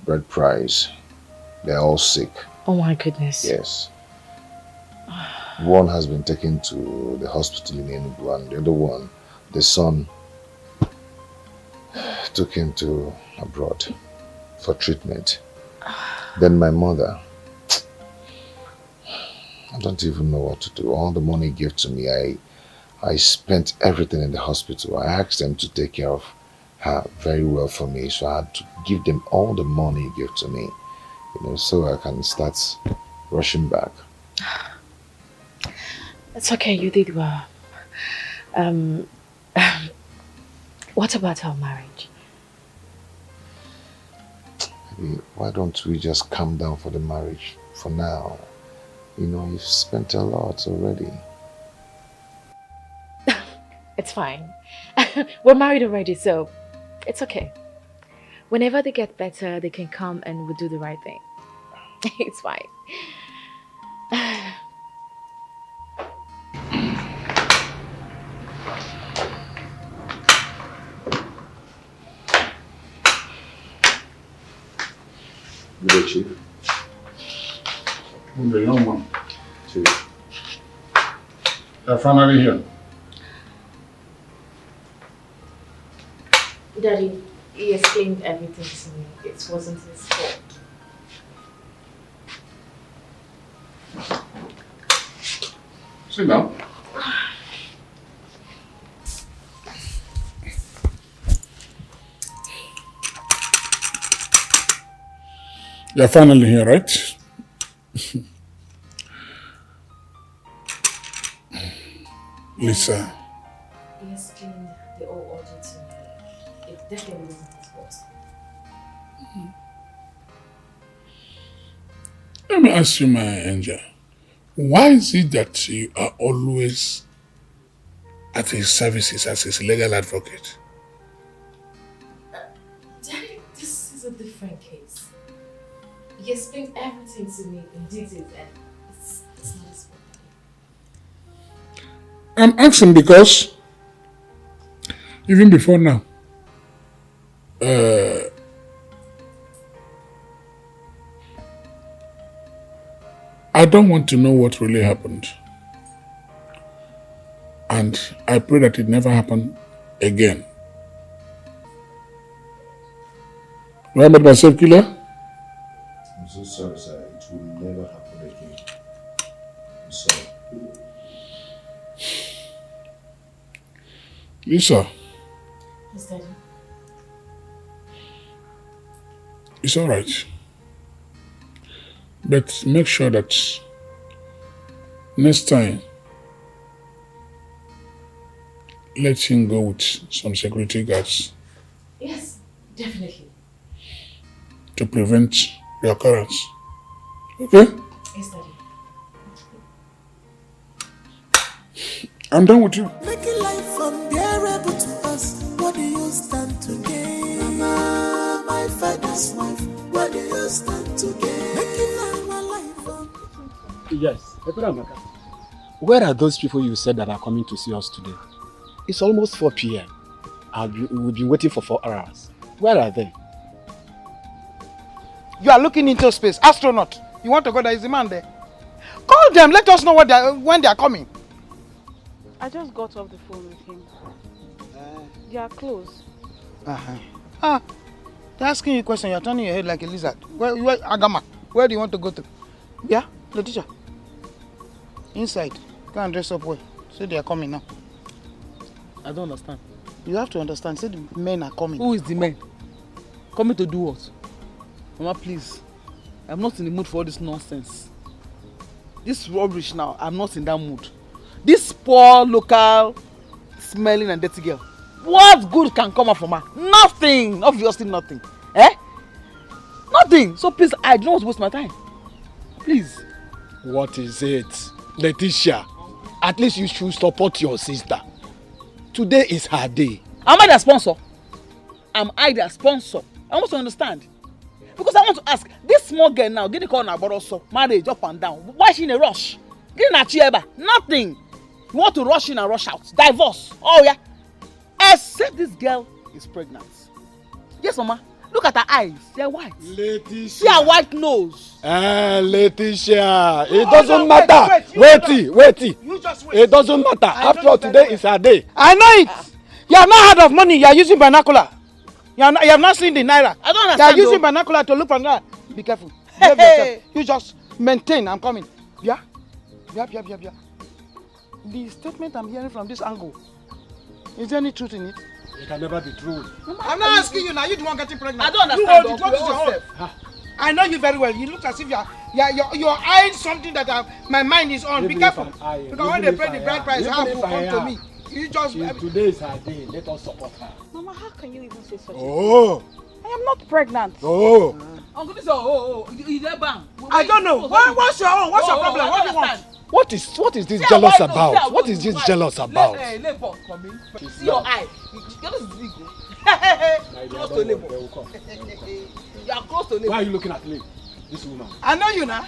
bread prize, they're all sick. Oh my goodness. Yes. One has been taken to the hospital in Enugu, and the other one, the son, took him to abroad for treatment. Then my mother, I don't even know what to do. All the money he gave to me, I spent everything in the hospital. I asked them to take care of her very well for me, so I had to give them all the money he gave to me, so I can start rushing back. It's okay, you did well. What about our marriage? Maybe, why don't we just calm down for the marriage for now? You've spent a lot already. It's fine. We're married already, so it's okay. Whenever they get better, they can come and we'll do the right thing. It's fine. Good day, Chief. The young man. Chief. They're finally here. Daddy, he explained everything to me. It wasn't his fault. Sit down. You're finally here, right? Lisa. He explained the whole order to me. It definitely wasn't his fault. Let me ask you, my angel. Why is it that you are always at his services as his legal advocate? Daddy, this is a different case. He explained everything to me in detail and it's not his fault. I'm asking because even before now, I don't want to know what really happened. And I pray that it never happen again. Do I make myself clear? I'm so sorry, sir. It will never happen again. I'm sorry. Lisa. Yes, Daddy. It's all right. But make sure that next time, let him go with some security guards. Yes, definitely. To prevent reoccurrence. Okay? Yes, Daddy. I'm done with you. Making life unbearable to us. What do you stand to gain? Mama, my father's wife. What do you stand to gain? Making our life Yes. Where are those people you said that are coming to see us today? It's almost 4 p.m. We've been waiting for 4 hours. Where are they? You are looking into space. Astronaut. You want to go there? Is the man there? Call them. Let us know when they are coming. I just got off the phone with him. They are close. They're asking you a question. You're turning your head like a lizard. Where Agama? Where do you want to go to? Yeah, Letitia. Inside. Go and dress up well. Say they are coming now. I don't understand. You have to understand. Say the men are coming. Who is the men? Coming to do what? Mama, please. I'm not in the mood for all this nonsense. This rubbish now, I'm not in that mood. This poor local smelling and dirty girl. What good can come out from her? Nothing. Obviously nothing. Eh? Nothing. So please, I don't want to waste my time. Please. What is it? Letitia, at least you should support your sister. Today is her day. Am I their sponsor? Am I their sponsor? I want to understand. Because I want to ask, this small girl now, get the call now, but so marriage up and down. Why is she in a rush? Get in a chair, nothing. You want to rush in and rush out. Divorce. Oh yeah. Except this girl is pregnant. Yes, Mama. Look at her eyes. They're white. Letitia. See her white nose. Letitia. It doesn't matter. Wait. You just wait. It doesn't matter. After all, today is her day. I know it. You have not heard of money. You are using binocular. You have not seen the naira. I don't understand. You are using binocular to look for naira. Be careful. Behave yourself. You just maintain. I'm coming. Yeah. The statement I'm hearing from this angle, is there any truth in it? It can never be true. I'm not asking you now. You the one getting pregnant. I don't understand. What is your own? I know you very well. You look as if you're eyeing something that my mind is on. Be careful. Because when they pay the bride price, how will come to me? You just. Today is her day. Let us support her. Mama, how can you even say such a thing? Oh. I am not pregnant. Oh. Uncle, this is there bang. I don't know. What's your own? What's your problem? What do you want? What is this jealous about? What is this jealous about? See your eye. This is big. Close to labor. You are close to labor. Why are you looking at me? This woman. I know you now.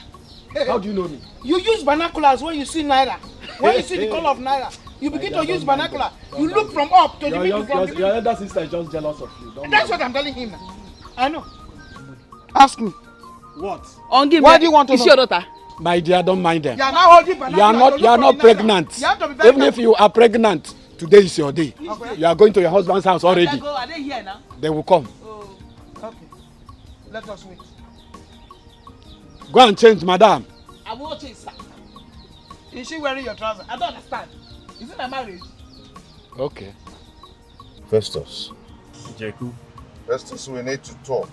How do you know me? You use binoculars when you see naira. When you see the color of naira, you begin to use binocular. You look from up to the middle. Your elder sister is just jealous of you. That's what I'm telling him now. I know. Ask me. What? Why do you want to know? Is your daughter? My dear, don't mind them. You are now holding binocular. You are not pregnant. You have to be very Even if you are pregnant, today is your day. Okay. You are going to your husband's house already. Are they here now? They will come. Oh, okay. Let us wait. Go and change, madam. I will change, sir. Is she wearing your trousers? I don't understand. Is it my marriage? Okay. Festus. Jeku. Festus, we need to talk.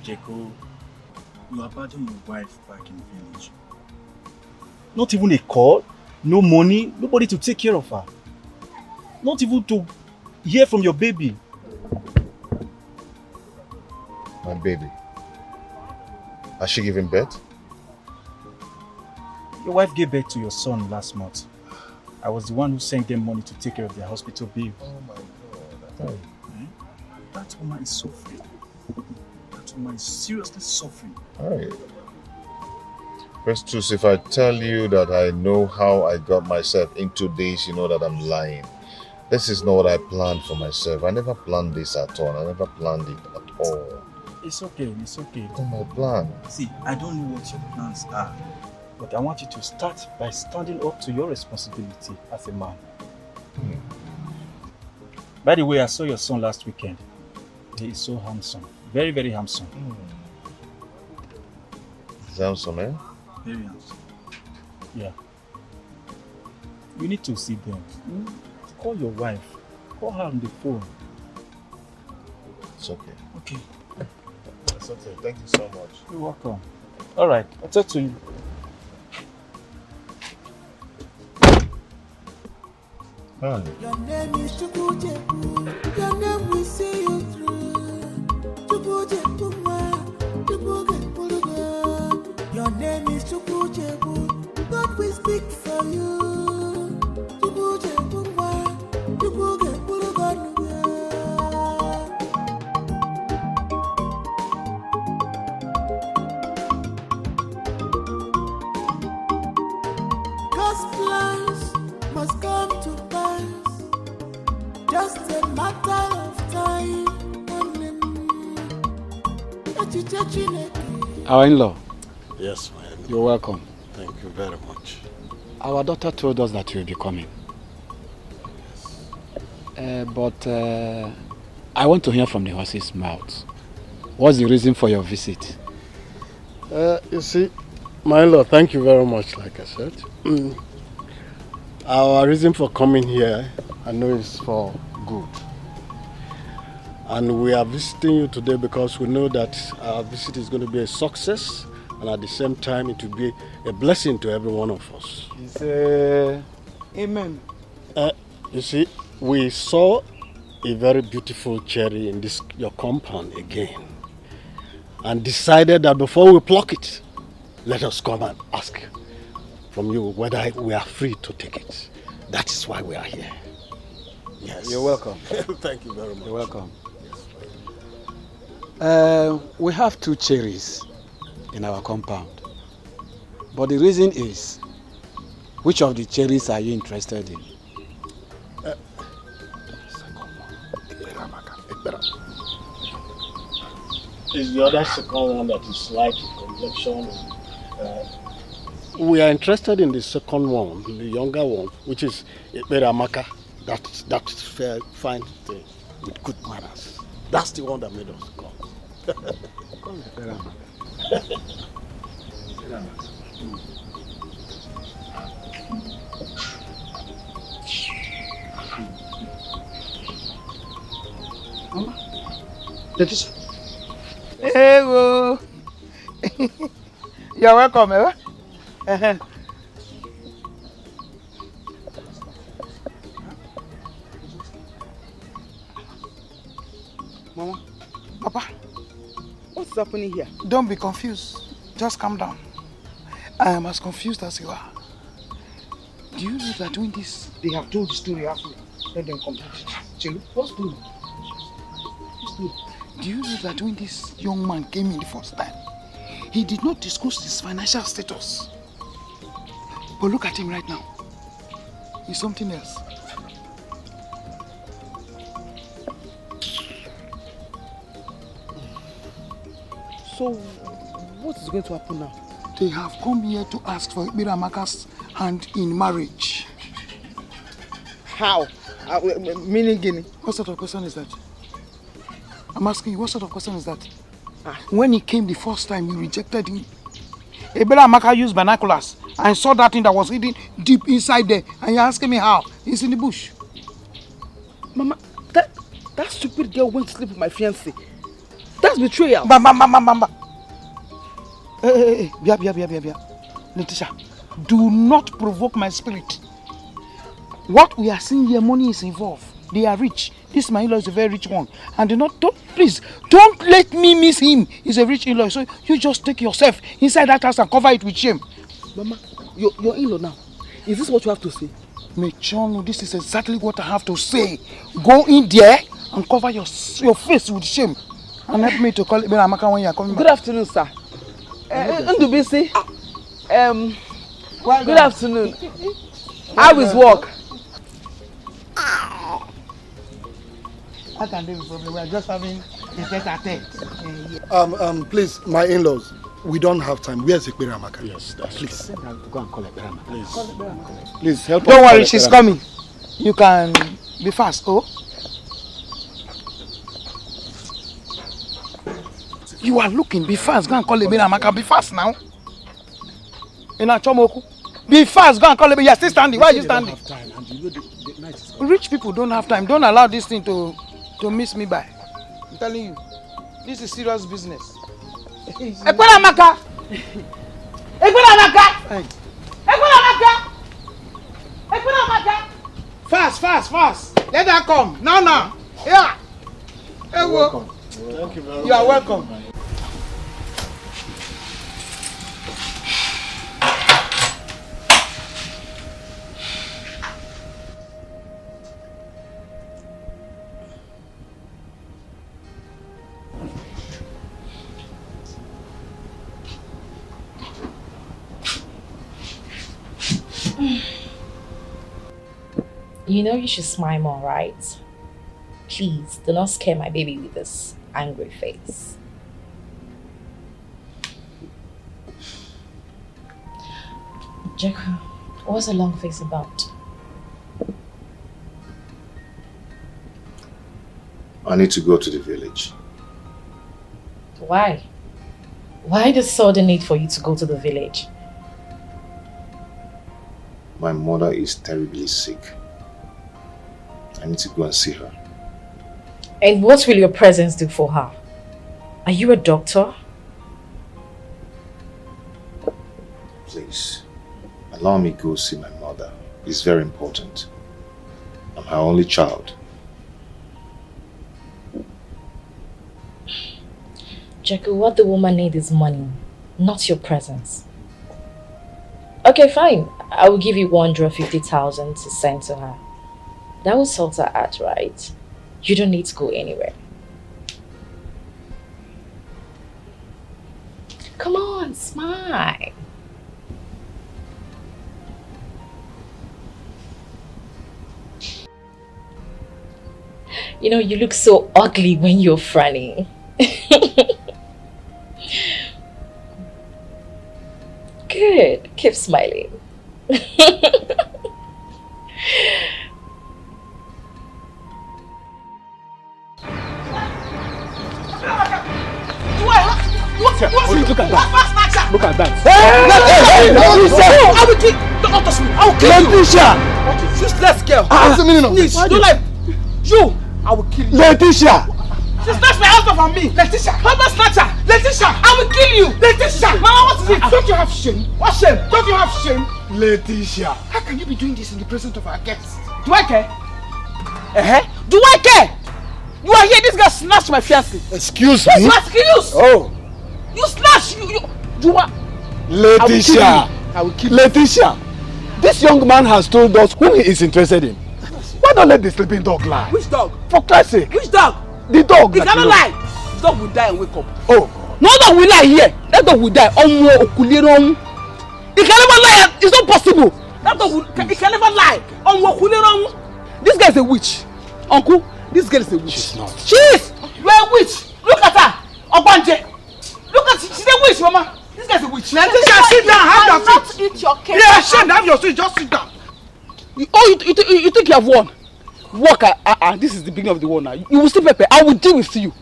Jeku, you abandoned your wife back in the village. Not even a call, no money, nobody to take care of her. Not even to hear from your baby. My baby. Has she given birth? Your wife gave birth to your son last month. I was the one who sent them money to take care of their hospital bill. Oh my God. That woman is suffering. That woman is seriously suffering. Alright. Festus, if I tell you that I know how I got myself into this, you know that I'm lying. This is not what I planned for myself. I never planned this at all. I never planned it at all. It's okay, it's okay. It's not my plan. See, I don't know what your plans are, but I want you to start by standing up to your responsibility as a man. By the way, I saw your son last weekend. He is so handsome. Very, very handsome. Is handsome, eh? Very handsome. Yeah. You need to see them. Call your wife. Call her on the phone. It's okay. Okay. It's okay. Thank you so much. You're welcome. All right. I'll talk to you. Hi. Your name is Chukwujeku. Your name will see you through. Chukwujeku ma, Chukwujeku. Your name is Chukwujeku. God will speak for you. Chukwujeku ma, Chukwujeku. God's plans must come to pass. Just a matter of time. Our in-law. Yes, my in-law. You're welcome. Thank you very much. Our daughter told us that you'll be coming. But I want to hear from the horse's mouth. What's the reason for your visit? You see, My lord, thank you very much, like I said. Our reason for coming here, I know is for good. And we are visiting you today because we know that our visit is going to be a success, and at the same time it will be a blessing to every one of us. Amen. You see, we saw a very beautiful cherry in your compound again, and decided that before we pluck it, let us come and ask from you whether we are free to take it. That is why we are here. Yes. You're welcome. Thank you very much. You're welcome. We have 2 cherries in our compound. But the reason is, which of the cherries are you interested in? Is the other second one that is light in complexion? We are interested in the second one, the younger one, which is Beramaka. That's fair, fine thing, with good manners. That's the one that made us come. Come here, Beramaka. Mama, that is. Hey, whoa. You're welcome, eh? Mama, Papa, what's happening here? Don't be confused. Just calm down. I am as confused as you are. Do you know that doing this, they have told the story halfway? Let them complete it. Chilu, what's doing? Do you know that when this young man came in the first time, he did not disclose his financial status? But look at him right now. He's something else. So, what is going to happen now? They have come here to ask for Ibiramaka's hand in marriage. How? Meaning Guinea? What sort of question is that? I'm asking you, what sort of question is that? When he came the first time, you rejected him. Ibiramaka used binoculars and saw that thing that was hidden deep inside there. And you're asking me how? He's in the bush. Mama, that stupid girl went to sleep with my fiancé. That's betrayal. Bamba. Hey, Bia. Letitia, do not provoke my spirit. What we are seeing here, money is involved. They are rich. This my in-law is a very rich one. And please, don't let me miss him. He's a rich in-law. So you just take yourself inside that house and cover it with shame. Mama, your in-law now. Is this what you have to say? Mechono, this is exactly what I have to say. Go in there and cover your face with shame. And help me to call it Amaka when you are coming back. Good afternoon, sir. Ndubisi. Good afternoon. How is work? I can do the problem. We are just having a tete-a-tete. Please, my in-laws, we don't have time. Where's Ibiramaka? Yes, that's please. Go and call Ibiramaka. Please help us. Don't worry, she's coming. You can be fast, oh? You are looking, be fast, go and call Ibiramaka. Be fast now. Be fast, go and call Ibiramaka. You are still standing. Why are you standing? Rich people don't have time. Don't allow this thing to miss me by. I'm telling you, this is serious business. Ibiramaka! Fast! Let her come. Now. Yeah. You're welcome. Thank you very much. You are welcome. You know you should smile more, right? Please, do not scare my baby with this angry face. Jacko, what's the long face about? I need to go to the village. Why? Why the sudden need for you to go to the village? My mother is terribly sick. I need to go and see her. And what will your presence do for her? Are you a doctor? Please, allow me to go see my mother. It's very important. I'm her only child. Jackie, what the woman needs is money, not your presence. Okay, fine. I will give you 150,000 to send to her. That will sort her out, right? You don't need to go anywhere. Come on, smile. You know, you look so ugly when you're frowning. Good. Keep smiling. Look at that. Look at that. Hey, I will kill. Don't touch me. I will kill you. Letitia. Useless girl. What's the meaning of this? this? Don't like you. I will kill you. Letitia. She snatched my husband from me. Letitia. Husband snatcher. Letitia. I will kill you. Letitia. Mama, what is it? Don't you have shame? What shame? Don't you have shame? Letitia. How can you be doing this in the presence of our guests? Do I care? Do I care? You are here. This guy snatched my fiancé. Excuse What's me? your excuse? Oh. You snatched. You are. Letitia. I will kill you. Letitia. This young man has told us who he is interested in. Why not let the sleeping dog lie? Which dog? For Christ's sake. Which dog? The dog. He cannot lie. The dog will die and wake up. Oh. No dog will lie here. That dog will die. He can never lie. It's not possible. That dog will. He can never lie. This guy is a witch. Uncle, this girl is a witch. She's not. She is. You are a witch. Look at her. Obanje. Look at her. She's a witch, Mama. This guy is a witch. Letitia, sit down. Have your seat. Eat your cake. Yeah, ashamed. Have your seat. Just sit down. You think you have won? Walk. This is the beginning of the war now. You will still pepper. I will deal with you.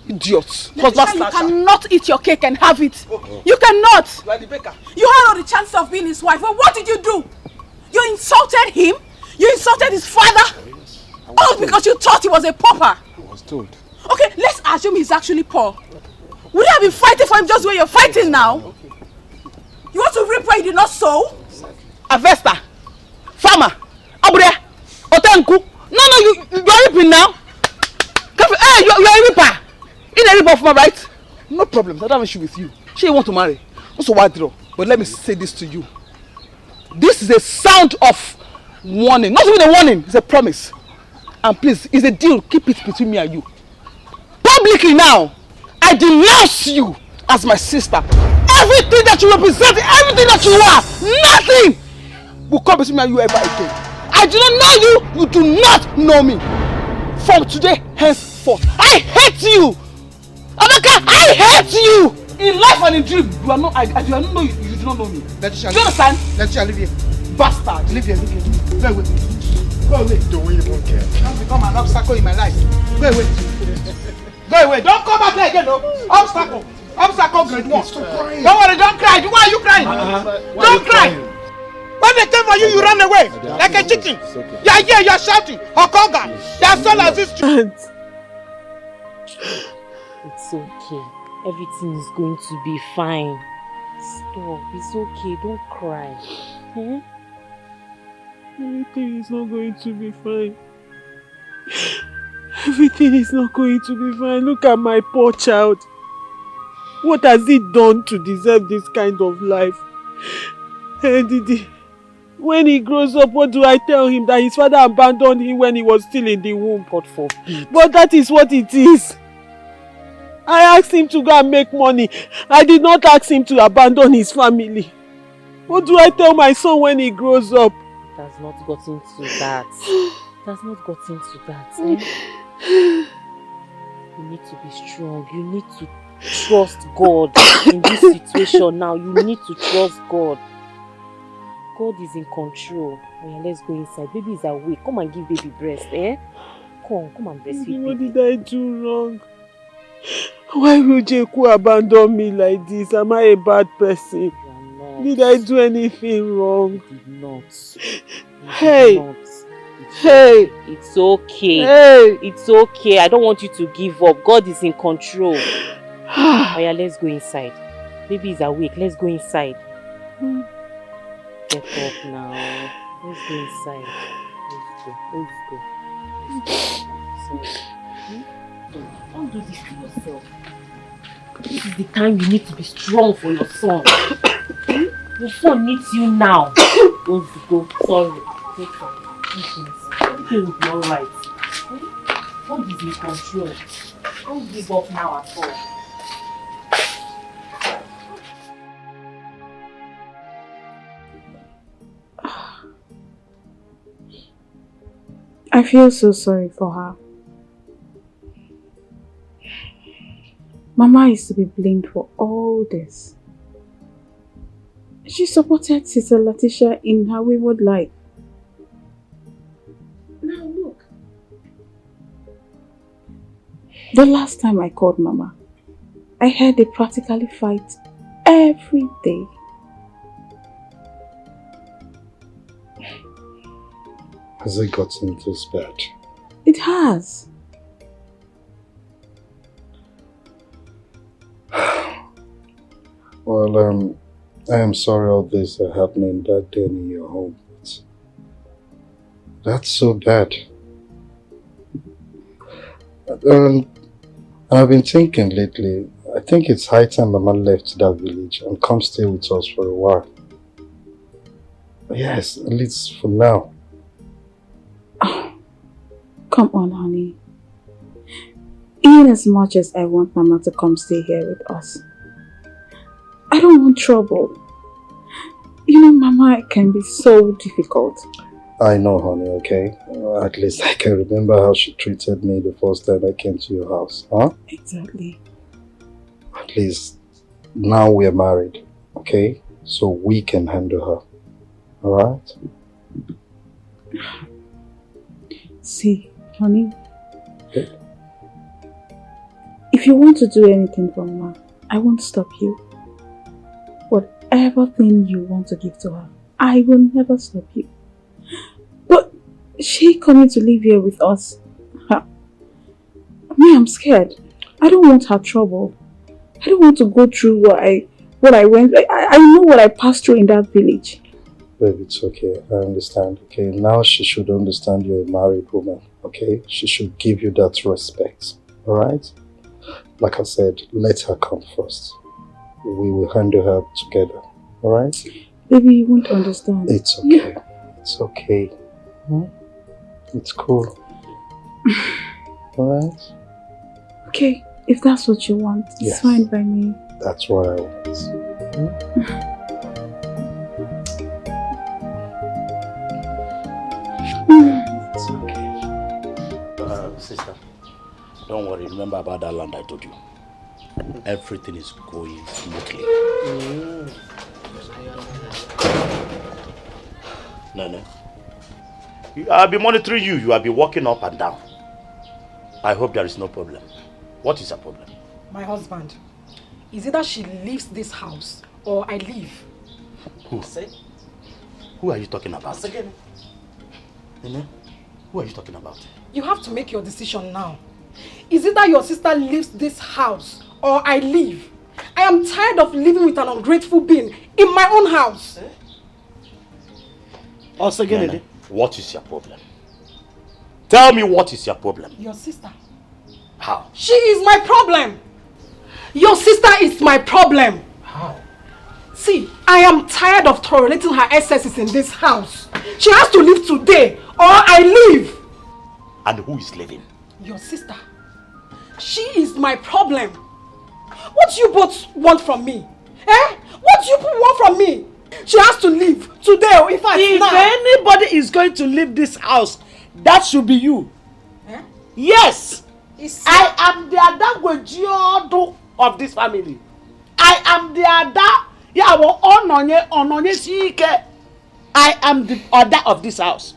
Idiots. Letitia, you cannot eat your cake and have it. You cannot. You are the baker. You had all the chances of being his wife. Well, what did you do? You insulted him. You insulted his father. All because you thought he was a pauper. I was told. Okay, let's assume he's actually poor. Would you have been fighting for him just where you're fighting now? You want to reap where you did not sow? Avesta, farmer, Abria, Otenku. No, you are reaping now. Hey, you are a reaper. In a reaper, right? No problem. I don't have an issue with you. She want to marry. Also, why draw? But let me say this to you. This is a sound of warning. Not even a warning. It's a promise. And please, it's a deal. Keep it between me and you. Publicly now, I denounce you as my sister. Everything that you represent, everything that you are, nothing will come between me and you ever again. I do not know you. You do not know me. From today henceforth, I hate you. Amaka, I hate you. In life and in dream, you are not. I do not know you. You do not know me. Letitia, do you understand? Letitia, leave here. Bastard. Leave here. Go away. Go away. Don't even care. Don't become an obstacle in my life. Go away. Go away. Don't come back here again, no. Obstacle. Obstacle grade 1. Stop crying. Don't worry, don't cry. Why are you crying? Don't cry. When they came for you, you ran away like a chicken. Okay. Yeah, you're shouting. Hokoga. They are still as this. It's okay. Everything is going to be fine. Stop. It's okay. Don't cry. Everything is not going to be fine. Everything is not going to be fine. Look at my poor child. What has he done to deserve this kind of life? Hey, Didi, when he grows up, what do I tell him? That his father abandoned him when he was still in the womb? God forbid. But that is what it is. I asked him to go and make money. I did not ask him to abandon his family. What do I tell my son when he grows up? It has not gotten to that. It has not gotten to that. You need to be strong. You need to trust God in this situation now. You need to trust God. God is in control. Oh yeah, let's go inside. Baby is awake. Come and give baby breast, Come and breastfeed. What did I do wrong? Why will Jeku abandon me like this? Am I a bad person? Did I do anything wrong? You did not. Hey! Hey! It's okay. Hey! It's okay. I don't want you to give up. God is in control. Oh yeah, let's go inside. Maybe he's awake. Let's go inside. Get up now. Let's go inside. Let's go. Don't do this to yourself. This is the time you need to be strong for your son. Your son needs you now. Don't go. Sorry. Everything will be alright. God is in control. Don't give up now at all. I feel so sorry for her. Mama is to be blamed for all this. She supported Sister Letitia in her wayward life. Now look. The last time I called Mama, I heard they practically fight every day. Has it gotten this bad? It has. Well, I am sorry all this are happening that day in your home. That's so bad. I've been thinking lately, I think it's high time Mama left that village and come stay with us for a while. Yes, at least for now. Come on, honey. In as much as I want Mama to come stay here with us, I don't want trouble. You know, Mama can be so difficult. I know, honey, okay? At least I can remember how she treated me the first time I came to your house, huh? Exactly. At least now we're married, okay? So we can handle her, alright? See, honey, if you want to do anything for Mama, I won't stop you. Whatever thing you want to give to her, I will never stop you. But she coming to live here with us, me, I'm scared. I don't want her trouble. I don't want to go through what I went. I know what I passed through in that village. Baby, it's okay. I understand. Okay, now she should understand you're a married woman. Okay, she should give you that respect. All right? Like I said, let her come first. We will handle her together. All right? Baby, you won't understand. It's okay. It's okay. It's cool. All right? Okay, if that's what you want, it's fine by me. That's what I want. It's okay. Sister, don't worry. Remember about that land I told you. Everything is going smoothly. No. I'll be monitoring you. You will be walking up and down. I hope there is no problem. What is the problem? My husband. Is it that she leaves this house or I leave? Who? Who are you talking about? Who are you talking about? You have to make your decision now. Is it that your sister leaves this house or I leave? I am tired of living with an ungrateful being in my own house. What is your problem? Tell me what is your problem? Your sister. How? She is my problem. Your sister is my problem. How? See, I am tired of tolerating her excesses in this house. She has to leave today or I leave. And who is leaving? Your sister. She is my problem. What do you both want from me? What do you want from me? She has to leave today or if anybody is going to leave this house, that should be you. Yes. I am the Adagwejiodo of this family. I am the Ada. I am the Ada of this house.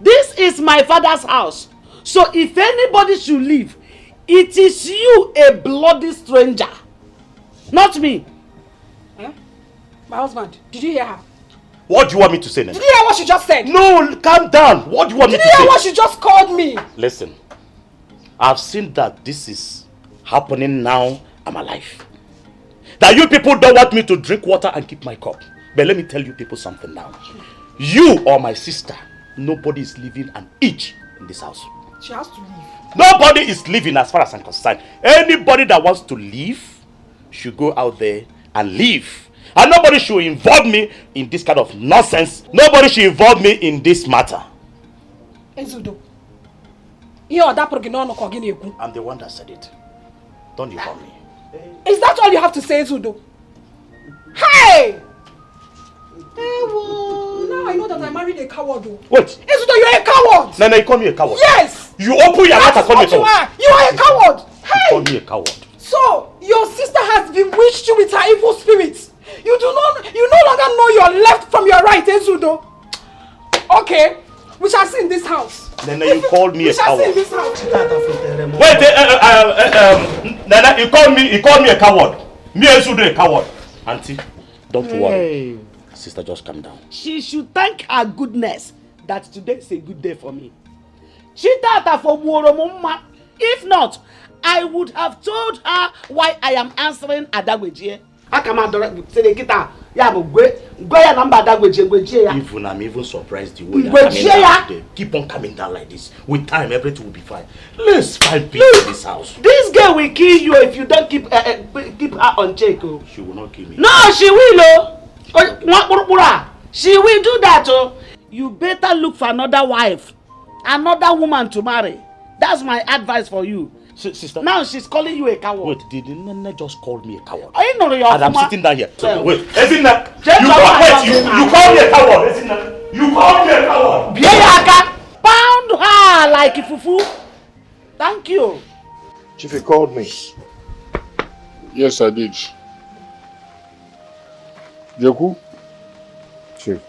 This is my father's house. So if anybody should leave, it is you, a bloody stranger. Not me. My husband, did you hear her? What do you want me to say, Nene? Did you hear what she just said? No, calm down. What do you want me to say? Did you hear what she just called me? Listen, I've seen that this is happening now. I'm alive. That you people don't want me to drink water and keep my cup. But let me tell you people something now. You or my sister, nobody is living an inch in this house. She has to leave. Nobody is living as far as I'm concerned. Anybody that wants to leave should go out there and leave. And nobody should involve me in this kind of nonsense. Nobody should involve me in this matter. Ezudo. I'm the one that said it. Don't you call me. Is that all you have to say, Ezudo? Hey! Now I know that I married a coward. Wait. Ezudo, you're a coward! Nana, you call me a coward? Yes! You open your mouth and call me a You coward. are a coward! You call me a coward. So, your sister has bewitched you with her evil spirits. You no longer know your left from your right, Ezudo. Okay, we shall see in this house. Nana, you called me a We shall see in coward. this house. Wait, Nana, you called me a coward. Me Ezudo a coward. Auntie, don't worry. Sister, just calm down. She should thank her goodness that today is a good day for me. If not, I would have told her why I am answering Adagweje. Even I'm even surprised the way you're coming down today. Keep on coming down like this. With time, everything will be fine. Let's find peace in this house. This girl will kill you if you don't keep her on check. Oh. She will not kill me. No, she will. She will do that. Oh. You better look for another wife, another woman to marry. That's my advice for you. Sister. Now she's calling you a coward. Wait, did Nene just call me a coward? I know you're and I'm sitting down here. Well, wait, Ezinna, you call me a coward, Ezinna. You call me a coward. Pound her like a fufu. Thank you. Chief, he called me. Yes, I did. Jeku? Chief.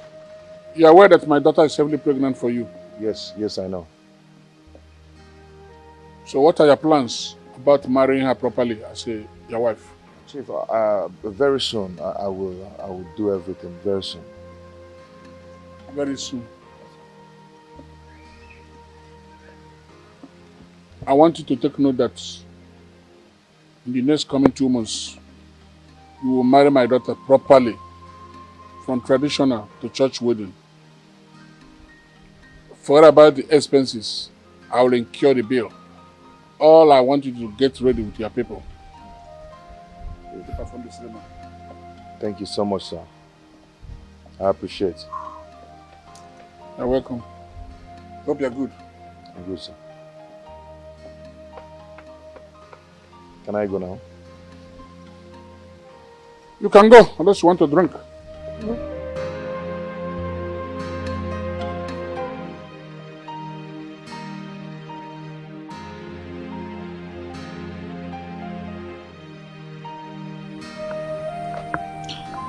You are aware that my daughter is heavily pregnant for you? Yes, I know. So what are your plans about marrying her properly as your wife? Chief, very soon. I will do everything very soon. Very soon. I want you to take note that in the next coming 2 months, you will marry my daughter properly, from traditional to church wedding. Forget about the expenses. I will incur the bill. All I want you to get ready with your people. Thank you so much, sir. I appreciate it. You're welcome. Hope you're good. I'm good, sir. Can I go now? You can go, unless you want to drink.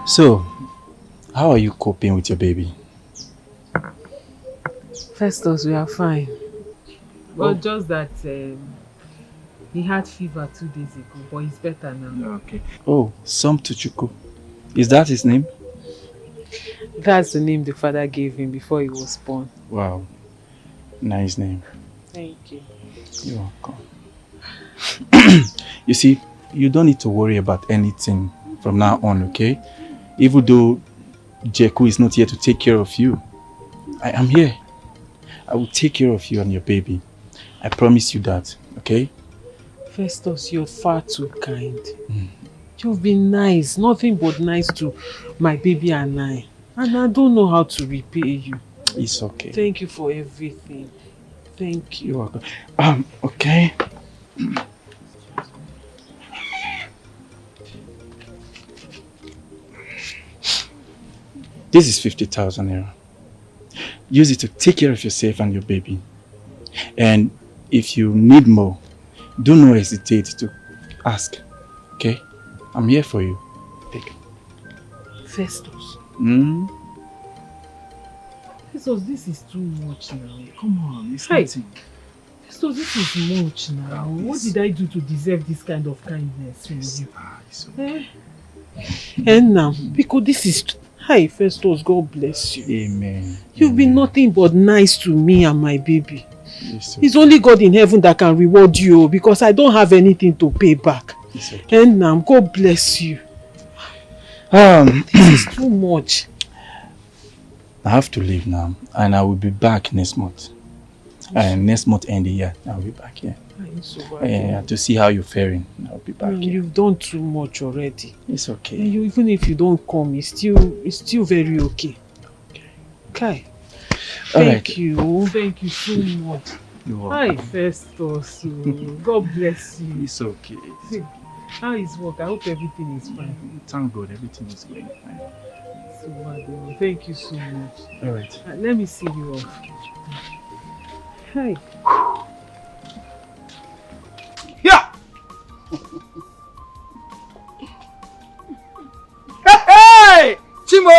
So, how are you coping with your baby? Festus, we are fine. But just that he had fever 2 days ago, but he's better now. Okay. Oh, Som Tuchuku. Is that his name? That's the name the father gave him before he was born. Wow. Nice name. Thank you. You're welcome. You see, you don't need to worry about anything from now on, okay? Even though Jeku is not here to take care of you, I am here. I will take care of you and your baby. I promise you that, okay? Festus, you're far too kind. You've been nice, nothing but nice to my baby and I. And I don't know how to repay you. It's okay. Thank you for everything. Thank you. You're welcome. Okay. This is 50,000 naira. Use it to take care of yourself and your baby. And if you need more, do not hesitate to ask. Okay? I'm here for you. Take it. Festus. Festus, this is too much now. Come on, it's Hey. nothing. Festus, this is much now. What did I do to deserve this kind of kindness from you? It's okay. And now, because this is... Hi, Festus, God bless you. Amen. You've been nothing but nice to me and my baby. It's It's only God in heaven that can reward you because I don't have anything to pay back. okay. And now, God bless you. This is too much. I have to leave now, and I will be back next month. And next month ending, yeah, I'll be back here. To see how you're faring. I'll be back here. You've done too much already. It's okay. Even if you don't come, it's still very okay. Okay. Thank you. Thank you so much. You're Hi, welcome. Festus. God bless you. It's okay. How is work? I hope everything is fine. Thank God, everything is going fine. So, Madam, thank you so much. All right. Let me see you off. Hi. Yeah. Hey! Chimo.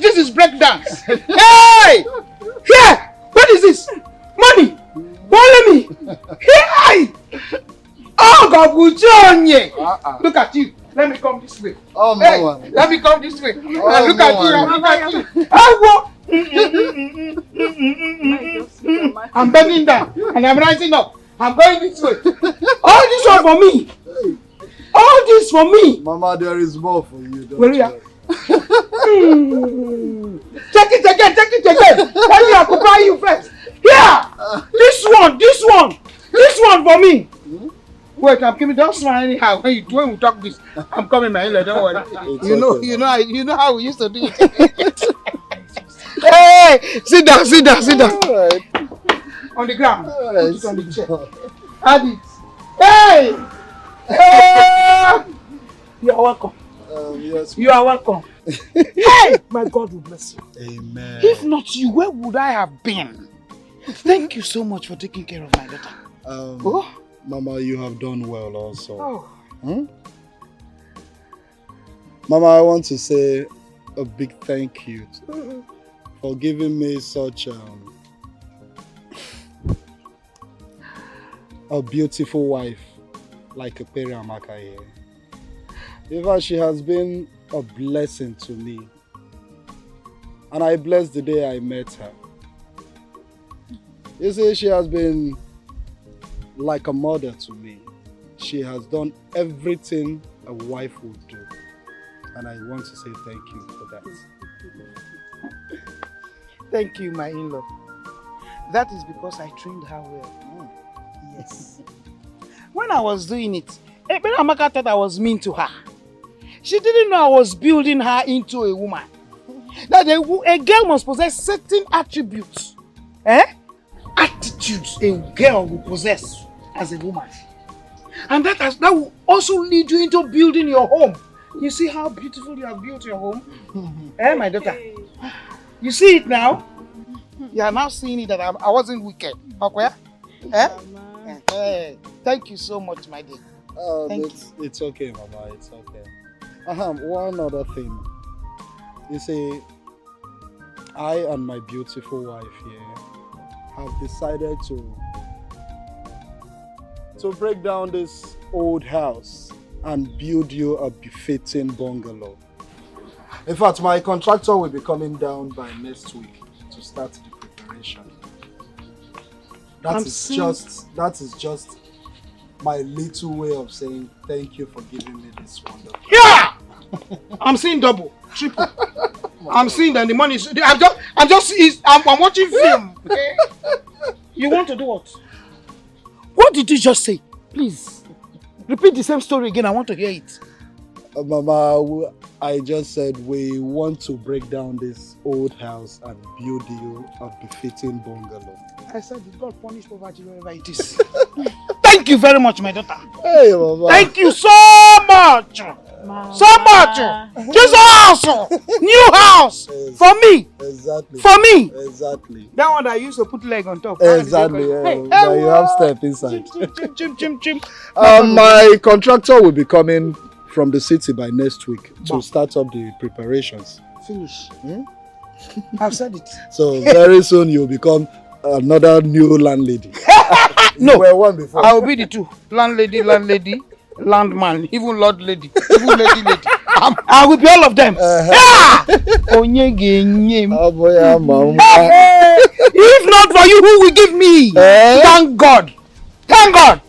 This is breakdance. Hey! Here! What is this? Money! Follow me! Hey! Oh, God, look at you. Let me come this way. Oh, hey, Mama. let me come this way. Oh, look at you. Look at you. I'm bending down and I'm rising up. I'm going this way. All this one for me. All this for me. Mama, there is more for you. Where you are? Check it again. Let me occupy you first. Here! This one for me. Wait, I'm coming. Don't smile anyhow. When we talk this, I'm coming, man. Don't worry. You know how we used to do it. Hey, sit down. Right. On the ground. Put it on the chair. Add it. Hey! You are welcome. Yes. You are welcome. Hey! My God will bless you. Amen. If not you, where would I have been? Thank you so much for taking care of my daughter. Mama, you have done well also. Oh. Mama, I want to say a big thank you for giving me such a beautiful wife like a Peri Amaka here. In fact, she has been a blessing to me. And I bless the day I met her. You see, she has been like a mother to me. She has done everything a wife would do. And I want to say thank you for that. Thank you, my in-law. That is because I trained her well. Yes. When I was doing it, Peri Amaka thought I was mean to her. She didn't know I was building her into a woman. That a girl must possess certain attributes. Attitudes a girl will possess as a woman. And that will also lead you into building your home. You see how beautiful you have built your home? My daughter? You see it now? You are now seeing it that I wasn't wicked. Okay? Thank you so much, my dear. It's okay, Mama. It's okay. One other thing. You see, I and my beautiful wife here have decided to break down this old house and build you a befitting bungalow. In fact, my contractor will be coming down by next week to start the preparation. That is just my little way of saying thank you for giving me this wonderful. Yeah! I'm seeing double, triple. I'm seeing that the money is. I'm watching film. Okay? You want to do what? What did you just say? Please repeat the same story again. I want to hear it. Mama, I just said we want to break down this old house and build you a befitting bungalow. I said, God punish poverty wherever it is. Thank you very much, my daughter. Hey, Mama. Thank you so much. Mama. So much. This house, new house for me. Exactly. For me. Exactly. That one that I used to put leg on top. Exactly. Now you have step inside. Chim. My contractor will be coming from the city by next week to start up the preparations. Finish. I've said it. So very soon you'll become another new landlady. No, you were one before. I will be the two. Landlady, landman, even lord lady, even lady. I will be all of them. If not for you, who will give me? Thank God. Thank God.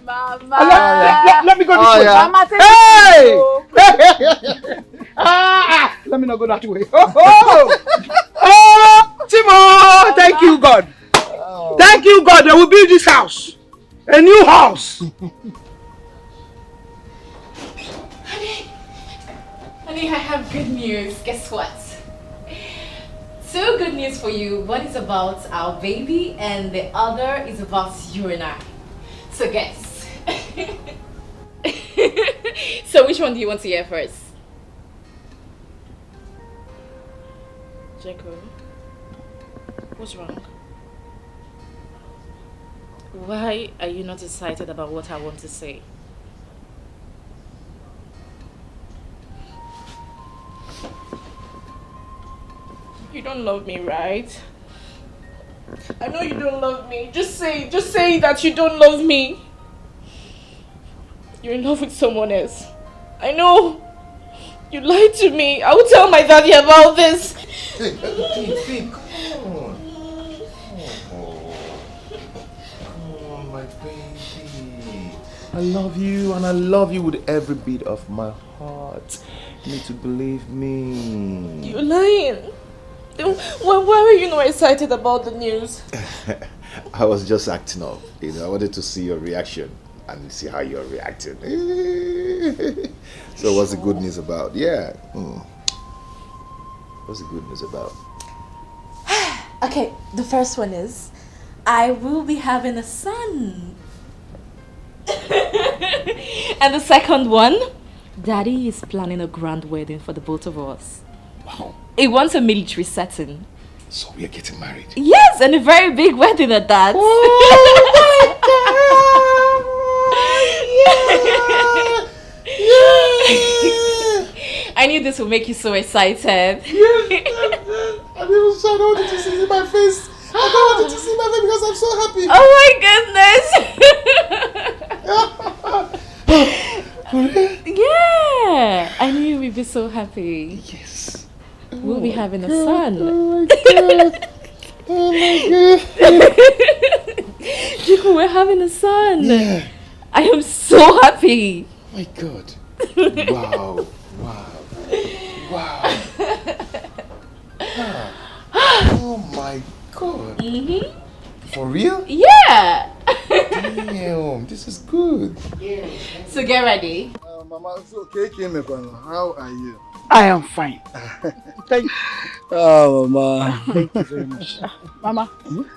Mama. Let me go this way. Yeah. Mama, hey! Let me not go that way. Timo! Thank you, God. Thank you, God. They will build this house. A new house. Honey, I have good news. Guess what? Two good news for you. One is about our baby and the other is about you and I. So guess. So which one do you want to hear first? Jeko, what's wrong? Why are you not excited about what I want to say? You don't love me, right? I know you don't love me. Just say that you don't love me. You're in love with someone else. I know. You lied to me. I will tell my daddy about this. Hey, come on. Come on, my baby. I love you and I love you with every beat of my heart. You need to believe me. You're lying. Why were you not excited about the news? I was just acting up. You know, I wanted to see your reaction and see how you're reacting. So what's the good news about? Yeah. What's the good news about? Okay, the first one is I will be having a son. And the second one, Daddy is planning a grand wedding for the both of us. Wow. He wants a military setting. So we are getting married? Yes, and a very big wedding at that. I knew this would make you so excited. I don't want you to see my face. I don't want you to see my face because I'm so happy. Oh my goodness. Yeah, I knew we'd be so happy. Yes. We'll be having a son. Oh my God. Oh my God. Jiko, we're having a son. Yeah. I am so happy. Oh my God. Wow. Oh my God. For real? Yeah. Damn, this is good. So get ready. Mama, so how are you? I am fine. Thank you. Oh, Mama. Thank you very much. Mama,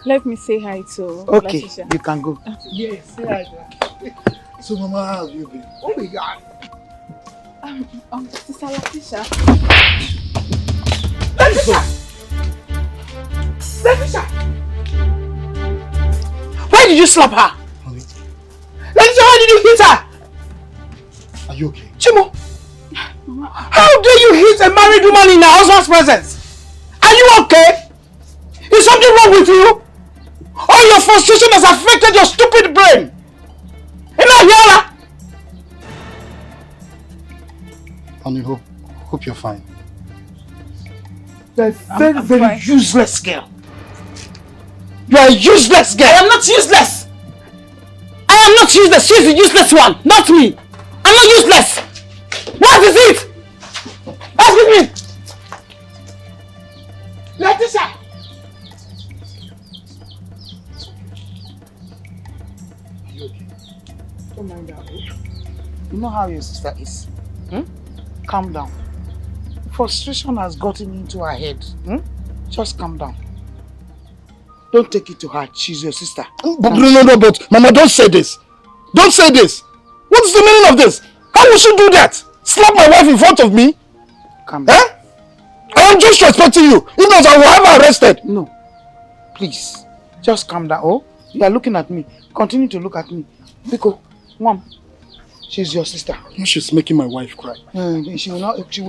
let me say hi to Okay, Latisha. you can go. Yes, say hi. So, Mama, how have you been? Oh my God. Sister Latisha. Latisha! Why did you slap her? Latisha, why did you hit her? Are you okay? Chimo! How dare you hit a married woman in her husband's presence? Are you okay? Is something wrong with you? All your frustration has affected your stupid brain. Honey, hope you're fine. You're a very useless girl. You are a useless girl. I am not useless. I am not useless. She's the useless one, not me. I'm not useless. What is it? Excuse me. Latisha. Are you okay? Don't mind that. You know how your sister is. Calm down. Frustration has gotten into her head. Just calm down. Don't take it to heart. She's your sister. No, but Mama, don't say this. Don't say this. What is the meaning of this? How would you do that? Slap my wife in front of me? Calm down. I am just respecting you. If not, I will have her arrested. No. Please. Just calm down. Oh, you are looking at me. Continue to look at me. Biko, Mom, she's your sister. She's making my wife cry. She will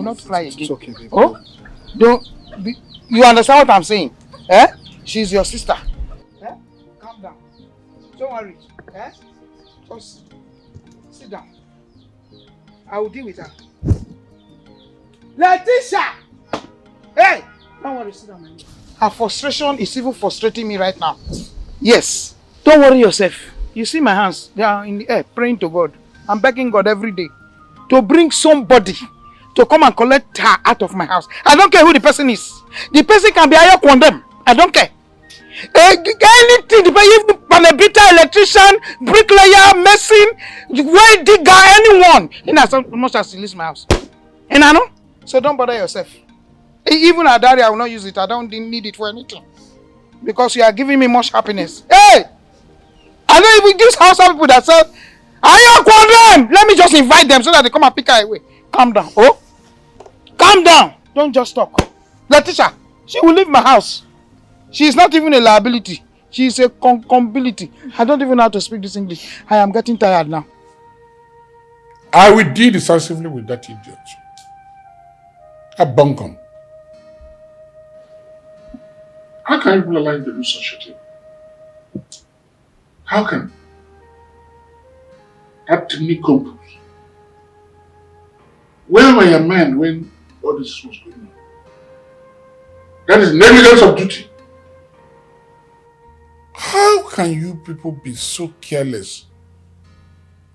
not cry again. It's okay, baby. Oh, you understand what I'm saying? She's your sister. Don't worry. Eh? Just sit down. I will deal with her. Letitia! Hey! Don't worry, sit down, my love. Her frustration is even frustrating me right now. Yes. Don't worry yourself. You see my hands, they are in the air, praying to God. I'm begging God every day to bring somebody to come and collect her out of my house. I don't care who the person is. The person can be Ayo Kwondem. I don't care. Anything, even panebita, electrician, bricklayer, mason, well digger, anyone. In as much as he leaves my house. And I know. So don't bother yourself. Even at that, I will not use it. I don't need it for anything. Because you are giving me much happiness. Hey! I don't even give house people that say, Ayo Kwondem! Let me just invite them so that they come and pick her away. Calm down. Oh? Calm down. Don't just talk. Letitia, she will leave my house. She is not even a liability. She is a concumbility. I don't even know how to speak this English. I am getting tired now. I will deal decisively with that idiot. A bunkum. How can people allow him to do such a thing? How can? That nincompoop. Where were your men when all this was going on? That is negligence of duty. How can you people be so careless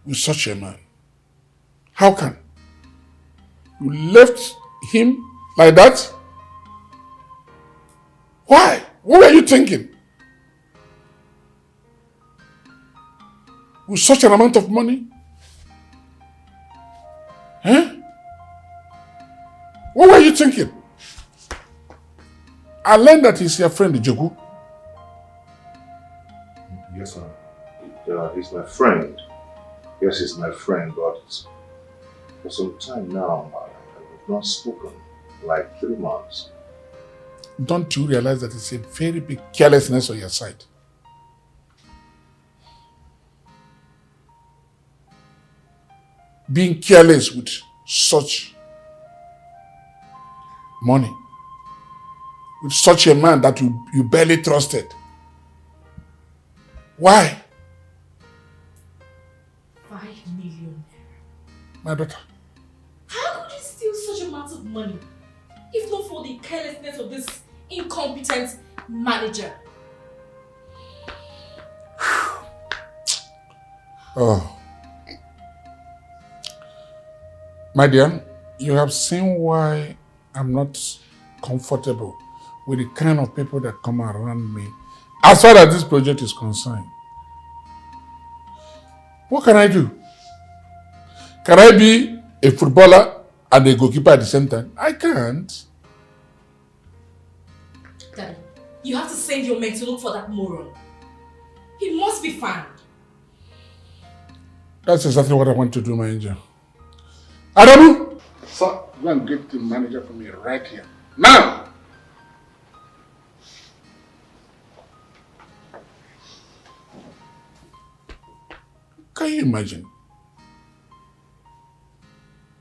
with such a man? How can? You left him like that? Why? What were you thinking? With such an amount of money? Huh? What were you thinking? I learned that he's your friend, Jogu. Yes, sir. He's my friend. Yes, he's my friend, but for some time now, I've not spoken. Like 3 months. Don't you realize that it's a very big carelessness on your side? Being careless with such money, with such a man that you barely trusted. Why? 5 million. My daughter. How could you steal such amount of money if not for the carelessness of this incompetent manager? Oh. My dear, you have seen why I'm not comfortable with the kind of people that come around me as far as this project is concerned. What can I do? Can I be a footballer and a goalkeeper at the same time? I can't. Daddy, you have to send your men to look for that moron. He must be found. That's exactly what I want to do, my angel. Adamu! Sir, go and get the manager for me right here. Now! Can you imagine?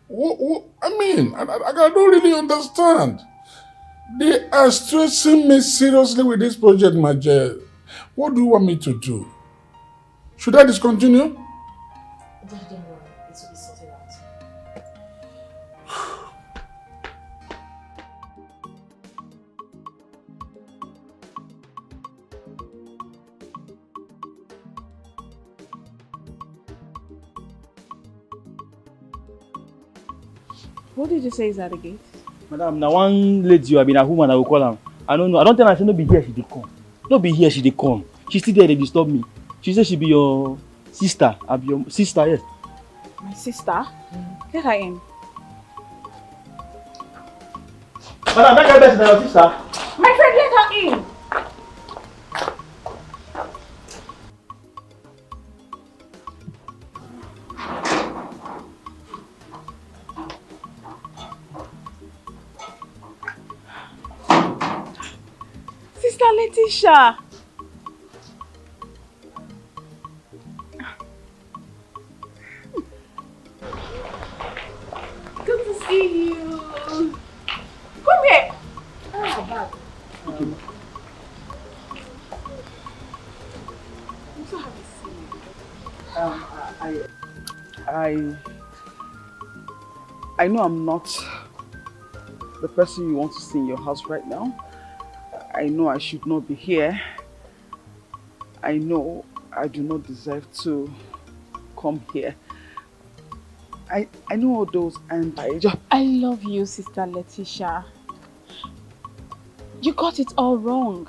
I mean, I don't really understand. They are stressing me seriously with this project, my dear. What do you want me to do? Should I discontinue? Daddy, don't worry. It will be sorted out. What did you say is at the gate? Madam, now one lady you have been a woman, I will call her. I don't know. I don't tell her, I say, no be here, she dey come. No be here, she dey come. She still there, they disturb me. She said she be your sister. I be your sister, yes. My sister? Let her in. Madam, that guy is your sister. My friend, let her in. Sister Letitia. Good to see you. Come here. Oh, bad. I'm so happy to see I know I'm not the person you want to see in your house right now. I know I should not be here. I know I do not deserve to come here. I know all those, and I love you, Sister Letitia. You got it all wrong.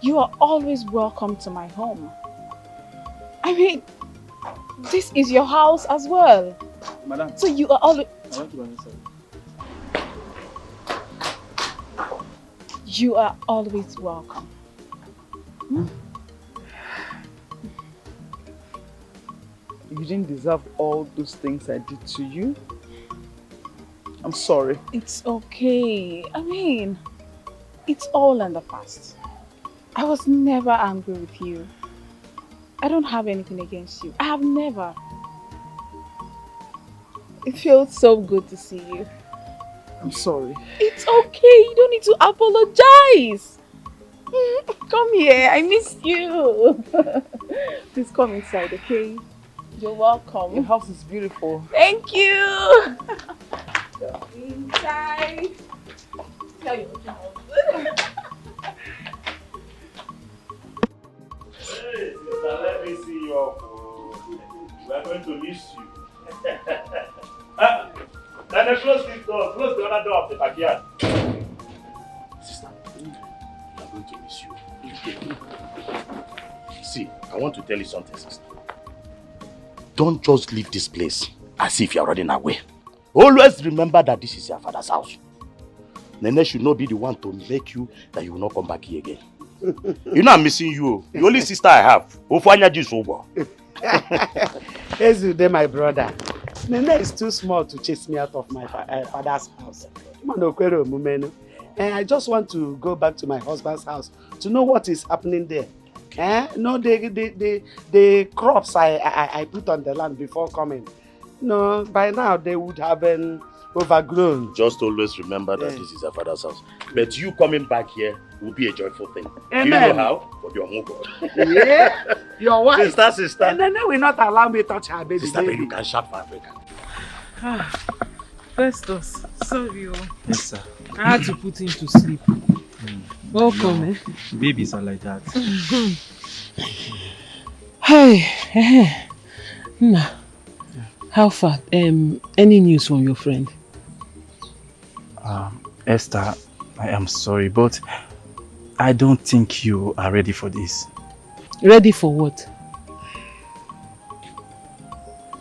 You are always welcome to my home. I mean, this is your house as well. Madam. So you are always... I want to go inside. You are always welcome. Hmm? You didn't deserve all those things I did to you. I'm sorry. It's okay. I mean, it's all in the past. I was never angry with you. I don't have anything against you. I have never. It feels so good to see you. I'm sorry. It's okay. You don't need to apologize. Come here. I miss you. Please come inside, okay? You're welcome. Your house is beautiful. Thank you. Go inside. Tell your husband. Hey, sister, let me see you off. We are going to miss you. Then close this door. Close the other door of the backyard. Sister, we are going to miss you. See, I want to tell you something, sister. Don't just leave this place as if you are running away. Always remember that this is your father's house. Nene should not be the one to make you that you will not come back here again. You know I'm missing you. The only sister I have. Ezude, my brother. Nene is too small to chase me out of my father's house. And I just want to go back to my husband's house to know what is happening there. No, the crops I put on the land before coming. No, by now they would have been overgrown. Just always remember that this is your father's house. But you coming back here will be a joyful thing. Amen. You know how? For your uncle. Yeah, your wife. Sister. And then will not allow me to touch her baby. Sister, you can shout for Africa. Festus, sorry. Yes, sir. I had to put him to sleep. Welcome, Babies are like that. Hey, Nah. How far? Any news from your friend? Esther, I am sorry, but I don't think you are ready for this. Ready for what?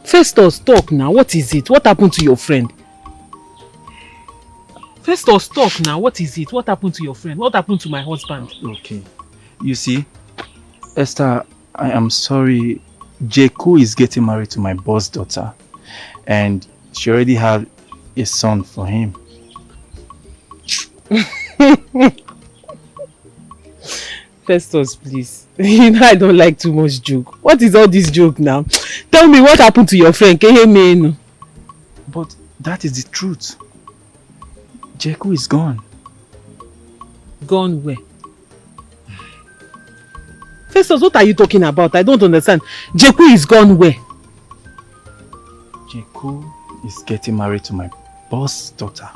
Festus, talk now. What is it? What happened to your friend? Festus, talk now. What is it? What happened to your friend? What happened to my husband? Okay. You see, Esther, I am sorry. Jeku is getting married to my boss' daughter. And she already had a son for him. Festus, please. You know I don't like too much joke. What is all this joke now? Tell me what happened to your friend. But that is the truth. Jeku is gone. Gone where? Festus, what are you talking about? I don't understand. Jeku is gone where? Jeku is getting married to my boss' daughter.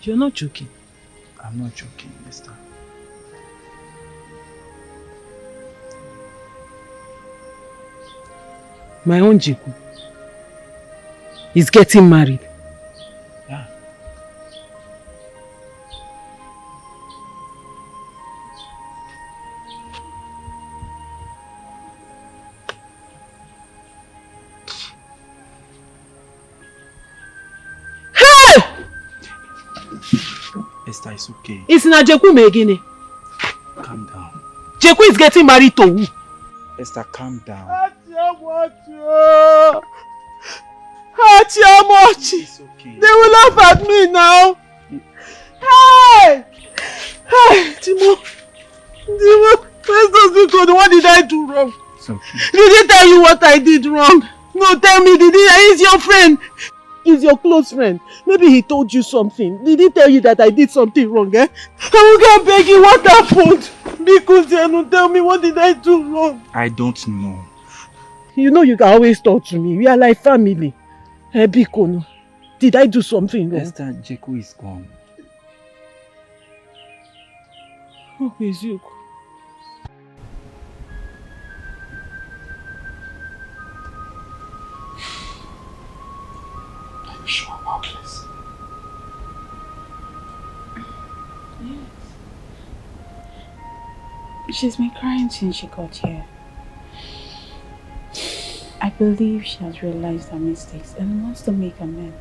You're not joking. I'm not joking, Esther. My own Jeku is getting married. Yeah. Esther, it's okay. It's not Jeku Megine. Calm down. Jeku is getting married to who? Esther, calm down. It's okay. They will laugh at me now. Hey! Hey! Timo! Festus, what did I do wrong? It's okay. Did he tell you what I did wrong? No, tell me, he's your friend. He's your close friend. Maybe he told you something. Did he tell you that I did something wrong, eh? I will go beg you, what happened? Because tell me, what did I do wrong? I don't know. You know you can always talk to me. We are like family. Biko, did I do something wrong? Esther, Jeku is gone. Oh, is you? Are you sure about this? Yes. She's been crying since she got here. I believe she has realized her mistakes and wants to make amends.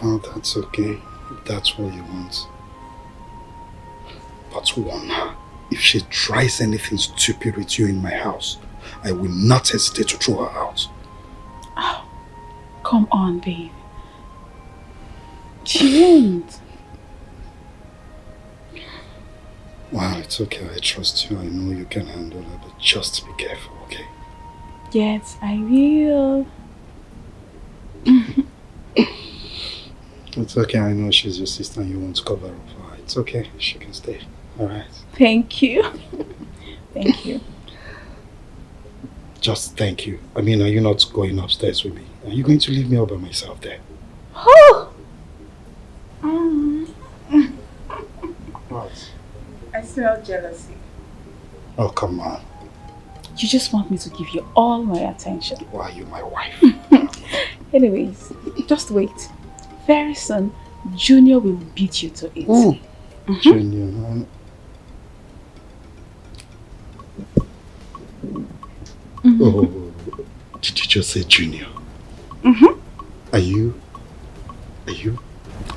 Oh, that's okay, if that's what you want. But warn her, if she tries anything stupid with you in my house, I will not hesitate to throw her out. Oh, come on, babe. She won't. Wow, it's okay, I trust you. I know you can handle it, but just be careful, okay? Yes, I will. It's okay, I know she's your sister and you want to cover up for her. It's okay, she can stay. Alright? Thank you. Thank you. Just thank you. I mean, are you not going upstairs with me? Are you going to leave me all by myself there? Oh! What? I smell jealousy. Oh, come on. You just want me to give you all my attention. Why are you my wife? Anyways, just wait. Very soon, Junior will beat you to it. Junior, Oh, did you just say Junior? Are you?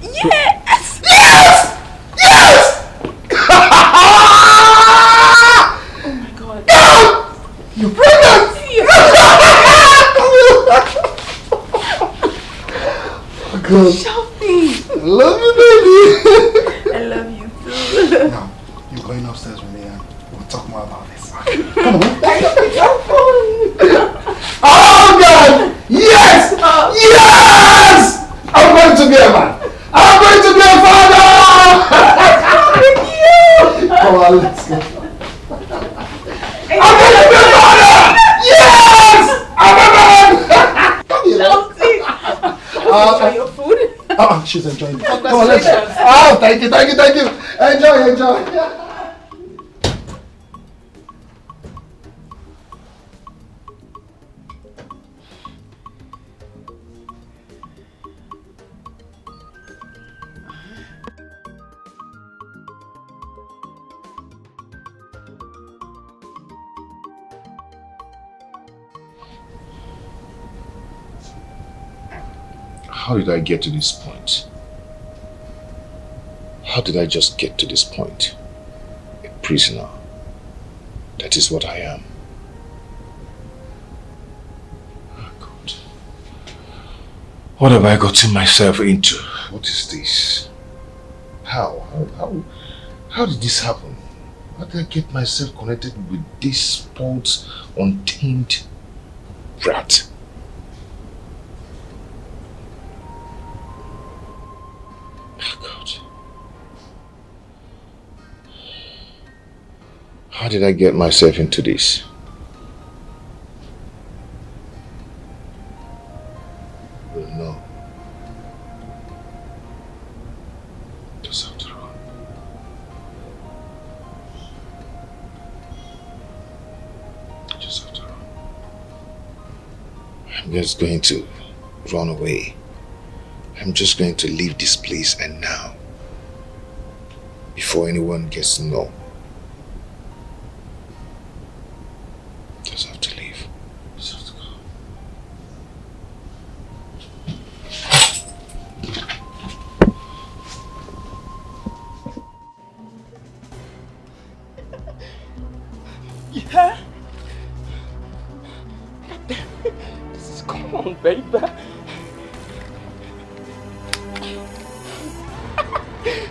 Yes! Yes! Yes! Oh my god. You're pregnant! Oh god. Shopping! I love you, baby! I love you too. Now, you're going upstairs with me and we'll talk more about this. Come on. Oh god! Yes! Yes! I'm going to be a man! I'm going to be a father! With you! Come on, let's go. I'm going to be a father! Yes! I'm a man! Enjoy your food. Oh, she's enjoying it. Come on, let's go. Oh, thank you. Enjoy. How did I get to this point? How did I just get to this point? A prisoner. That is what I am. Oh God. What have I gotten myself into? What is this? How did this happen? How did I get myself connected with this spoiled, untamed brat? Oh God. How did I get myself into this? Well, no. Just have to run. Just have to run. I'm just going to run away. I'm just going to leave this place and now. Before anyone gets to know. Just have to leave. Just have to go. Yeah? This is, come on, baby.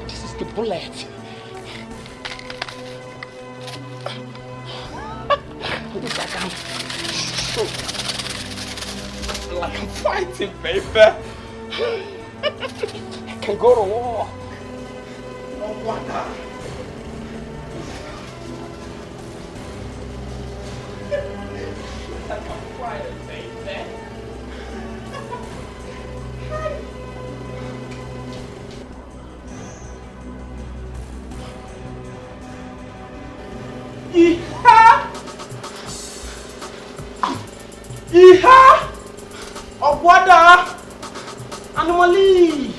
This is the bullet. Like I'm fighting, baby. I can go to war. No wonder. I can fly it, baby. Iha! Iha! Ogwada! Anomaly!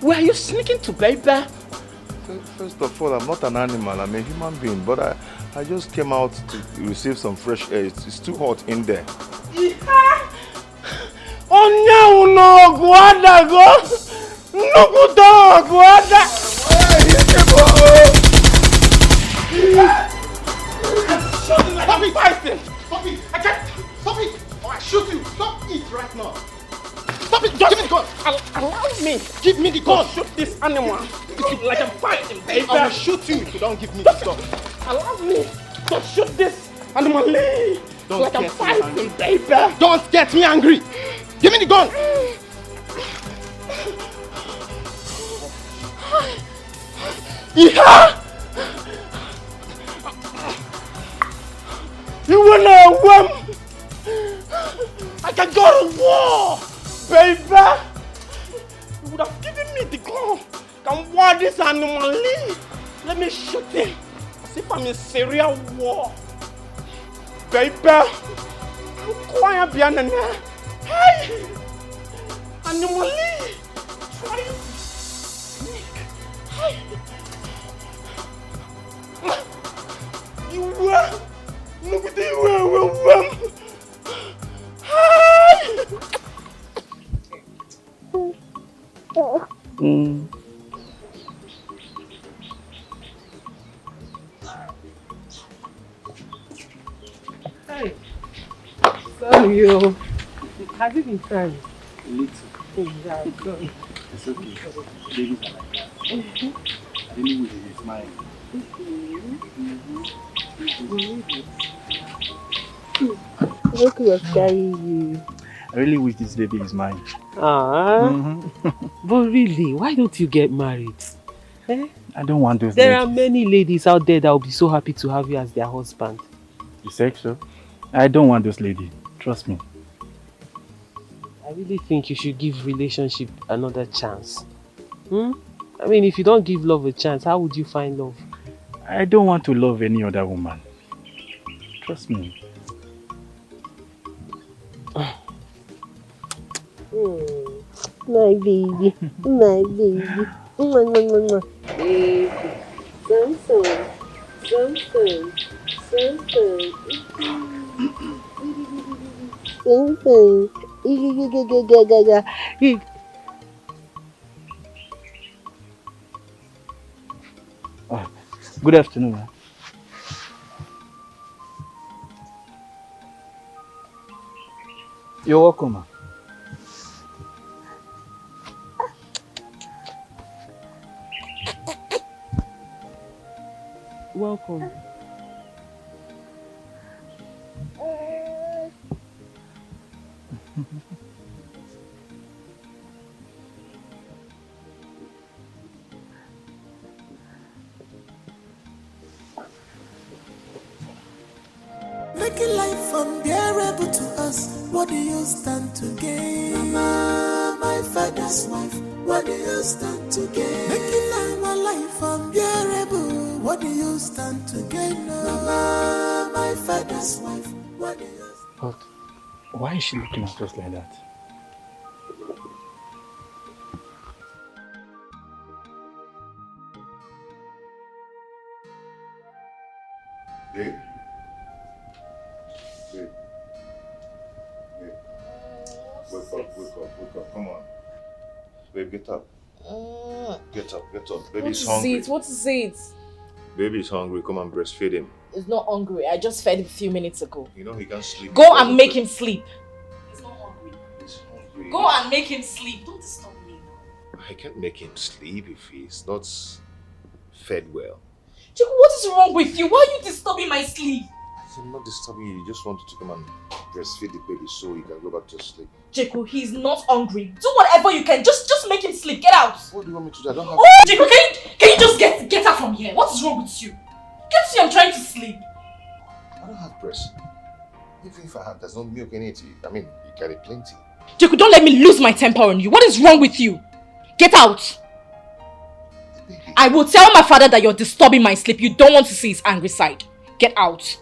Where are you sneaking to, baby? First of all, I'm not an animal, I'm a human being, but I just came out to receive some fresh air. It's too hot in there. Iha! Onya uno Ogwada go! Nukuto Ogwada! Stop it! Fighting! Stop it! I can't! Stop it! Or I shoot you! Stop it right now! Stop it! Just give me the gun! Allow me! Give me the gun! Shoot this animal! It's like I'm fighting, baby! I will shoot you if you don't give me the gun! Allow me to shoot this animal! Don't like I'm fighting, baby! Don't get me angry! Give me the gun! Yeah! You wanna win? I can go to war, baby. You would have given me the gun. Can war this animal? Let me shoot him. As if I'm in serial war, baby. Quiet, Bianca. Hey, animal. Try it. Hey, you were. Look at you, Hey, sorry, yo. Has it been trying? A little. Yeah, sorry. It's okay. Babies are like that. I didn't wish it is mine. Look who was carrying you. I really wish this baby is mine. But really, why don't you get married? Eh? I don't want those There ladies. are many ladies out there that will be so happy to have you as their husband. You say so? I don't want those ladies. Trust me. I really think you should give relationship another chance. I mean, if you don't give love a chance, how would you find love? I don't want to love any other woman. Trust me. My baby, my baby. Baby. Oh, good afternoon. Man. You're welcome. Man. Welcome. Making life unbearable to us. What do you stand to gain? Mama, my father's wife. What do you stand to gain? Making our life unbearable. What do you stand to gain? Mama, my father's wife. What do you stand? But why is she looking at us like that? Babe. Babe. Babe. Wake up, come on. Babe, get up. Get up. Baby's hungry. What is it? Baby's hungry, come and breastfeed him. He's not hungry. I just fed him a few minutes ago. You know he can't sleep. Go and make him sleep. He's not hungry. He's hungry. Go and make him sleep. Don't disturb me. I can't make him sleep if he's not fed well. Chiku, what is wrong with you? Why are you disturbing my sleep? I'm not disturbing you. You just wanted to come and breastfeed the baby so you can go back to sleep. Jeku, he's not hungry. Do whatever you can. Just make him sleep. Get out. What do you want me to do? I don't have... Oh, Jeku, can you just get out from here? What is wrong with you? Can't see I'm trying to sleep. I don't have breast. Even if I have, there's no milk in it. I mean, you carry plenty. Jeku, don't let me lose my temper on you. What is wrong with you? Get out. I will tell my father that you're disturbing my sleep. You don't want to see his angry side. Get out.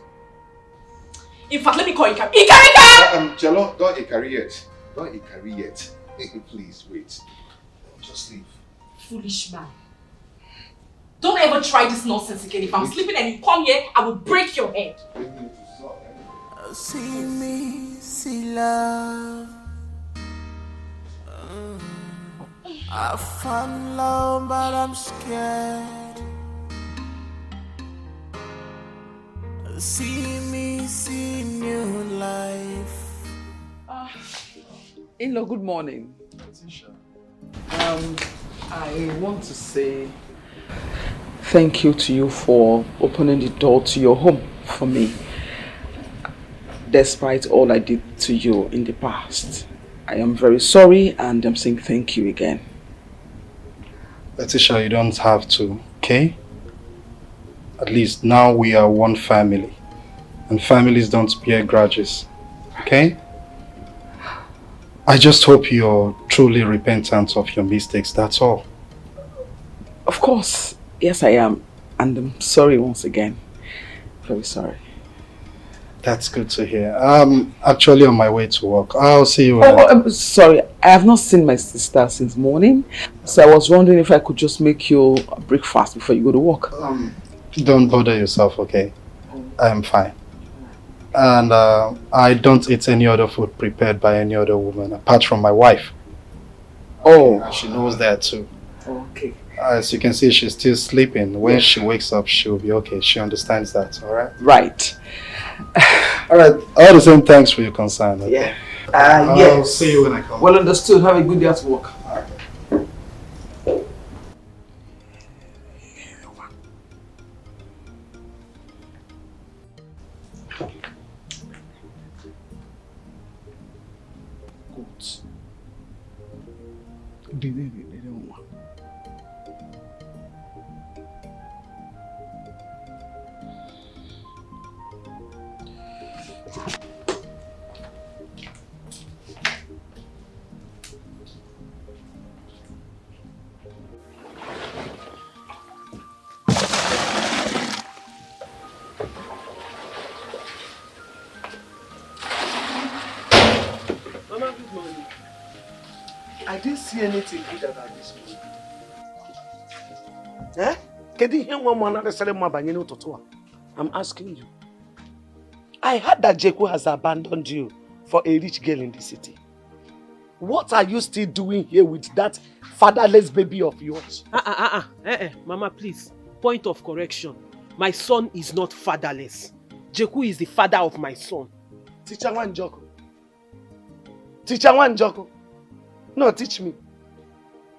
In fact, let me call Ikari. Ikari! Jello, don't Ikari yet. Don't Ikari yet. Please, wait. Just leave. Foolish man. Don't ever try this nonsense again. If I'm sleeping and you come here, I will break your head. See me, see love. I found love, but I'm scared. See me, see new life. In-law, good morning. I want to say thank you to you for opening the door to your home for me. Despite all I did to you in the past, I am very sorry and I'm saying thank you again. Letitia, you don't have to, okay? At least now we are one family. And families don't bear grudges, okay? I just hope you're truly repentant of your mistakes, that's all. Of course, yes I am. And I'm sorry once again. Very sorry. That's good to hear. I'm actually on my way to work. I'll see you later. I'm sorry. I have not seen my sister since morning. So I was wondering if I could just make you a breakfast before you go to work. Don't bother yourself, okay? I'm fine. And I don't eat any other food prepared by any other woman apart from my wife. Oh. She knows that too. Okay. As you can see, she's still sleeping. When she wakes up, she'll be okay. She understands that, alright? Right. Alright, all the same, thanks for your concern. Okay? Yeah. I'll Yes. see you when I come. Well understood. Have a good day at work. Mama, good morning. I didn't see anything good about this morning. Eh? I'm asking you. I heard that Jeku has abandoned you for a rich girl in the city. What are you still doing here with that fatherless baby of yours? Mama, please. Point of correction. My son is not fatherless. Jeku is the father of my son. Teacher Wanjoko. Teacher Wanjoko. No, teach me.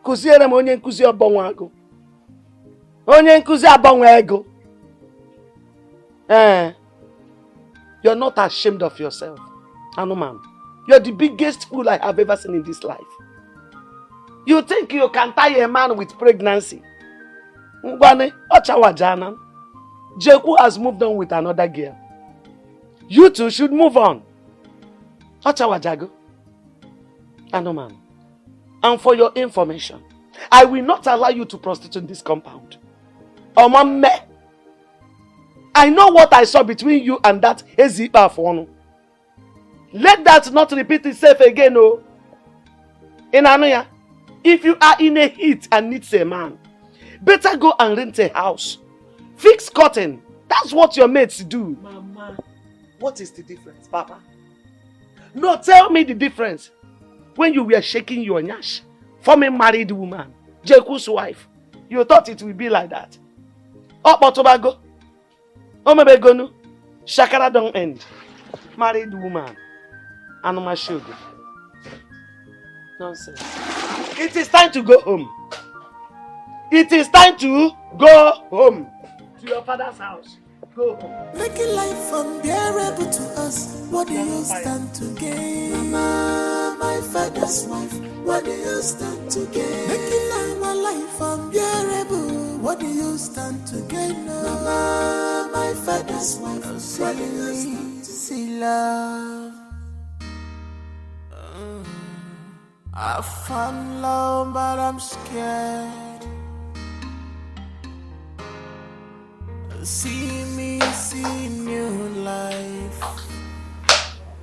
Kuziere mo onye nkuzi obonwa ago. Onye nkuzi abonwa ego. You're not ashamed of yourself. Anuman. You're the biggest fool I have ever seen in this life. You think you can tie a man with pregnancy? Ngwane, Ochawajana. Jeku has moved on with another girl. You two should move on. Ochawajago. Anuman. And for your information, I will not allow you to prostitute in this compound. Omame. I know what I saw between you and that Ezipa Fono. Let that not repeat itself again, oh. In Anuya, if you are in a heat and needs a man, better go and rent a house. Fix curtain. That's what your mates do. Mama. What is the difference, Papa? No, tell me the difference. When you were shaking your nyash from a married woman, Jeku's wife, you thought it would be like that. Oh, but Tobago. Oh, maybe Gonu. Shakara don't end. Married woman. Anoma sugar. Nonsense. It is time to go home. It is time to go home. To your father's house. Go home. Making life unbearable to us. What do you stand to gain? Mama, my father's wife. What do you stand to gain? Making our life unbearable. What do you stand to gain? Mama, my father's wife. What do you stand to see love? I found love, but I'm scared. See me, see new life.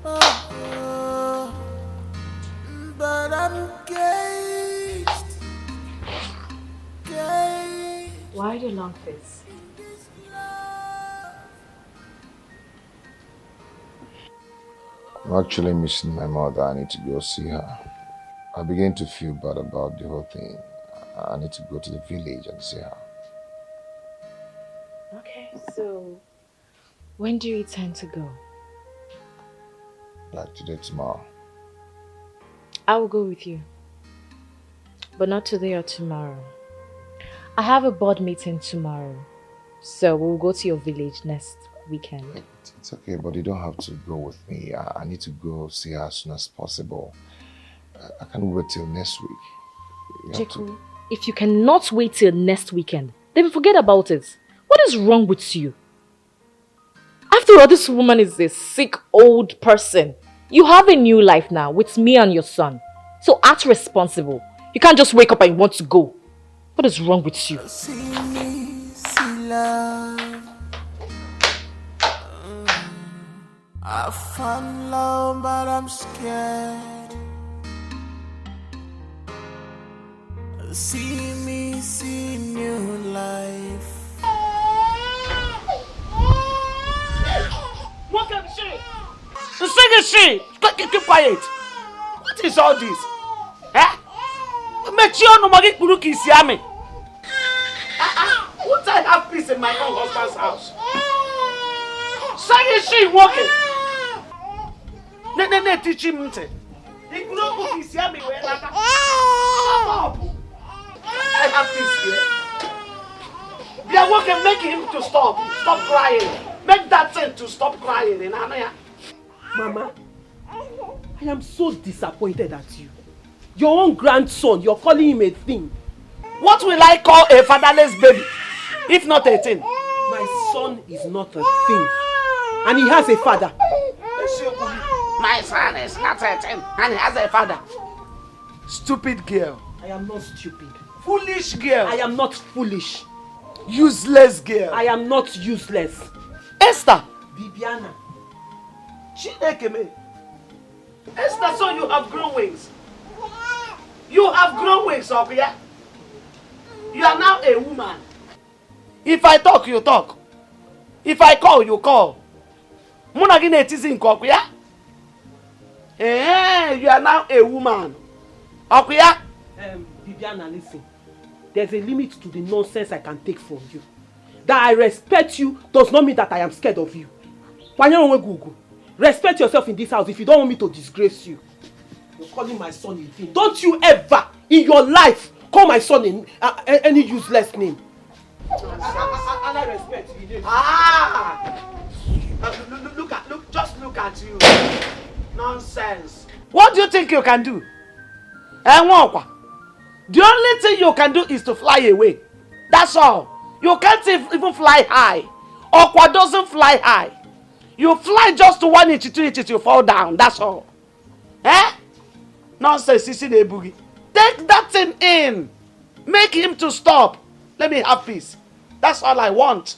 Oh, but I'm caged. Why the long face? I'm actually missing my mother. I need to go see her. I begin to feel bad about the whole thing. I need to go to the village and see her. Okay, so when do you intend to go? Like today, tomorrow. I will go with you. But not today or tomorrow. I have a board meeting tomorrow. So we'll go to your village next weekend. It's okay, but you don't have to go with me. I need to go see her as soon as possible. I can't wait till next week. Jeku, if you cannot wait till next weekend, then forget about it. What is wrong with you? After all, this woman is a sick old person. You have a new life now with me and your son. So act responsible. You can't just wake up and want to go. What is wrong with you? See me, see love. I found love, but I'm scared. See me, see new life. What can she? The second she! Keep quiet! What is all this? Eh? Mechio no magi kuruki siame. What I have peace in my own husband's house? Second she walking. Ne teach him nte. Ikuruki siame we lata. Shut up! I have peace here. They are working, make him to stop. Stop crying. Make that thing to stop crying in Anaya. Mama, I am so disappointed at you. Your own grandson, you're calling him a thing. What will I call a fatherless baby, if not a thing? My son is not a thing. And he has a father. My son is not a thing, and he has a father. Stupid girl. I am not stupid. Foolish girl. I am not foolish. Useless girl. I am not useless. Esther. Bibiana. Chinekeme. Esther, so you have grown wings. You have grown wings, Okia. You are now a woman. If I talk, you talk. If I call, you call. Munagine teasing Okia. Eh, you are now a woman. Okia. Bibiana, listen. There's a limit to the nonsense I can take from you. That I respect you does not mean that I am scared of you. Respect yourself in this house if you don't want me to disgrace you. You're calling my son a thing. Don't you ever in your life call my son in any useless name. And I respect you. Look at you. Nonsense. What do you think you can do? The only thing you can do is to fly away. That's all. You can't even fly high. Okwa doesn't fly high. You fly just to 1 inch, 2 inches, you fall down. That's all. Eh? Nonsense, Sisi de Boogie. Take that thing in. Make him to stop. Let me have peace. That's all I want.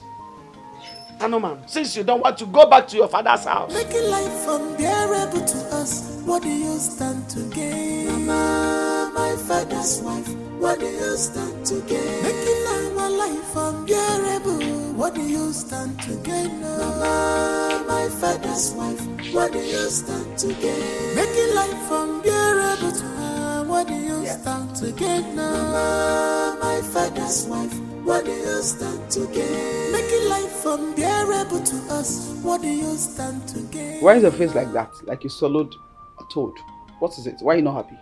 Anoman, since you don't want to go back to your father's house. Making life unbearable to us. What do you stand to gain? Mama, my father's wife. What do you stand to gain? Making our life unbearable. What do you stand to gain? Mama, my father's wife. What do you stand to gain? Making life unbearable to her. What do you stand to gain? Mama, my father's wife. What do you stand to gain? Making life unbearable to us. What do you stand to gain? Why is your face like that? Like you swallowed a toad. What is it? Why are you not happy?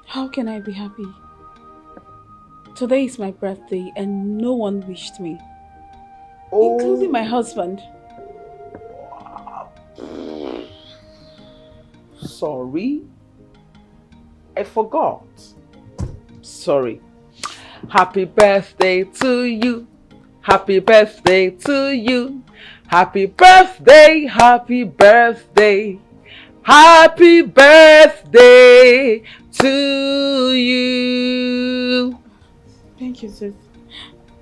How can I be happy? Today is my birthday and no one wished me. Including my husband. Sorry. I forgot. Sorry. Happy birthday to you. Happy birthday to you. Happy birthday, happy birthday. Happy birthday to you. Thank you, sis.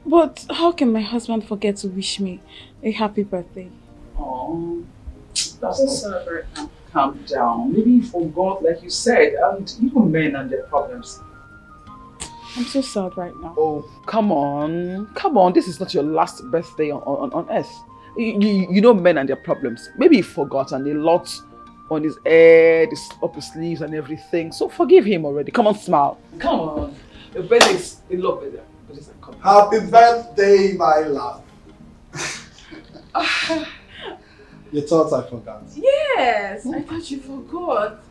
But how can my husband forget to wish me a happy birthday? Oh, that's not celebrate now. Calm down. Maybe you forgot, like you said, and even men and their problems. I'm so sad right now. Oh, come on. Come on. This is not your last birthday on earth. You know men and their problems. Maybe he forgot and a lot on his head, up his sleeves and everything. So forgive him already. Come on, smile. Come on. Your birthday is a lot better. Happy birthday, my love. You thought I forgot. Yes, I thought you forgot.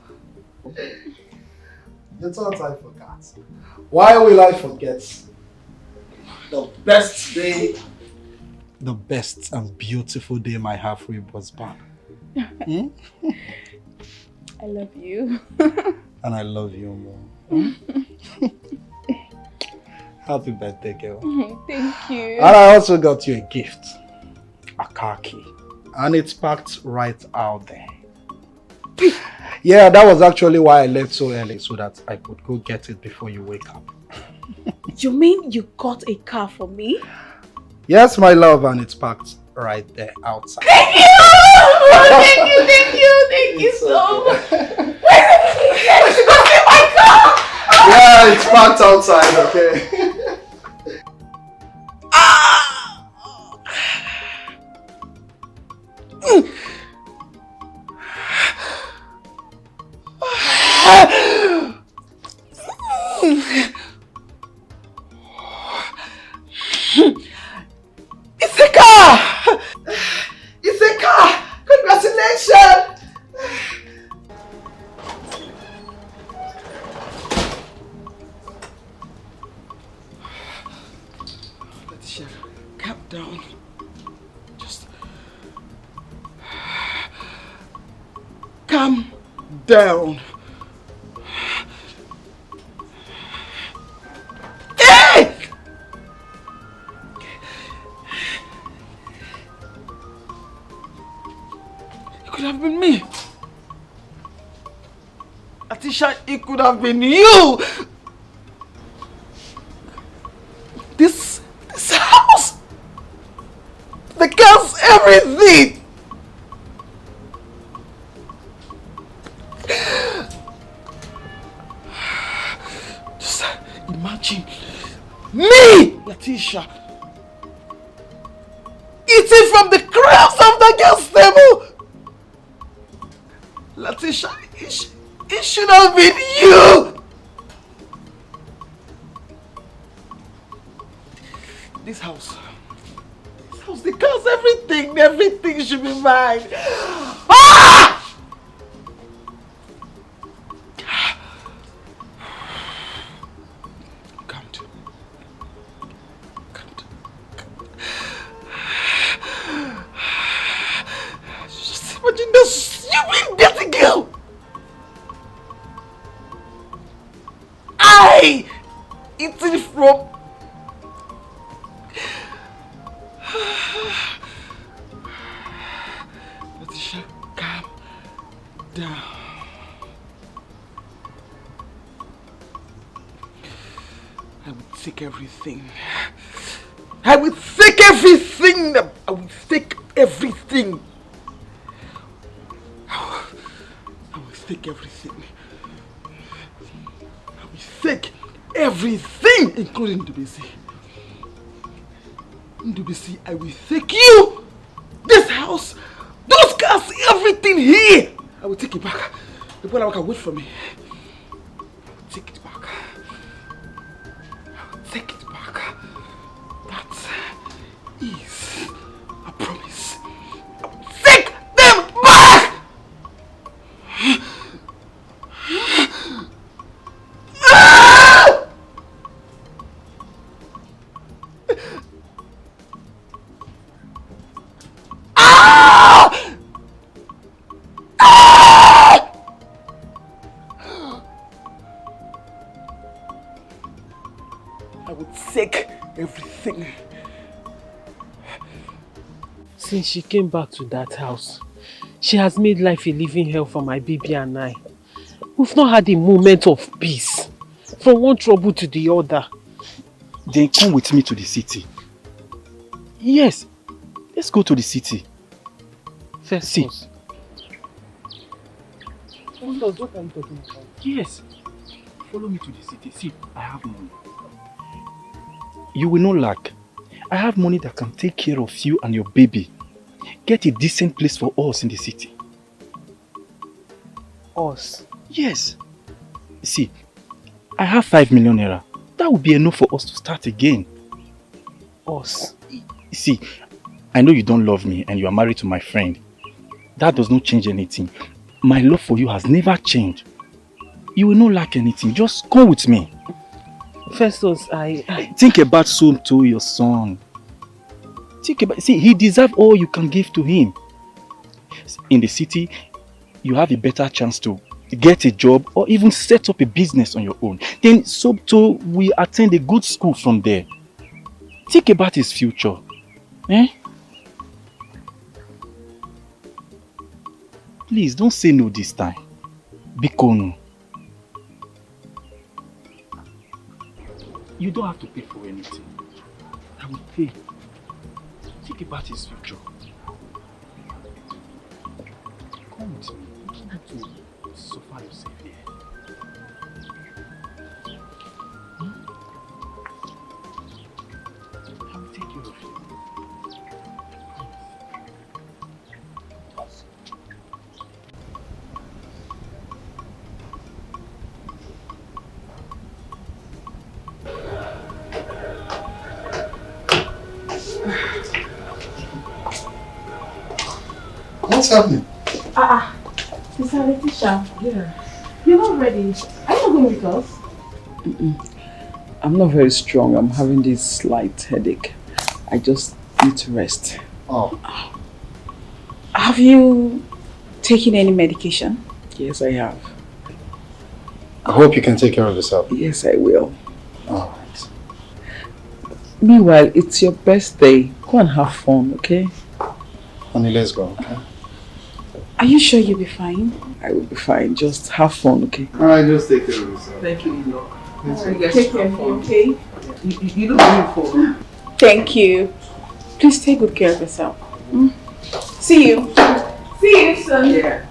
You thought I forgot. Why will I forget? The best day, the best and beautiful day my half-rib was born. I love you. And I love you more. Happy birthday, girl. Thank you. And I also got you a gift. A car key. And it's packed right out there. Yeah, that was actually why I left so early, so that I could go get it before you wake up. You mean you got a car for me? Yes, my love, and it's packed right there outside. Thank you! Thank you so much. Where's everything? Go see my car! Yeah, it's packed outside, okay? It's a car! It's a car! Congratulations! Letitia, calm down. Just calm down. Could have been me. Atisha, it could have been you. This house, the girls, everything. Just imagine me, Letitia, eating from the crumbs of the girls' table. Letitia, it should have been you! This house, the cars, everything should be mine. Ah! Come to. Just imagine this stupid dirty girl. Eating from Letitia, calm down. I will take everything. I will take everything. I will take everything. I will take everything. I will take everything, including Ndubisi. Ndubisi, I will take you, this house, those cars, everything here. I will take it back. The boy can wait for me. I will take it back. I will take it back. That is a promise. I will take them back. I would take everything. Since she came back to that house, she has made life a living hell for my baby and I. We've not had a moment of peace, from one trouble to the other. Then come with me to the city. Yes, let's go to the city. See. What are you talking about? Yes. Follow me to the city. See, I have money. You will not lack. I have money that can take care of you and your baby. Get a decent place for us in the city. Us? Yes. See, I have 5 million naira. That would be enough for us to start again. Us? See, I know you don't love me and you are married to my friend. That does not change anything. My love for you has never changed. You will not lack anything. Just come with me. Festus, I... Think about Somto, your son. Think about... See, he deserves all you can give to him. In the city, you have a better chance to get a job or even set up a business on your own. Then Somto will attend a good school from there. Think about his future. Eh? Please, don't say no this time. Bikono. You don't have to pay for anything. I will pay. Think about his future. Come with me. You don't have to suffer yourself here. I will take care of you. What's happening? Sister Letitia. Yeah. You're not ready. Are you not going with us? I'm not very strong. I'm having this slight headache. I just need to rest. Oh. Have you taken any medication? Yes, I have. I hope you can take care of yourself. Yes, I will. Alright. Meanwhile, it's your birthday. Go and have fun, okay? Honey, let's go, okay? Are you sure you'll be fine? I will be fine. Just have fun, okay? Alright, just take care of yourself. Thank you, Enoch. Take care of you, okay? You look beautiful. Thank you. Please take good care of yourself. See you. See you soon. Yeah.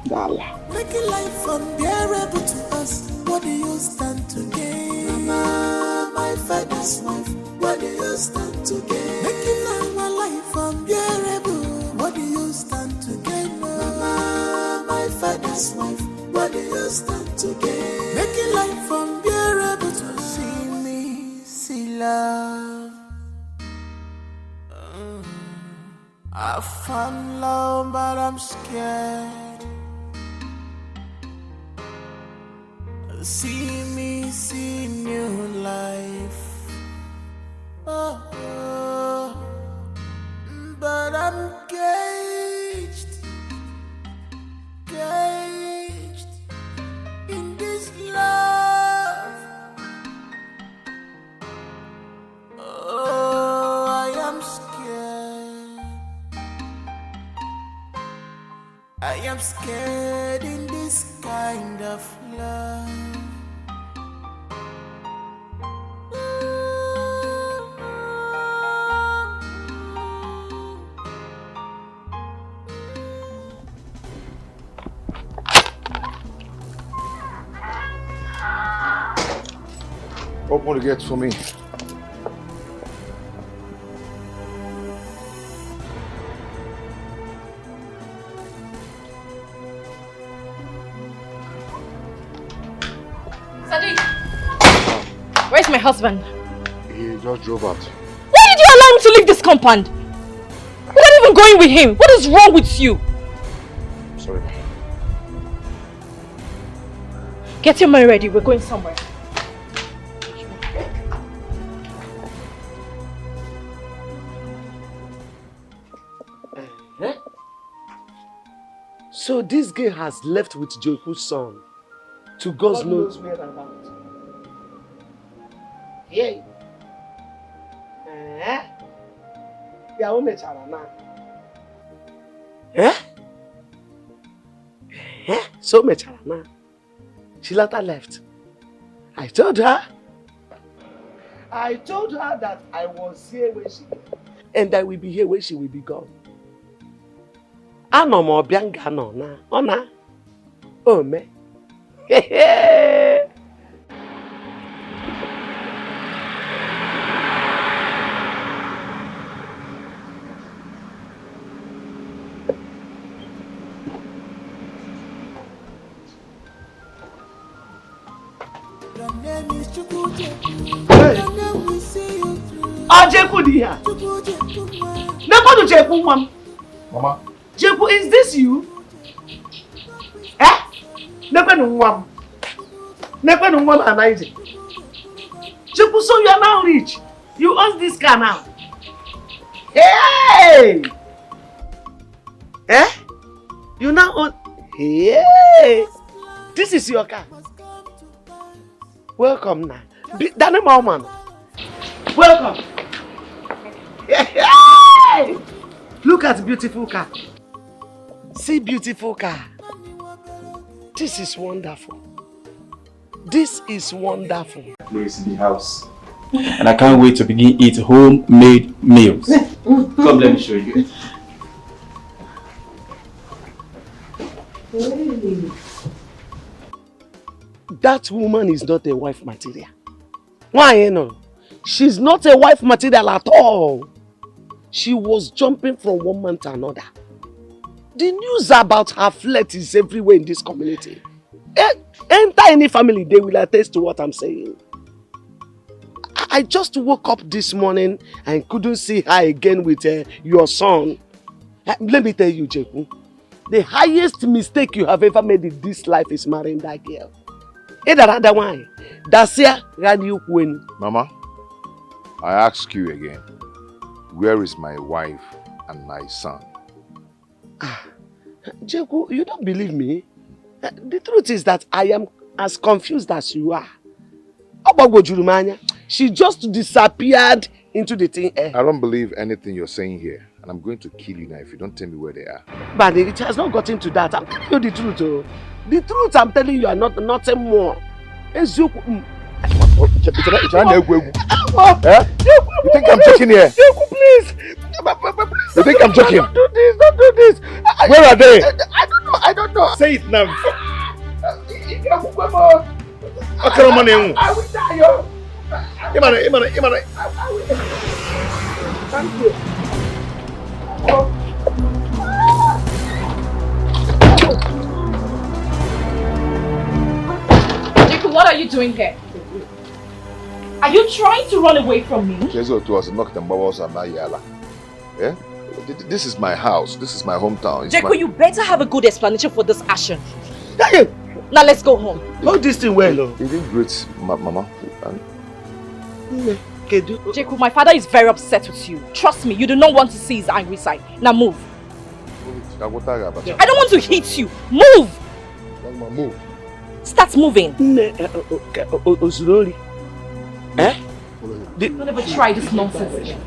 Dala. Making life unbearable to us. What do you stand to gain? Mama, my father's wife. What do you stand to gain? Making our life unbearable. What do you stand to gain? Mama, my father's wife. What do you stand to gain? Making life unbearable to see me, see love. I found love, but I'm scared. See me, see new life. But I'm caged in this love. I am scared. I am scared in this kind of love. Open the gate for me. Sadiq! Where's my husband? He just drove out. Why did you allow him to leave this compound? We're not even going with him. What is wrong with you? Sorry. Get your money ready. We're going somewhere. So this girl has left with Joku's son to God knows where about. Yay. Ya o mechara na. So mechara na. She later left. I told her that I was here when she came. And I will be here when she will be gone. Ano mo bianga no na. Ona. Oh me. Jeku di here. Never do Jeku, mom. Mama. Jeku, is this you? Never no one. Never no one analyzing. Jeku, so you are now rich. You own this car now. Hey! You now own. Hey! This is your car. Welcome now. Danny Mauman. Welcome. Look at beautiful car. See beautiful car. This is wonderful. This is wonderful. Place in the house. And I can't wait to begin eating homemade meals. Come, let me show you. That woman is not a wife material. Why, you know? She's not a wife material at all. She was jumping from one man to another. The news about her flirt is everywhere in this community. Enter any family, they will attest to what I'm saying. I just woke up this morning and couldn't see her again with your son. Let me tell you, Jeku, the highest mistake you have ever made in this life is marrying that girl. Mama, I ask you again, where is my wife and my son? Jeku, you don't believe me? The truth is that I am as confused as you are. She just disappeared into the thin air. I don't believe anything you're saying here, and I'm going to kill you now if you don't tell me where they are. But it has not gotten to that. I'm telling you the truth. Oh. The truth I'm telling you are nothing more. You think I'm joking here? Please. You think I'm joking? Don't do this. Where are they? I don't know. Say it now. I will die. Thank you. Jacob, what are you doing here? Are you trying to run away from me? Yeah? This is my house. This is my hometown. Jacob, you better have a good explanation for this action. Now let's go home. Hold this thing well. You did great, Mama. Jacob, my father is very upset with you. Trust me, you do not want to see his angry side. Now move. I don't want to hit you. Move! Move. Start moving. Don't ever try this nonsense again.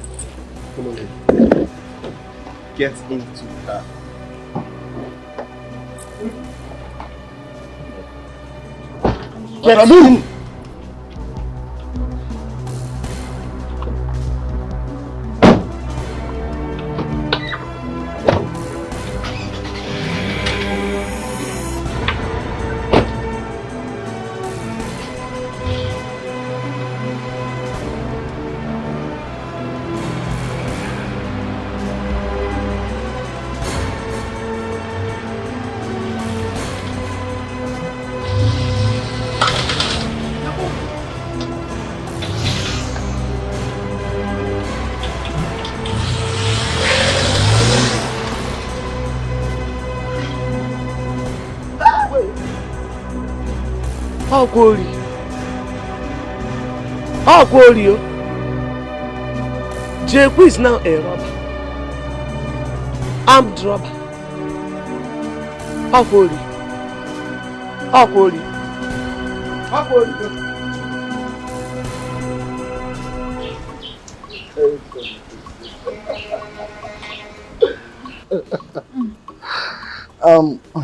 Get into her. Move! How could you? Jeku is now a robber. Armed robber. Akori. Akori. Akori.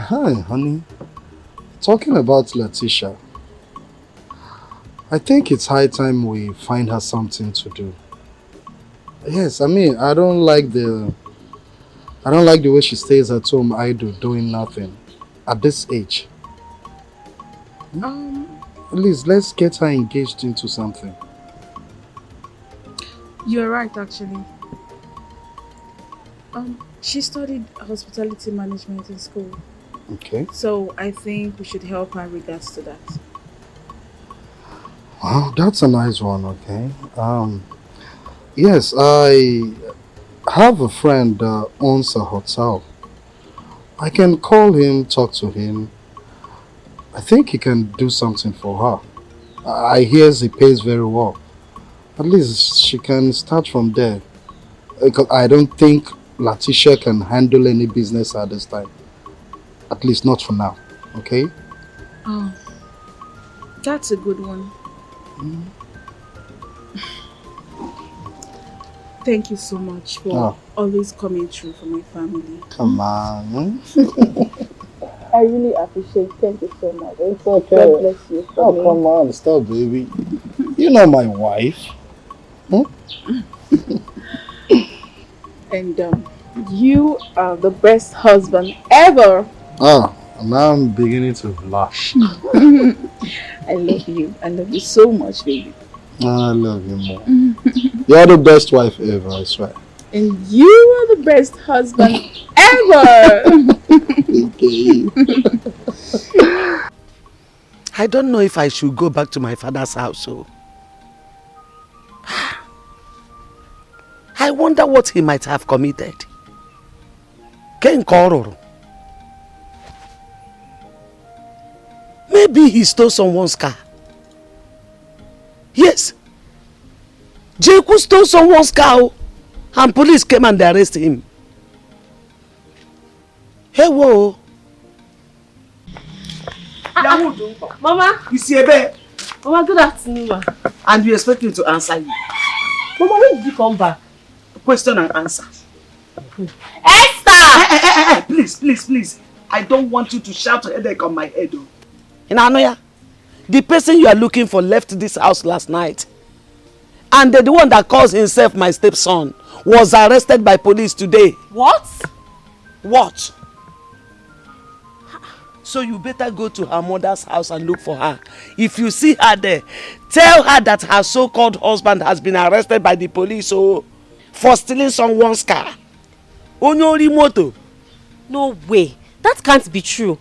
Hi, honey. Talking about Letitia, I think it's high time we find her something to do. Yes, I mean, I don't like the way she stays at home idle, doing nothing at this age. At least let's get her engaged into something. You're right, actually. She studied hospitality management in school. Okay. So I think we should help her in regards to that. Wow, that's a nice one, okay. Yes, I have a friend that owns a hotel. I can call him, talk to him. I think he can do something for her. I hear he pays very well. At least she can start from there. Because I don't think Letitia can handle any business at this time. At least not for now, okay? Oh, that's a good one. Thank you so much for always coming through for my family. Come on. I really appreciate it. Thank you so much. It's okay. God bless you for me. Come on, stop, baby. You know my wife. And you are the best husband ever. Oh, now I'm beginning to blush. I love you. I love you so much, baby. I love you more. You're the best wife ever, I swear. And you are the best husband ever. Okay. I don't know if I should go back to my father's house. So I wonder what he might have committed. Ken Kororo. Maybe he stole someone's car. Yes. Jeku stole someone's car and police came and they arrested him. Hey, whoa. Mama. You see a bear? Mama, good afternoon, ma. And we expect you to answer you. Mama, when did you come back? Question and answer. Esther! Please. I don't want you to shout a headache on my head. In Anoya, the person you are looking for left this house last night. And the one that calls himself my stepson was arrested by police today. What? What? So you better go to her mother's house and look for her. If you see her there, tell her that her so-called husband has been arrested by the police for stealing someone's car. Onyori moto. No way. That can't be true.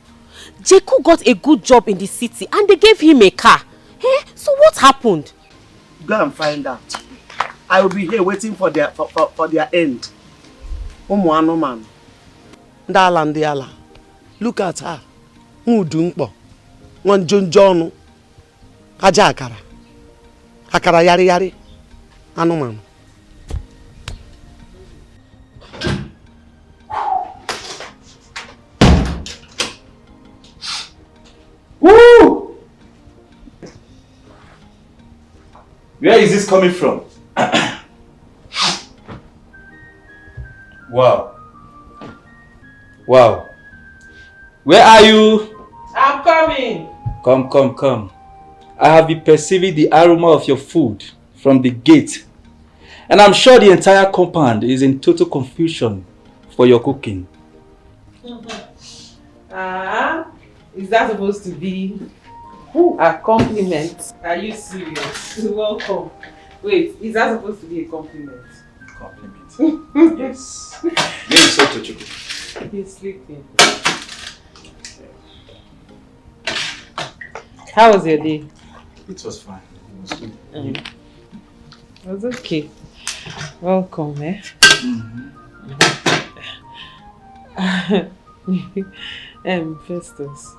Jeku got a good job in the city and they gave him a car. So what happened? Go and find out. I will be here waiting for their end. Omo man. Ndala ndiala. Look at her. Mudungbo. Ngonjonjonu. Aja akara. Akara yari. Anuman. Woo! Where is this coming from? Wow. Where are you? I'm coming. Come. I have been perceiving the aroma of your food from the gate. And I'm sure the entire compound is in total confusion for your cooking. Is that supposed to be a compliment? Are you serious? Welcome. Wait, is that supposed to be a compliment? Compliment. Yes. He's sleeping. How was your day? It was fine. It was good. It was okay. Welcome, Festus,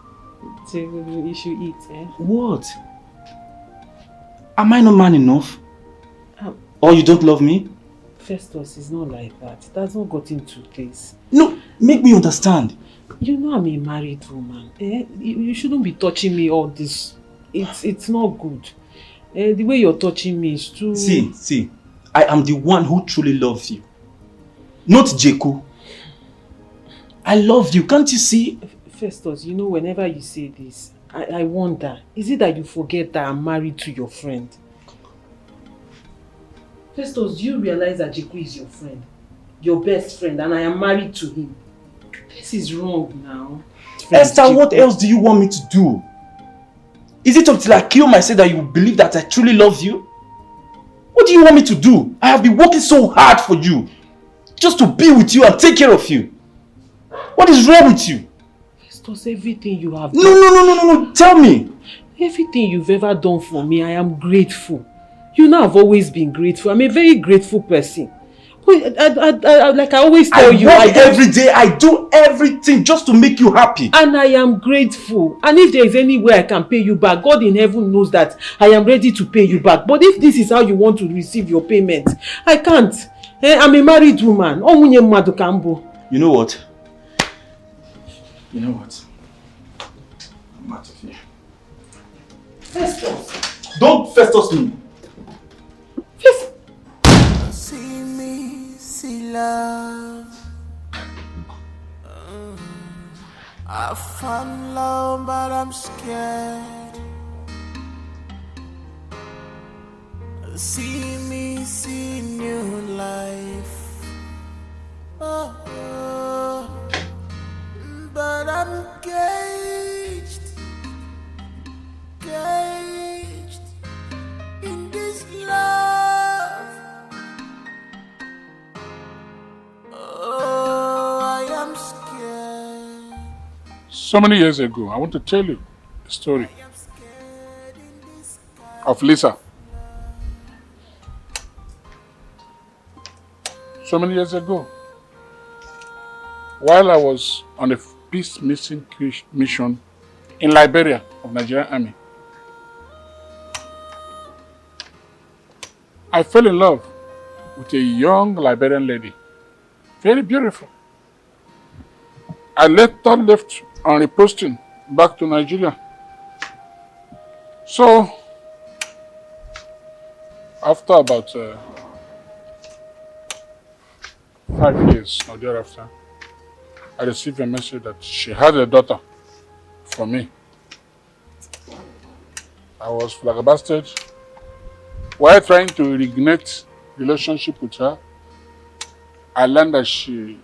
you should eat, What? Am I not man enough? Or you don't love me? Festus is not like that. It has not gotten to this. No, make me understand. You know I'm a married woman. You shouldn't be touching me all this. It's not good. The way you're touching me is too... See, I am the one who truly loves you. Not Jeku. I love you, can't you see? Festus, you know, whenever you say this, I wonder, is it that you forget that I'm married to your friend? Festus, do you realize that Jeku is your friend? Your best friend, and I am married to him. This is wrong now. Esther, Jeku, what else do you want me to do? Is it until I kill myself that you believe that I truly love you? What do you want me to do? I have been working so hard for you. Just to be with you and take care of you. What is wrong with you? Festus, everything you have done... No, tell me. Everything you've ever done for me, I am grateful. You know I've always been grateful. I'm a very grateful person. Like I always tell you, I work every day. I do everything just to make you happy. And I am grateful. And if there is any way I can pay you back, God in heaven knows that I am ready to pay you back. But if this is how you want to receive your payment, I can't. I'm a married woman. You know what? I'm out of here. Festus. Don't Festus me. See me, see love. I found love, but I'm scared. See me, see new life. But I'm caged in this love. Oh, I am scared. So many years ago, I want to tell you a story of Lisa. So many years ago, while I was on a peace mission in Liberia of Nigerian Army, I fell in love with a young Liberian lady, very beautiful. I left on reposting back to Nigeria. So, after about 5 years or thereafter, I received a message that she had a daughter from me. I was flabbergasted. While trying to reignite relationship with her, I learned that she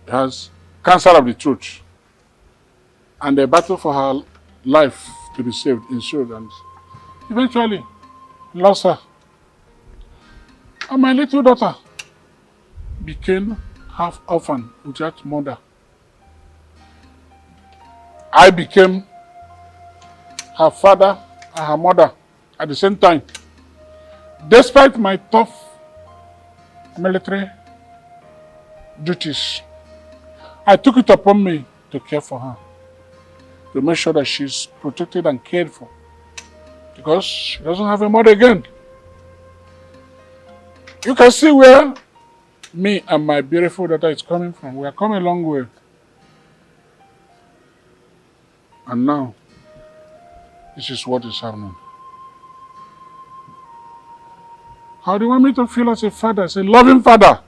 has cancer of the throat, and the battle for her life to be saved ensued, and eventually lost her. And my little daughter became half orphan without mother. I became her father and her mother at the same time. Despite my tough military duties, I took it upon me to care for her, to make sure that she's protected and cared for, because she doesn't have a mother again. You can see where me and my beautiful daughter is coming from. We are coming a long way. And now, this is what is happening. How do you want me to feel as a father, as a loving father?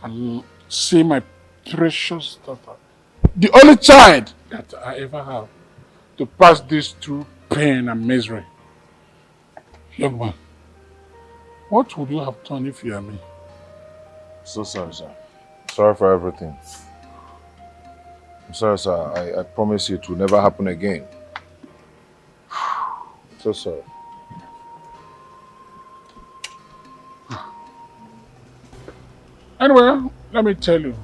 And see my precious daughter, the only child that I ever have, to pass this through pain and misery. Young man, what would you have done if you were me? So sorry, sir. Sorry for everything. I'm sorry, sir. I promise you it will never happen again. So sorry. Anyway, let me tell you.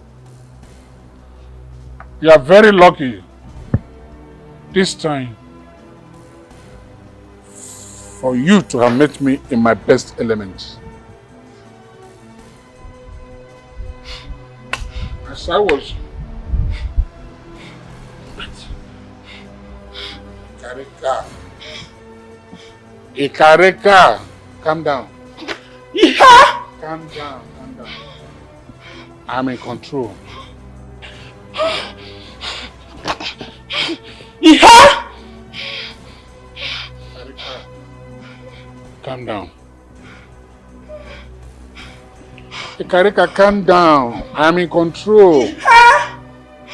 You are very lucky this time for you to have met me in my best element. As I was Ikareka, calm down. Yeah. Calm down, calm down. I'm in control. Calm down. Karika, calm down. I'm in control.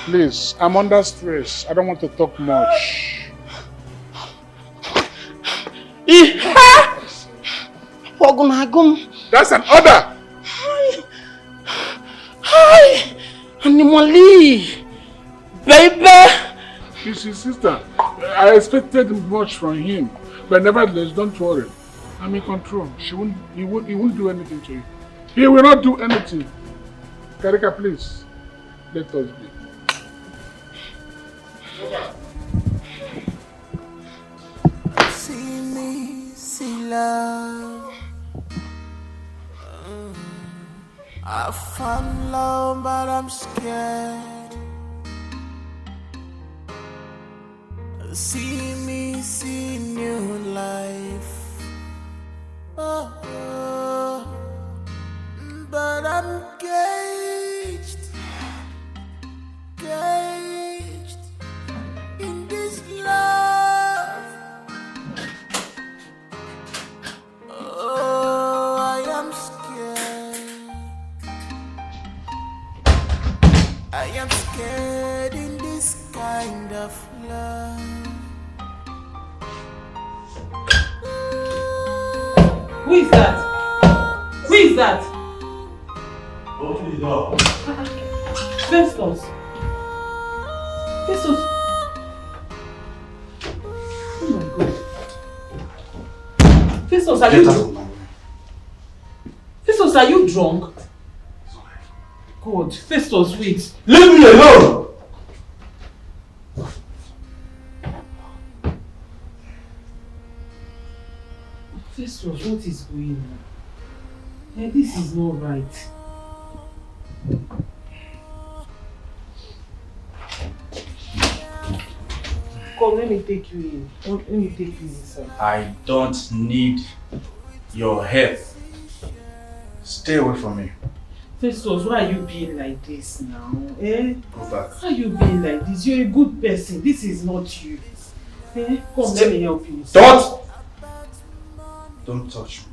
Please, I'm under stress. I don't want to talk much. That's an order. Hi, Animali, baby. You see, sister, I expected much from him, but nevertheless, don't worry. I'm in control. He won't do anything to you. He will not do anything. Karika, please, let us be. See me, see love. I found love, but I'm scared. See me, see new life. But I'm caged in this love. Oh, I am scared. I am scared in this kind of love. Who is that? Who is that? Open the door. Festus. Festus. Oh my God. Festus, are you drunk? Festus, are you drunk? God, Festus, wait. Leave me alone! Festus, what is going on? Eh, this is not right. Come, let me take you in. Let me take you inside. I don't need your help. Stay away from me. Festus, why are you being like this now? Eh? Go back. Why are you being like this? You're a good person. This is not you. Eh? Come, let me help you. Don't touch me.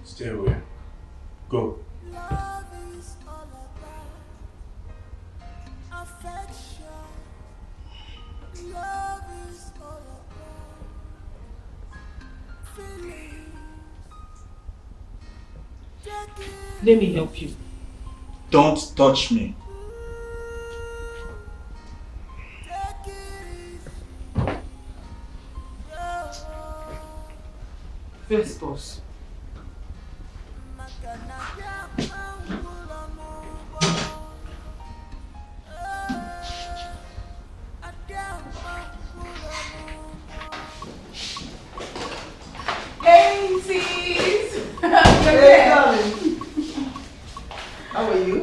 Stay away. Go. Love is all about affection. Love is all about feelings. Let me help you. Don't touch me. Festus. Hey, sis! Hey, darling. How are you?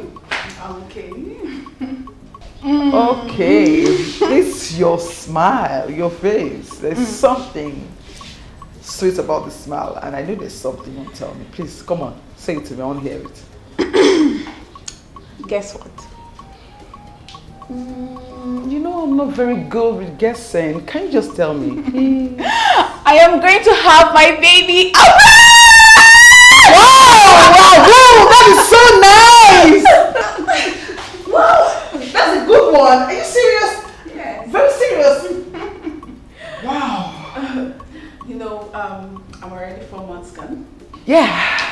I'm okay. Okay, it's your smile, your face. There's something sweet about the smile, and I know there's something you want to tell me. Please, come on, say it to me. I want to hear it. Guess what? You know, I'm not very good with guessing. Can you just tell me? I am going to have my baby. Wow, that is so nice! Wow, that's a good one. Are you serious? Yeah. Very serious. Wow. You know, I'm already 4 months gone. Yeah.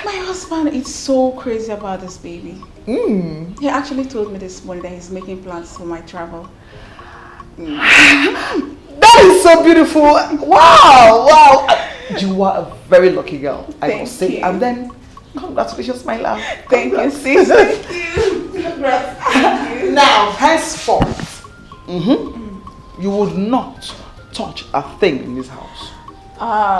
My husband is so crazy about this baby. He actually told me this morning that he's making plans for my travel. That is so beautiful. Wow. You are a very lucky girl, I must say. And then, congratulations, my love. Thank you, sis. Thank you. Congrats. Thank you. Now, henceforth, you would not touch a thing in this house.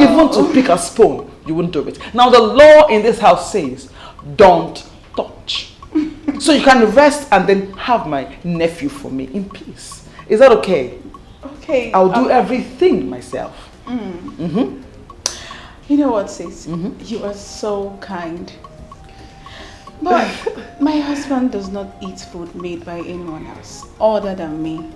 Even to pick a spoon, you wouldn't do it. Now, the law in this house says, don't touch. So you can rest and then have my nephew for me in peace. Is that okay? Okay. I'll do everything myself. You know what, sis? You are so kind. But my husband does not eat food made by anyone else other than me.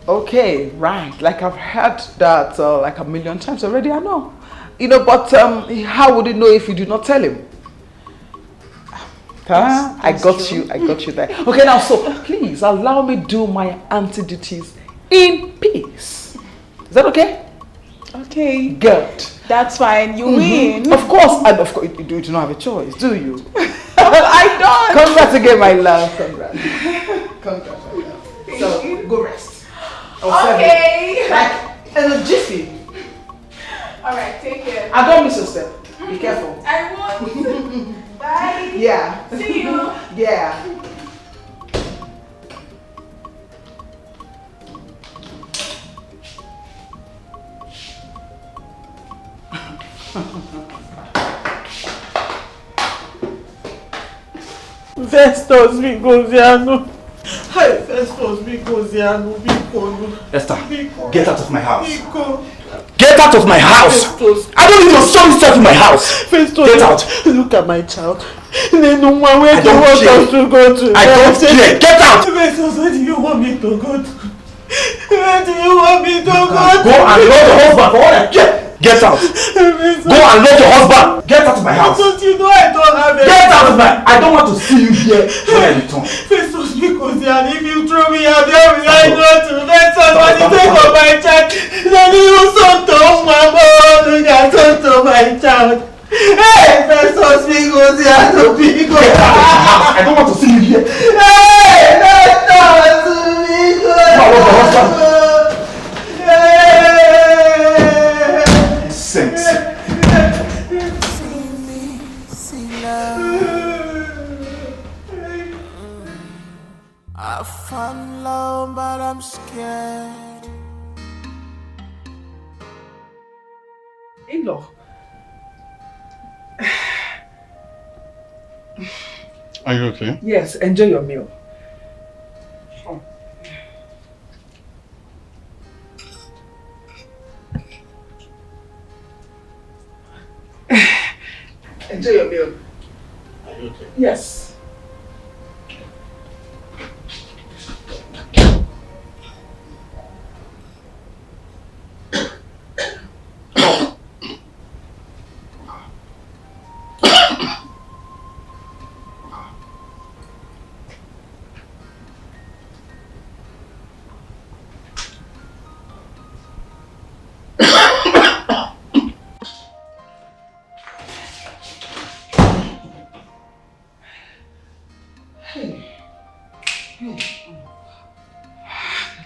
Okay, right. Like I've heard that like a million times already, I know. You know, but how would he know if you do not tell him? Huh? I got you there. Okay, now so please allow me do my auntie duties in peace. Is that okay? Okay. Good. That's fine. You win. Of course, and of course, you do not have a choice, do you? I don't. Congrats again, my love. Congrats. Congrats, my love. So, go rest. Okay. Like, in a jiffy. Alright, take care. I don't miss your step. Be careful. I won't. Bye. Yeah. See you. Yeah. Festus Bikoziano. Hi, Festus Bikoziano. Esther, get out of my house. Get out of my house! Festus. I don't need your strong stuff in my house! Festus, get out! Look at my child. They know where do you want us to go to? I don't care! Get out! Festus, where do you want me to go to? Where do you want me to go to? Go and love your husband for all I care! Get out! Go and love your husband! Get out of my house! Festus, you know I don't have it. Get out of my... I don't want to see you here when I return. Festus, because if you throw me out there, I go to Festus, when you take of my child, then you son to mama, you got son to my child. Hey, Festus, because I don't be good. Get out of my house! I don't want to see you here. Hey, Festus, because Go and love your husband. Sense. I found love, but I'm scared. In-law. Are you okay? Yes, enjoy your meal. Enjoy your meal. Are you okay? Yes.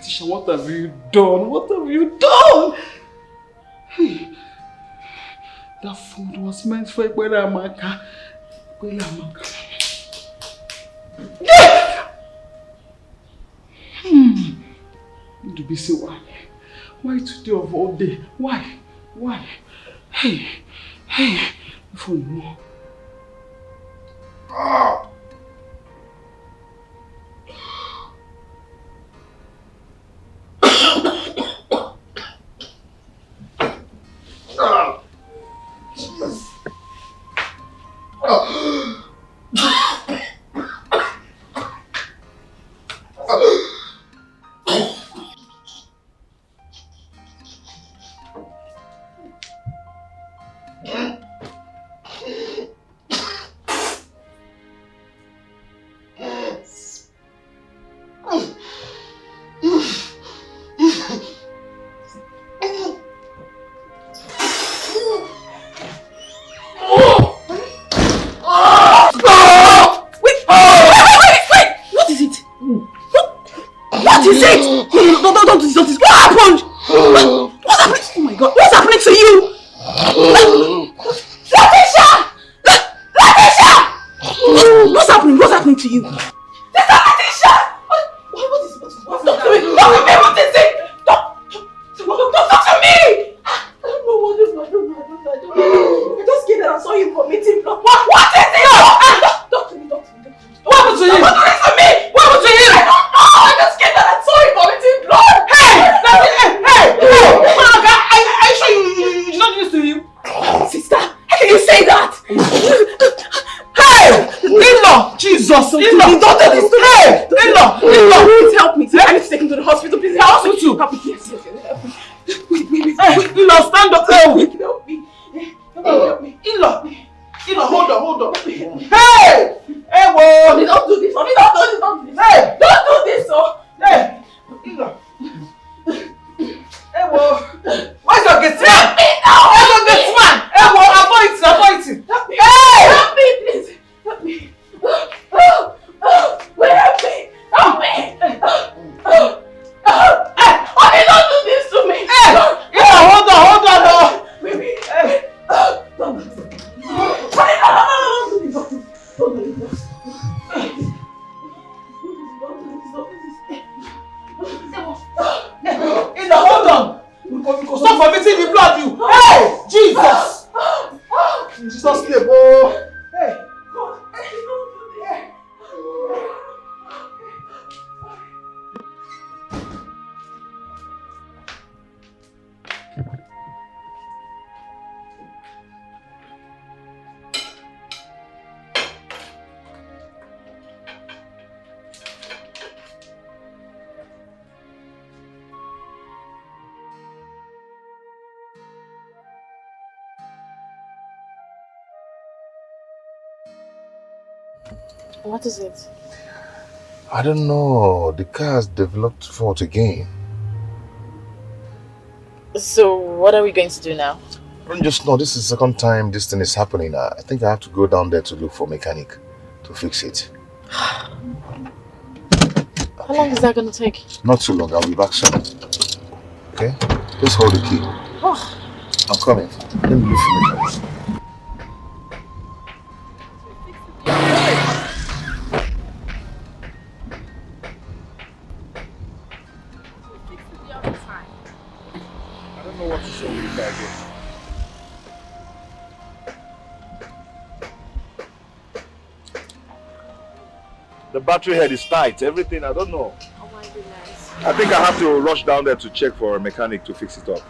Letitia, what have you done? What have you done? Hey, that food was meant for Amaka. Need to be say why? Why today of all day? Why? Why? Hey, before you know. Sister, how can you say that? Hey! In-law, stand up. Help me. Help me. In-law, hold on. Hey! Hey, whoa! Mommy, don't do this. Mommy, don't do this. Hey! Don't do this, oh! Hey! In-law. Hey, whoa! Where's your gate man? Where's your gate man? Hey, whoa! I'm pointing. Hey! Help me, please. Help me. Help me. Mommy, don't do this to me. Hey! Yeah, hold on. No. Baby. Hey. Don't do this. Don't do this. Hold on. Stop vomiting the blood, you. Hey, Jesus. In Jesus' name, oh. Hey. What is it? I don't know. The car has developed fault again. So, what are we going to do now? I don't just know. This is the second time this thing is happening. I think I have to go down there to look for a mechanic to fix it. How long is that going to take? Not too long. I'll be back soon. Okay? Just hold the key. Oh. I'm coming. Let me look for a mechanic. The battery head is tight, everything, I don't know. Oh my goodness. I think I have to rush down there to check for a mechanic to fix it up.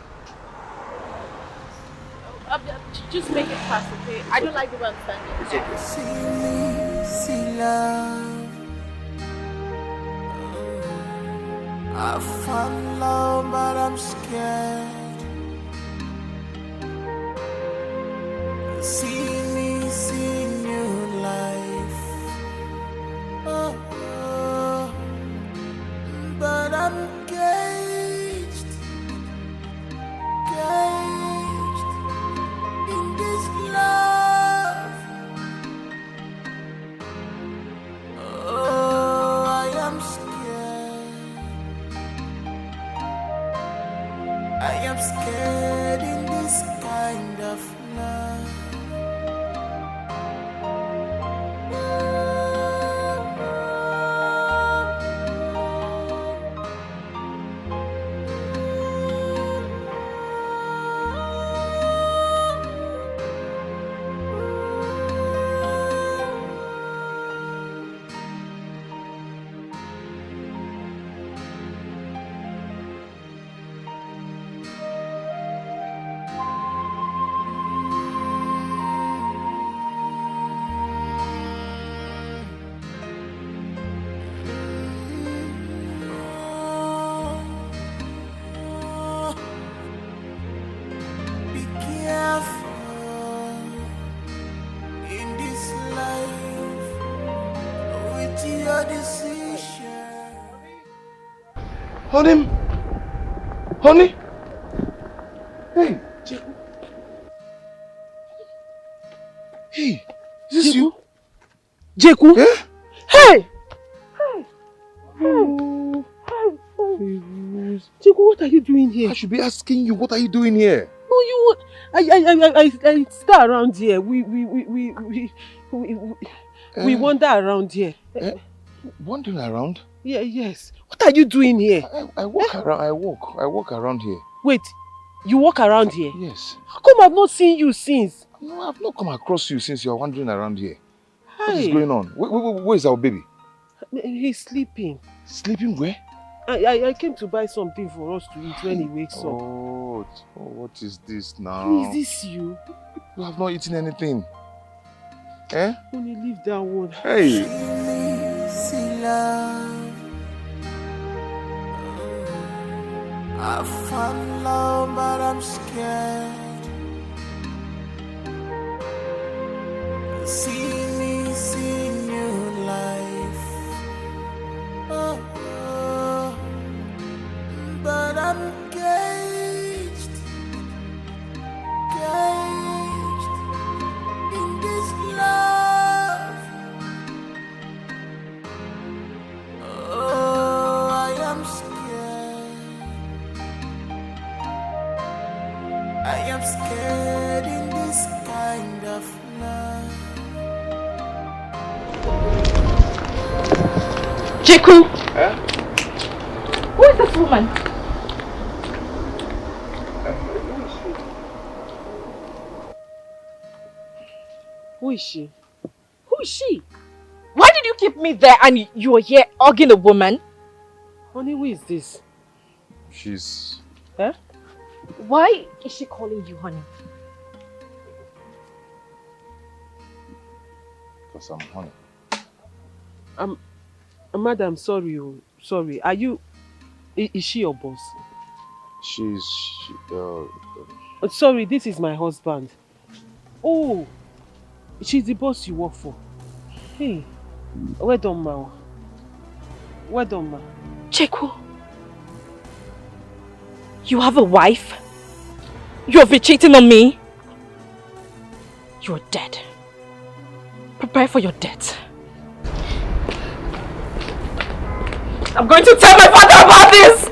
Just make it fast, okay? I don't like the one standing. It's okay. See love. I found love, but I'm scared. See me, see new life. But I'm caged in this love. Oh, I am scared in this kind of love. Honey? Hey. Hey, is this you? Jeku? Yeah? Hey! Jeku, what are you doing here? I should be asking you, what are you doing here? No, you. I stay around here. We wander around here. Wandering around? Yeah, yes. What are you doing here? I walk around. I walk around here. Wait, you walk around here? Yes. How come I've not seen you since? No, I've not come across you since you're wandering around here. Hi. What is going on? Where is our baby? He's sleeping. Sleeping where? I came to buy something for us to eat when he wakes up. Oh, what is this now? Is this you? You have not eaten anything. Eh? Only leave that one. Hey. See love. I found love, but I'm scared. See me, see new life. Oh, oh. But I'm caged in this love. Oh, I am scared. I am scared in this kind of love. Jeku! Who is this woman? Who is she? Who is she? Why did you keep me there and you were here hugging a woman? Honey, who is this? She's... Huh? Why is she calling you honey? Because I'm honey. Madam, sorry. Sorry. Are you... Is she your boss? Sorry, this is my husband. Oh, she's the boss you work for. Hey, well done, ma. Well done, ma. Cheku, you have a wife? You have been cheating on me? You are dead. Prepare for your death. I'm going to tell my father about this!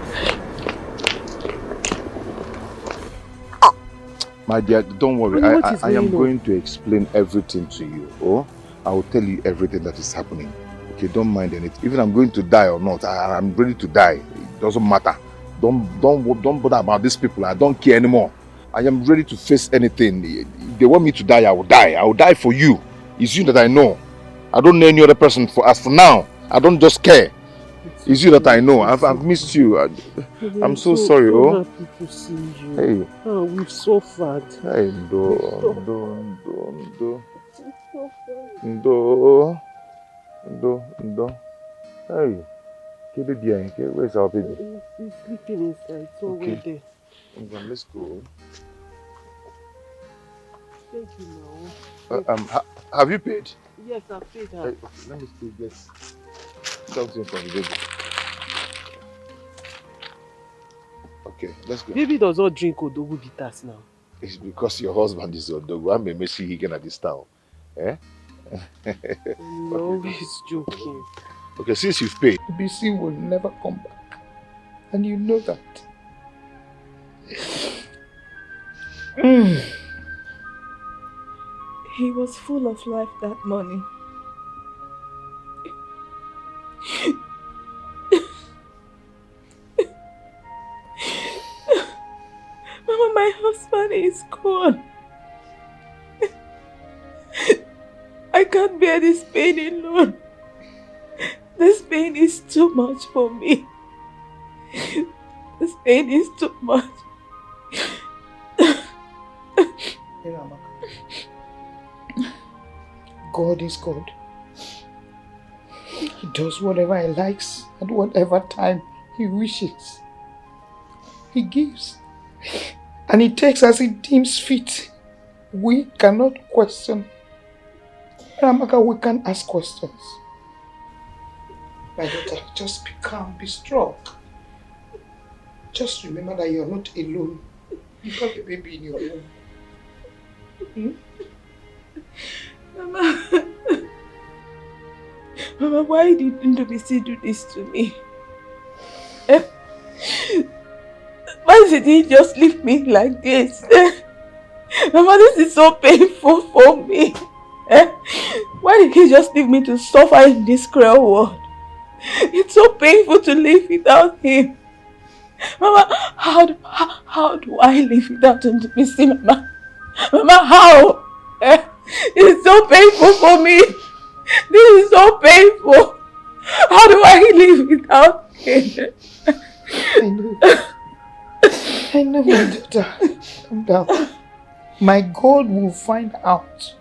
My dear, don't worry. Honey, I am going to explain everything to you. Oh, I will tell you everything that is happening. Okay, don't mind anything. Even I'm going to die or not, I'm ready to die. It doesn't matter. Don't bother about these people. I don't care anymore. I am ready to face anything. If they want me to die, I will die. I will die for you. It's you that I know. I don't know any other person. As for now, I don't just care. It's you that I know. I've missed you. I'm so sorry. So happy to see you. Hey. Oh, we've suffered. Hey, Ndo. Hey. Where's our baby? He's sleeping inside. So Okay. we're there. Let's go. Thank you, now. Have you paid? Yes, I've paid her. Hey, let me still get something from the baby. Okay, let's go. Baby does not drink Odogu bitters now. It's because your husband is Odogu. I'm a messy higgin at this town. Eh? No, he's joking. Okay, since you've paid. BC will never come back. And you know that. He was full of life that morning. Mama, my husband is gone. I can't bear this pain alone. This pain is too much for me. This pain is too much. God is God. He does whatever he likes at whatever time he wishes. He gives. And he takes as he deems fit. We cannot question. Ramaka, we can ask questions. My daughter, just be calm, be strong. Just remember that you're not alone. You have a baby in your womb. Mama, Mama, why did Ndobisi do this to me? Why did he just leave me like this? Mama, this is so painful for me. Why did he just leave me to suffer in this cruel world? It's so painful to live without him. Mama, how do I live without Ndobisi, Mama? Mama, how? It's so painful for me. This is so painful. How do I live without him? I know, my daughter. Calm down. My God will find out.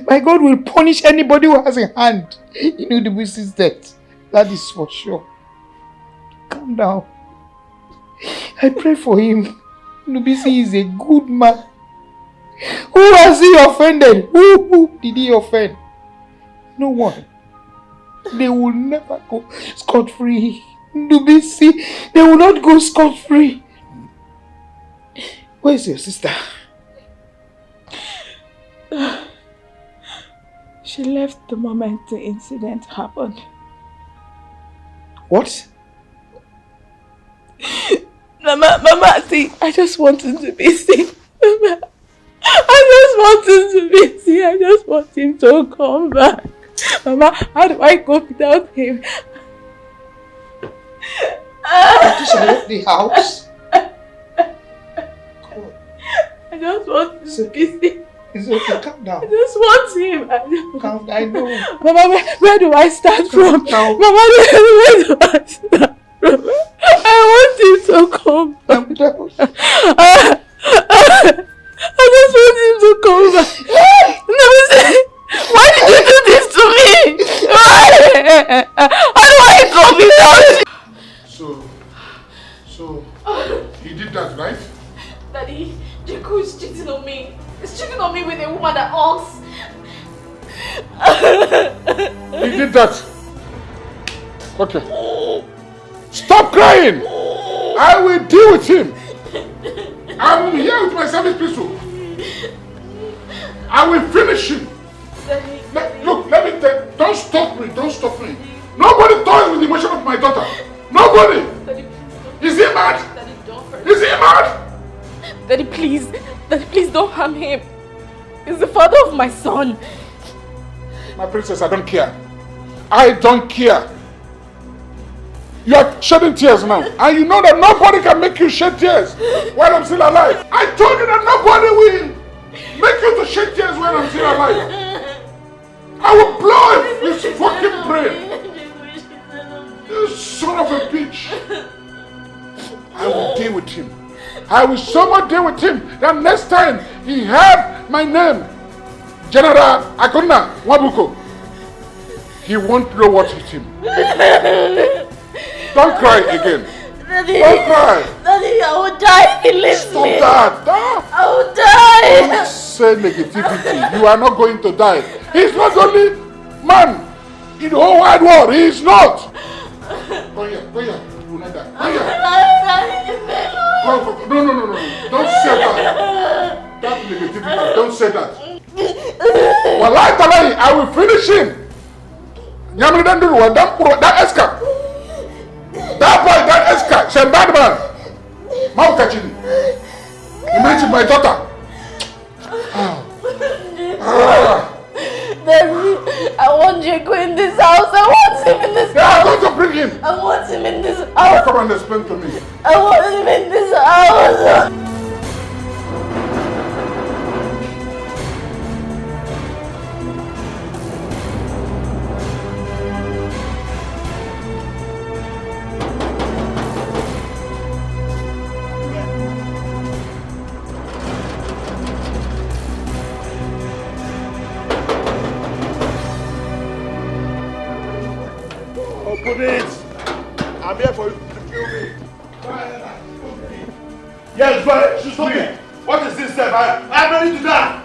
My God will punish anybody who has a hand in Ndobisi's death. That is for sure. Calm down. I pray for him. Nubisi is a good man. Who has he offended? Who did he offend? No one. They will never go scot-free. Nubisi, they will not go scot-free. Where is your sister? She left the moment the incident happened. What? Mama, see, I just want him to be sick. Mama, I just want him to be sick. I just want him to come back. Mama, how do I go without him? Patricia left the house. I just want him to be sick. It's okay, calm down. I just want him. Calm down, I know. Mama, where do I start from? Mama, where do I start from? I want him to come back. I just want him to come back. Why did you do this to me? Why? How do I go without you? So, he did that, right? Daddy, Jeku is cheating on me. He's cheating on me with a woman that owns. He did that. Okay. Stop crying! I will deal with him. I will be here with my service pistol. I will finish him. Look, let me tell you. Don't stop me. Don't stop me. Nobody toys with the emotion of my daughter. Nobody. Is he mad? Is he mad? Daddy, please don't harm him. He's the father of my son. My princess, I don't care. I don't care. You are shedding tears now. And you know that nobody can make you shed tears while I'm still alive. I told you that nobody will make you to shed tears while I'm still alive. I will blow his fucking brain. You son of a bitch. I will deal with him. I will so much deal with him that next time he have my name, General Akuna Wabuko, he won't know what hit him. Don't cry again. Daddy, don't cry. Daddy, I will die if he leaves me. Stop that. I will die. Don't say negativity. You are not going to die. He's not the only man in the whole wide world. He is not. Go here. You will not die. No. Don't say that. That negativity. Don't say that. Wallahi talai, I will finish him. Nyamri dan dulu, that Eska. That boy, that Eska, she's a bad man. Mau kachini. He mentioned my daughter. Daddy, I want Jeku in this house. I want him in this house. I'm going to bring him. I want him in this house. Come and explain to me. I want him in this house. Open it! I'm here for you to kill me. Yes, but shoot me. What is this step? I'm ready to die.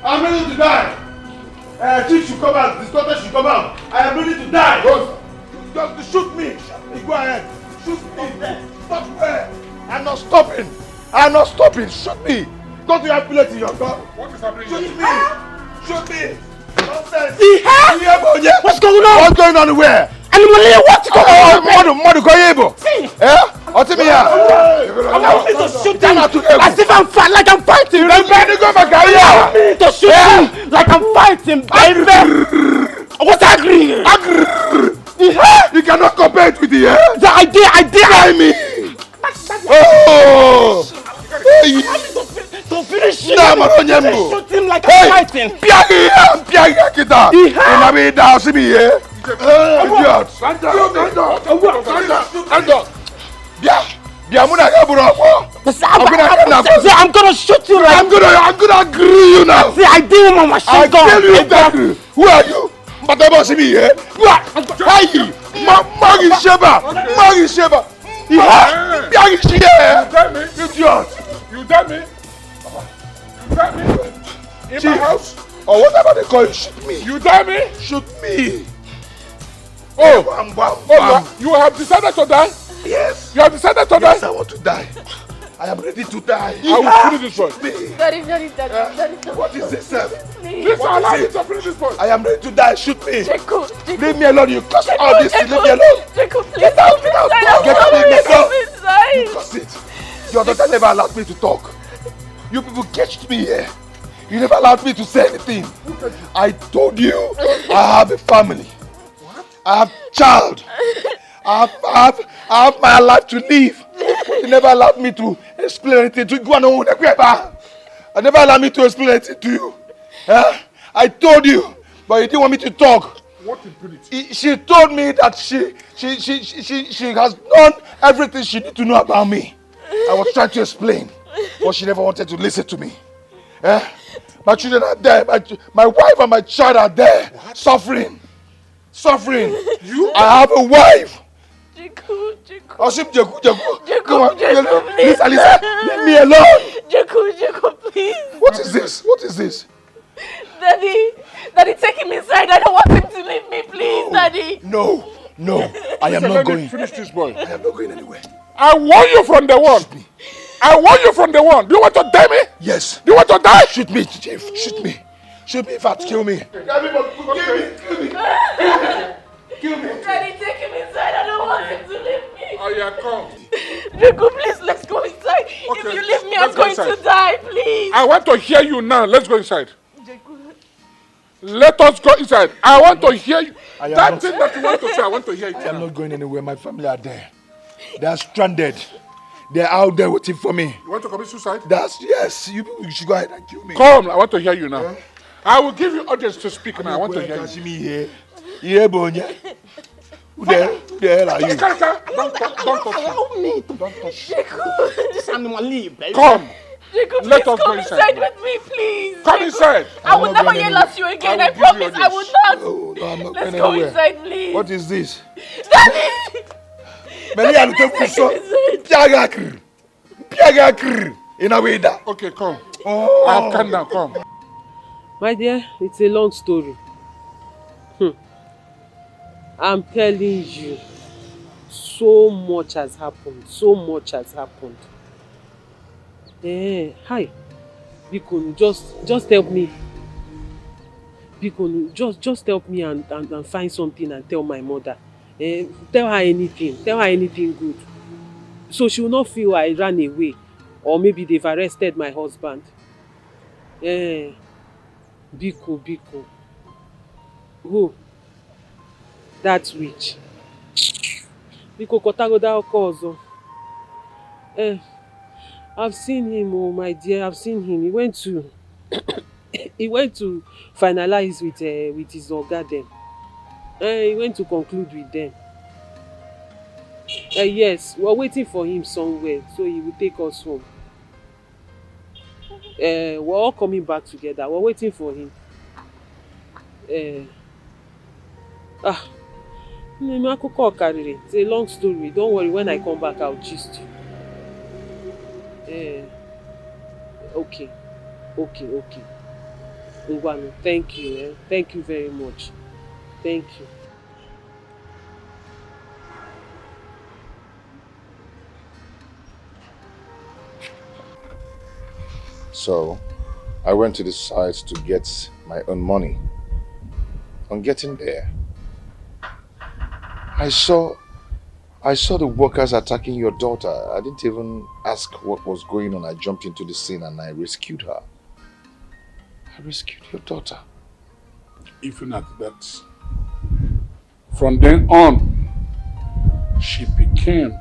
I'm ready to die. Chief should come out. This daughter should come out. I am ready to die. Just shoot me. Go ahead. Shoot me. Stop there. I'm not stopping. I'm not stopping. Shoot me. Don't you have bullet in your gun? What is happening? Shoot me. Shoot me. Nonsense. What's going on? What's going on where? Animal, what's going on? Mother, go able. What's me here? I want me to shoot him as if I'm fighting, like I'm fighting. You don't better go back here. I want me to shoot him like I'm fighting, baby. What's angry? You cannot compare it with the air. I did. Try me. Oh. To finish him. Shoot him like I'm fighting. Piaga kita. Inabi da sibi here. Idiot. Stand up. I'm gonna shoot you like I'm gonna grill you now. See, I deal with my machine gun. I'll tell you exactly. Who are you? Mataba sibi here. Hey, Magi Sheba. Yeah! You dare me? Idiot! You dare me? You dare me? In Chief, my house? Or whatever they call you, shoot me. You dare me? Shoot me. Oh, you have decided to die? Yes. You have decided to die? Yes, I want to die. I am ready to die. I will finish this one. Daddy. What is this, sir? Please allow me to finish this one. I am ready to die. Shoot me. Jacob. Leave me alone. You cuss all this. Leave me alone. Jacob, please. Get out. Get out. Get out. Leave me alone. Inside. You cuss it. Your daughter never allowed me to talk. You people catched me here. You never allowed me to say anything. I told you I have a family. I have a child. I have my life to live. You never allowed me to explain anything to you. I never allowed me to explain anything to you. I told you, but you didn't want me to talk. What impunity? She told me that she has done everything she needs to know about me. I was trying to explain, but she never wanted to listen to me. My children are there. My wife and my child are there, suffering. You? I have a wife. Jacob. Jacob, please. Lisa, leave me alone. Jacob, please. What is this? Daddy, take him inside. I don't want him to leave me, please, Daddy. No. I am Listen, not let me going. Finish this boy. I am not going anywhere. I warn you from the one. Do you want to die me? Yes. Do you want to die? Shoot me, Chief. Shoot me. In fact, kill me. Kill me. Daddy, take him inside. I don't want him to leave me. Oh, yeah, come. Jacob, please, let's go inside. If you leave me, I'm going to die, please. I want to hear you now. Let's go inside. Let us go inside. I want to hear you. That thing that you want to say, I want to hear it. I am not going anywhere. My family are there. They are stranded. They are out there waiting for me. You want to commit suicide? Yes. You should go ahead and kill me. Come, I want to hear you now. I will give you audience to speak now. I want to hear you. Me here. Yeah, Bonya. Who the hell are you? Don't touch Allow me. Don't touch. Jacob. This animal leave, baby. Come. Jacob, Let please us come go inside inside. with me, please. Come Jacob. inside. I will never yell at you again. I promise I will not. No, I'm not Let's going go anywhere. inside, please. What is this? Daddy! Okay, come. I'll calm down, come. My dear, it's a long story. I'm telling you, so much has happened. Hi. Bikonu, just help me. Bikonu, just help me and find something and tell my mother. Tell her anything good. So she will not feel I ran away. Or maybe they've arrested my husband. Biko. Who? That witch. Biko kotagoda okozo. I've seen him, oh my dear, I've seen him. He went to finalize with his oga dem. He went to conclude with them. Yes, we're waiting for him somewhere, so he will take us home. We're all coming back together. We're waiting for him. It's a long story. Don't worry, when I come back, I'll gist you. Okay. Ngwanu, thank you. Thank you very much. Thank you. So, I went to the site to get my own money. On getting there, I saw the workers attacking your daughter. I didn't even ask what was going on. I jumped into the scene and I rescued her. I rescued your daughter. Even at that, from then on, she became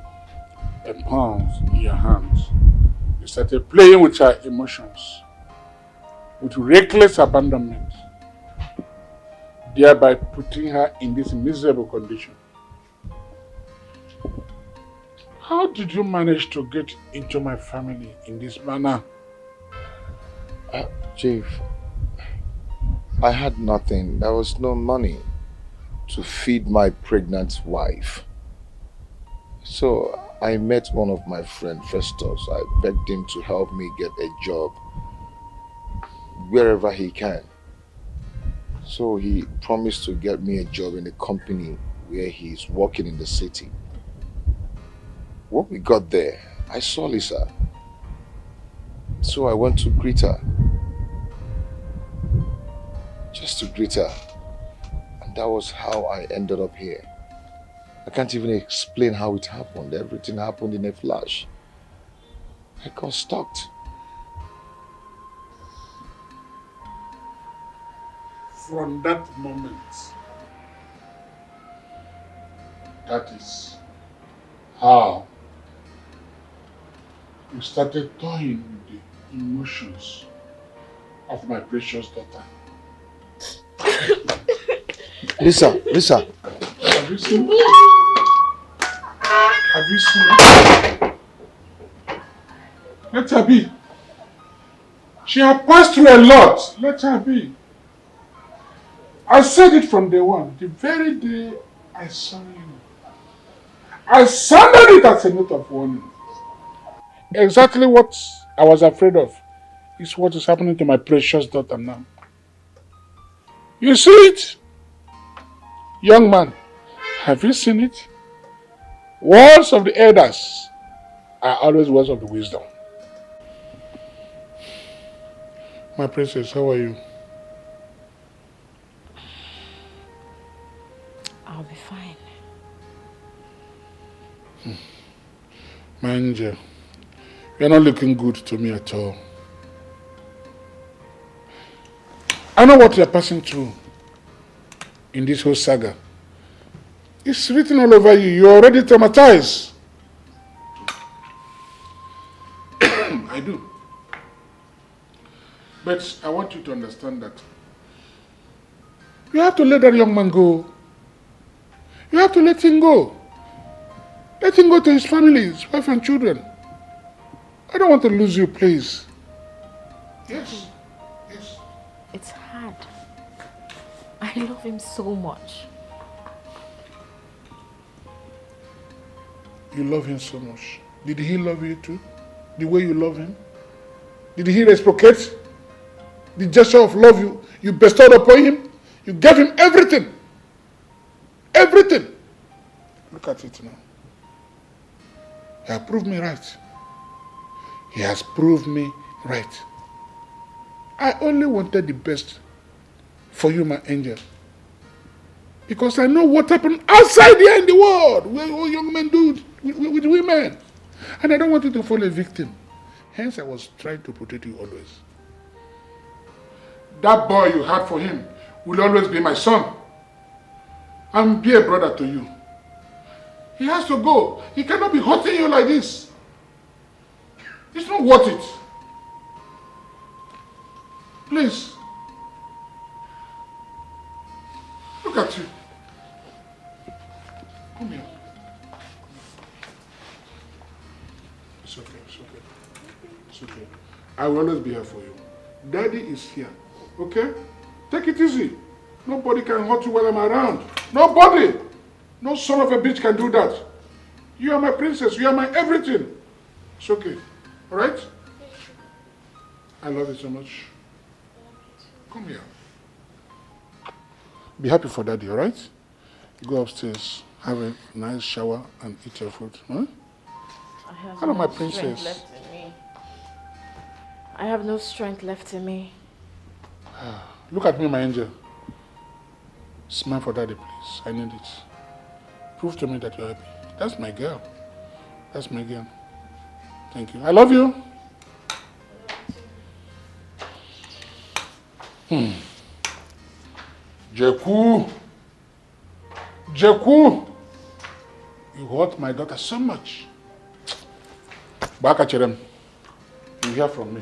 a pawn in your hands. You started playing with her emotions, with reckless abandonment, thereby putting her in this miserable condition. How did you manage to get into my family in this manner? Chief, I had nothing. There was no money to feed my pregnant wife. So I met one of my friends, Festus. I begged him to help me get a job wherever he can. So he promised to get me a job in a company where he's working in the city. When we got there, I saw Lisa. So I went to greet her. Just to greet her. And that was how I ended up here. I can't even explain how it happened. Everything happened in a flash. I got stuck. From that moment, that is how you started toying with the emotions of my precious daughter. Lisa. Have you seen? Have you seen? Let her be. She has passed through a lot. Let her be. I said it from day one, the very day I saw you. I sounded it as a note of warning. Exactly what I was afraid of is what is happening to my precious daughter now. You see it? Young man, have you seen it? Words of the elders are always words of the wisdom. My princess, how are you? I'll be fine. My angel, you're not looking good to me at all. I know what you're passing through in this whole saga. It's written all over you. You're already traumatized. I do. But I want you to understand that you have to let that young man go. You have to let him go. Let him go to his family, his wife and children. I don't want to lose you, please. Yes. Yes. It's hard. I love him so much. You love him so much. Did he love you too? The way you love him? Did he reciprocate the gesture of love you bestowed upon him? You gave him everything. Everything. Look at it now. He has proved me right. He has proved me right. I only wanted the best for you, my angel. Because I know what happened outside there in the world, where all young men do with women. And I don't want you to fall a victim. Hence, I was trying to protect you always. That boy you had for him will always be my son. And be a brother to you. He has to go. He cannot be hurting you like this. It's not worth it. Please. Look at you. Come here. It's okay, it's okay. It's okay. I will always be here for you. Daddy is here. Okay? Take it easy. Nobody can hurt you while I'm around. Nobody! No son of a bitch can do that. You are my princess. You are my everything. It's okay. Alright? I love you so much. Come here. Be happy for daddy, alright? Go upstairs, have a nice shower, and eat your food. Huh? Hello, my princess. Left in me. I have no strength left in me. Look at me, my angel. Smile for daddy, please. I need it. Prove to me that you're happy. That's my girl. That's my girl. Thank you. I love you. Jeku. Jeku. You hurt my daughter so much. Baka Cherem. You hear from me.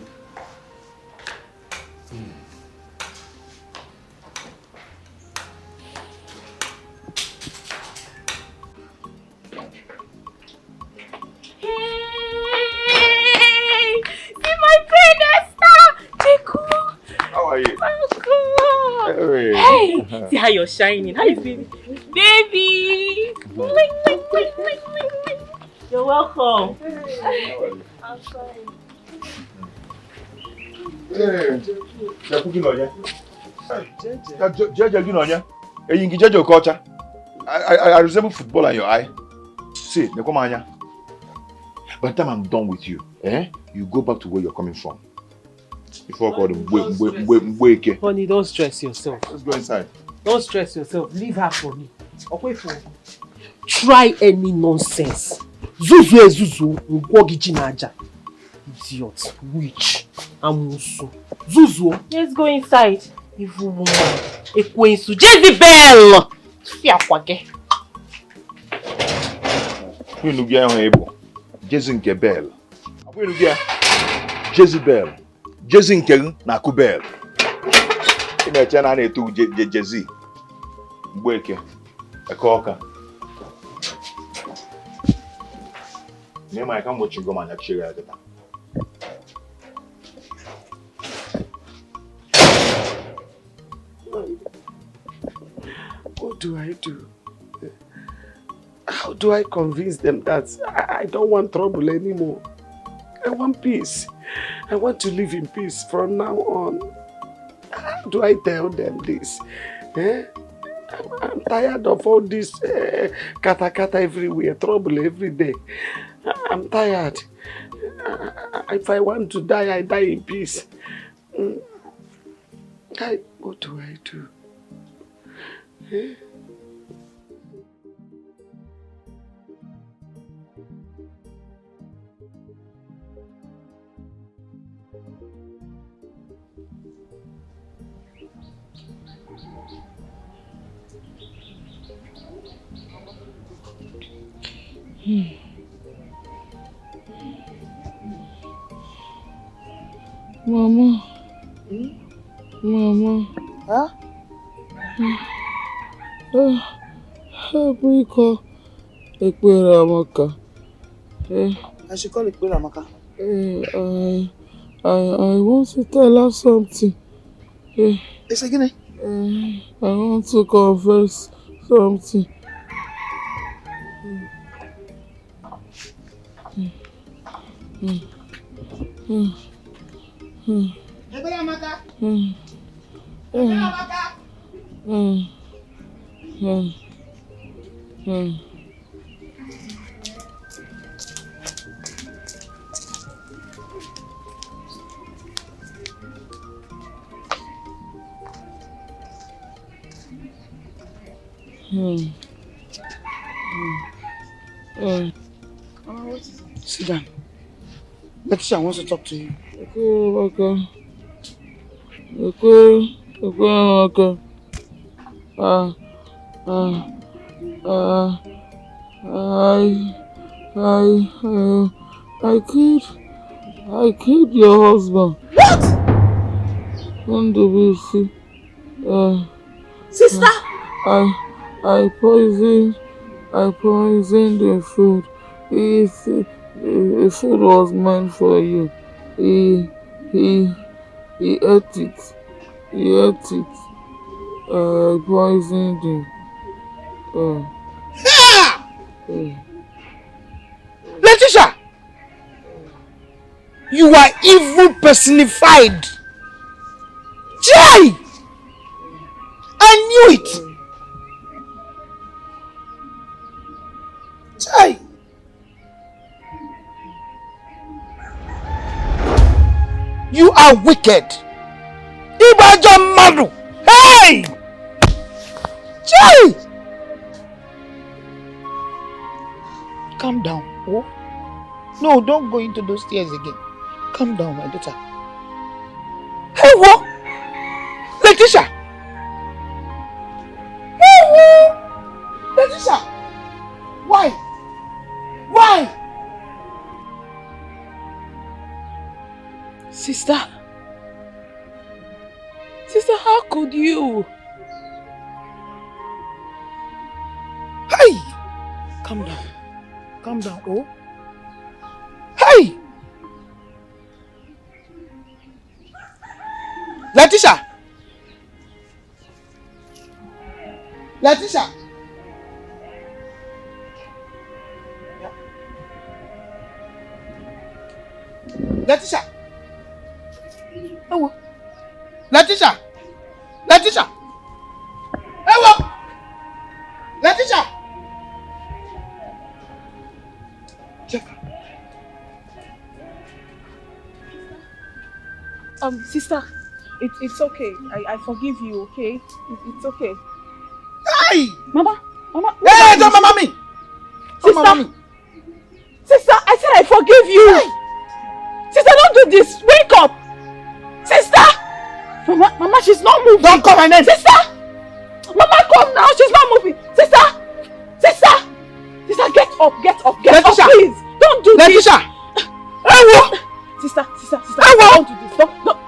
Hey, see how you're shining. How you feeling? Baby! You're You're welcome. I'm fine. Hey, you're cooking on ya? Jeje, you know ya? Hey, you get your culture. I resemble football in your eye. See, they come on ya. By the time I'm done with you, you go back to where you're coming from. Before I call them, wake. Honey, don't stress yourself. Let's go inside. Don't stress yourself. Leave her for me. Okay, for try any nonsense. Zuzu, Ngwogijinaja. Idiot, witch, Amusu. Zuzu. Let's go inside. Evil woman. Ekwensu. Jezebel! Fiakwage. You look here, Jezebel. You look here, Jezebel. Jezebel Nakubel. You may turn on it to Jezi. Wake a cocker. Name I come watching go man actually at the time. What do I do? How do I convince them that I don't want trouble anymore? I want peace. I want to live in peace from now on. How do I tell them this? I'm tired of all this kata everywhere, trouble every day. I'm tired. If I want to die, I die in peace. What do I do? Mama. Mama. Huh? Biko, Ekpere Amaka. I should call Ekpere Amaka. I want to tell her something. It's again. I want to confess something. Ekpere Amaka. Ekpere Amaka. Sit down. Letitia wants to talk to you. I killed your husband. What? On the BC. Sister? I poisoned the food. The food was meant for you. He ate it. I poisoned him. Letitia! You are evil personified. Jai! I knew it. Jai! You are wicked. Ibajo Madu. Hey! Jai! Calm down. Oh? No, don't go into those tears again. Calm down, my daughter. Hey, what? Letitia! Hey, what? Letitia! Why? Why? Sister, how could you? Hey! Calm down. Calm down, oh. Hey! Letitia! Letitia. Ewo. Letitia. Letitia. Ewo. Letitia. Sister, it's okay. I forgive you, okay? It's okay. Hey! Mama! Hey, don't mama me! Sister! Sister, I said I forgive you! Hey. Sister, don't do this! Wake up! Sister! Mama, she's not moving! Don't call my name! Sister! Mama, come now! She's not moving! Sister! Sister! Sister, get up! Get up, please! Don't do this! Letitia! Ewo! Sister, don't do this!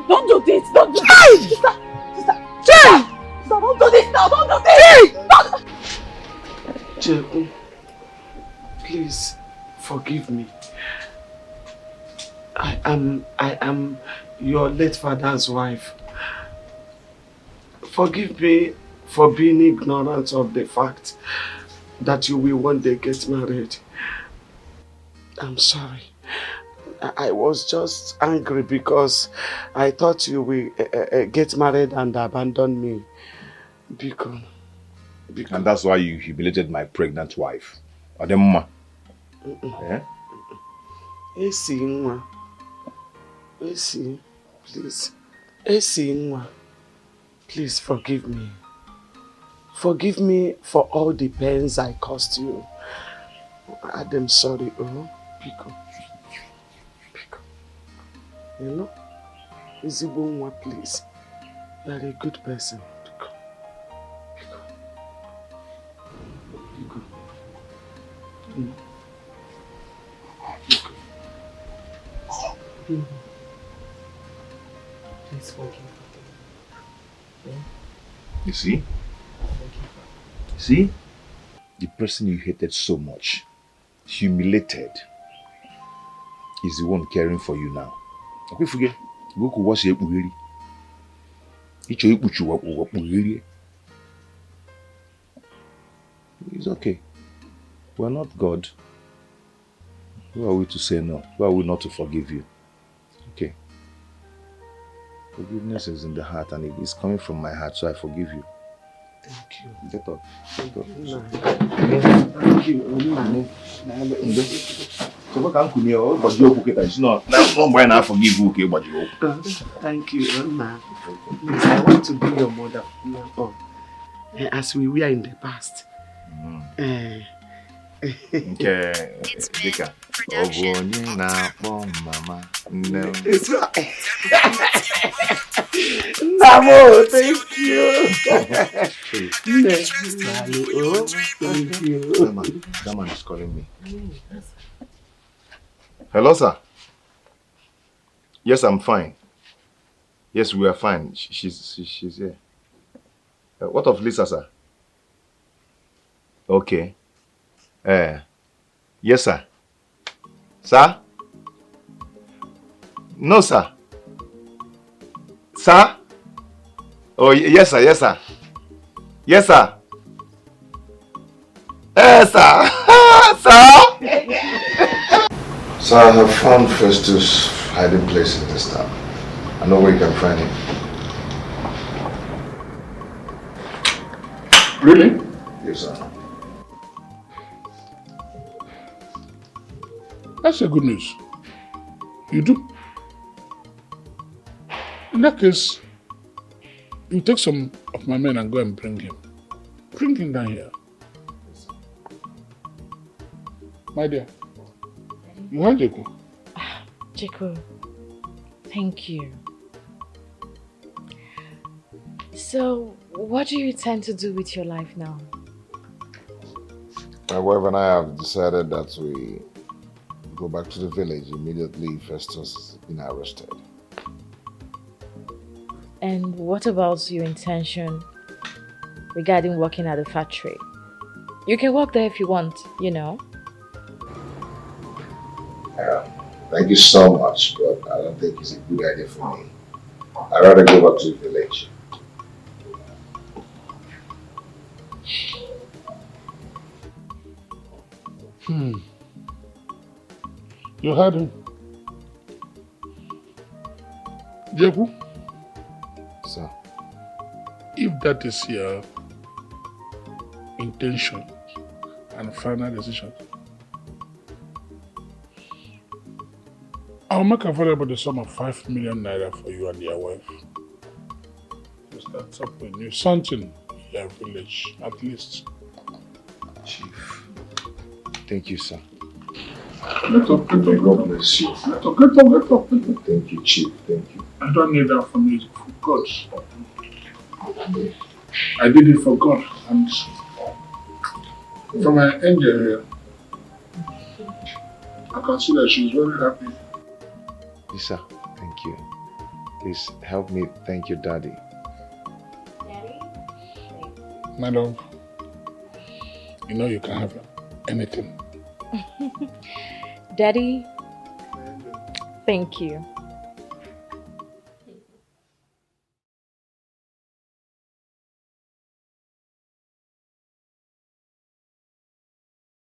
Don't do this! Don't do this! Sister! Sister, don't do this now! Don't do this! Jeku, please forgive me. I am your late father's wife. Forgive me for being ignorant of the fact that you will one day get married. I'm sorry. I was just angry because I thought you will get married and abandon me. Because... And that's why you humiliated my pregnant wife. Ademma. Yeah? Esi nwa. Esi, please. Esi nwa. Please forgive me. Forgive me for all the pains I caused you. I'm sorry, oh, Pico. You know, Ezigbo nwa, please. You are a good person. Pico. Please forgive me. You see? See? The person you hated so much, humiliated, is the one caring for you now. Okay, forget. Go to wash your bugiri. It's okay. We're not God. Who are we to say no? Who are we not to forgive you? Okay. Forgiveness is in the heart and it is coming from my heart, so I forgive you. Thank you. Get up. Thank you. So what can you do? But you okay? It's not. Now, why not forgive you? Okay, but you. Thank you, Anna. Please, I want to be your mother from now on, as we were in the past. Okay, Dika. Mama. No. It's right. Namo, thank you. Thank you. That man is calling me. Hello, sir. Yes, I'm fine. Yes, we are fine. She's here. What of Lisa, sir? Okay. Yes, sir. Sir? No, sir. Sir? Oh, yes, sir. Yes, sir. Yes, sir. Sir. Sir? So I have found Festus' hiding place in this town. I know where you can find him. Really? Yes, sir. That's a good news. You do? In that case, you take some of my men and go and bring him. Bring him down here. My dear, you have Jeku. Jeku, thank you. So, what do you intend to do with your life now? My wife and I have decided that we go back to the village immediately Festus has been arrested. And what about your intention regarding working at the factory? You can work there if you want, you know. Thank you so much, but I don't think it's a good idea for me. I'd rather go back to the village. You heard him. Jeku, sir, if that is your intention and final decision, I'll make available the sum of 5 million naira for you and your wife to start up a new something in your village, at least. Chief. Thank you, sir. Get up. God bless you. Get up. Thank you, Chief. Thank you. I don't need that from you, for God. I did it for God and from my angel here. I can see that she's very happy. Yes, sir. Thank you. Please help me thank your daddy. My love, you know you can have anything. Daddy, thank you.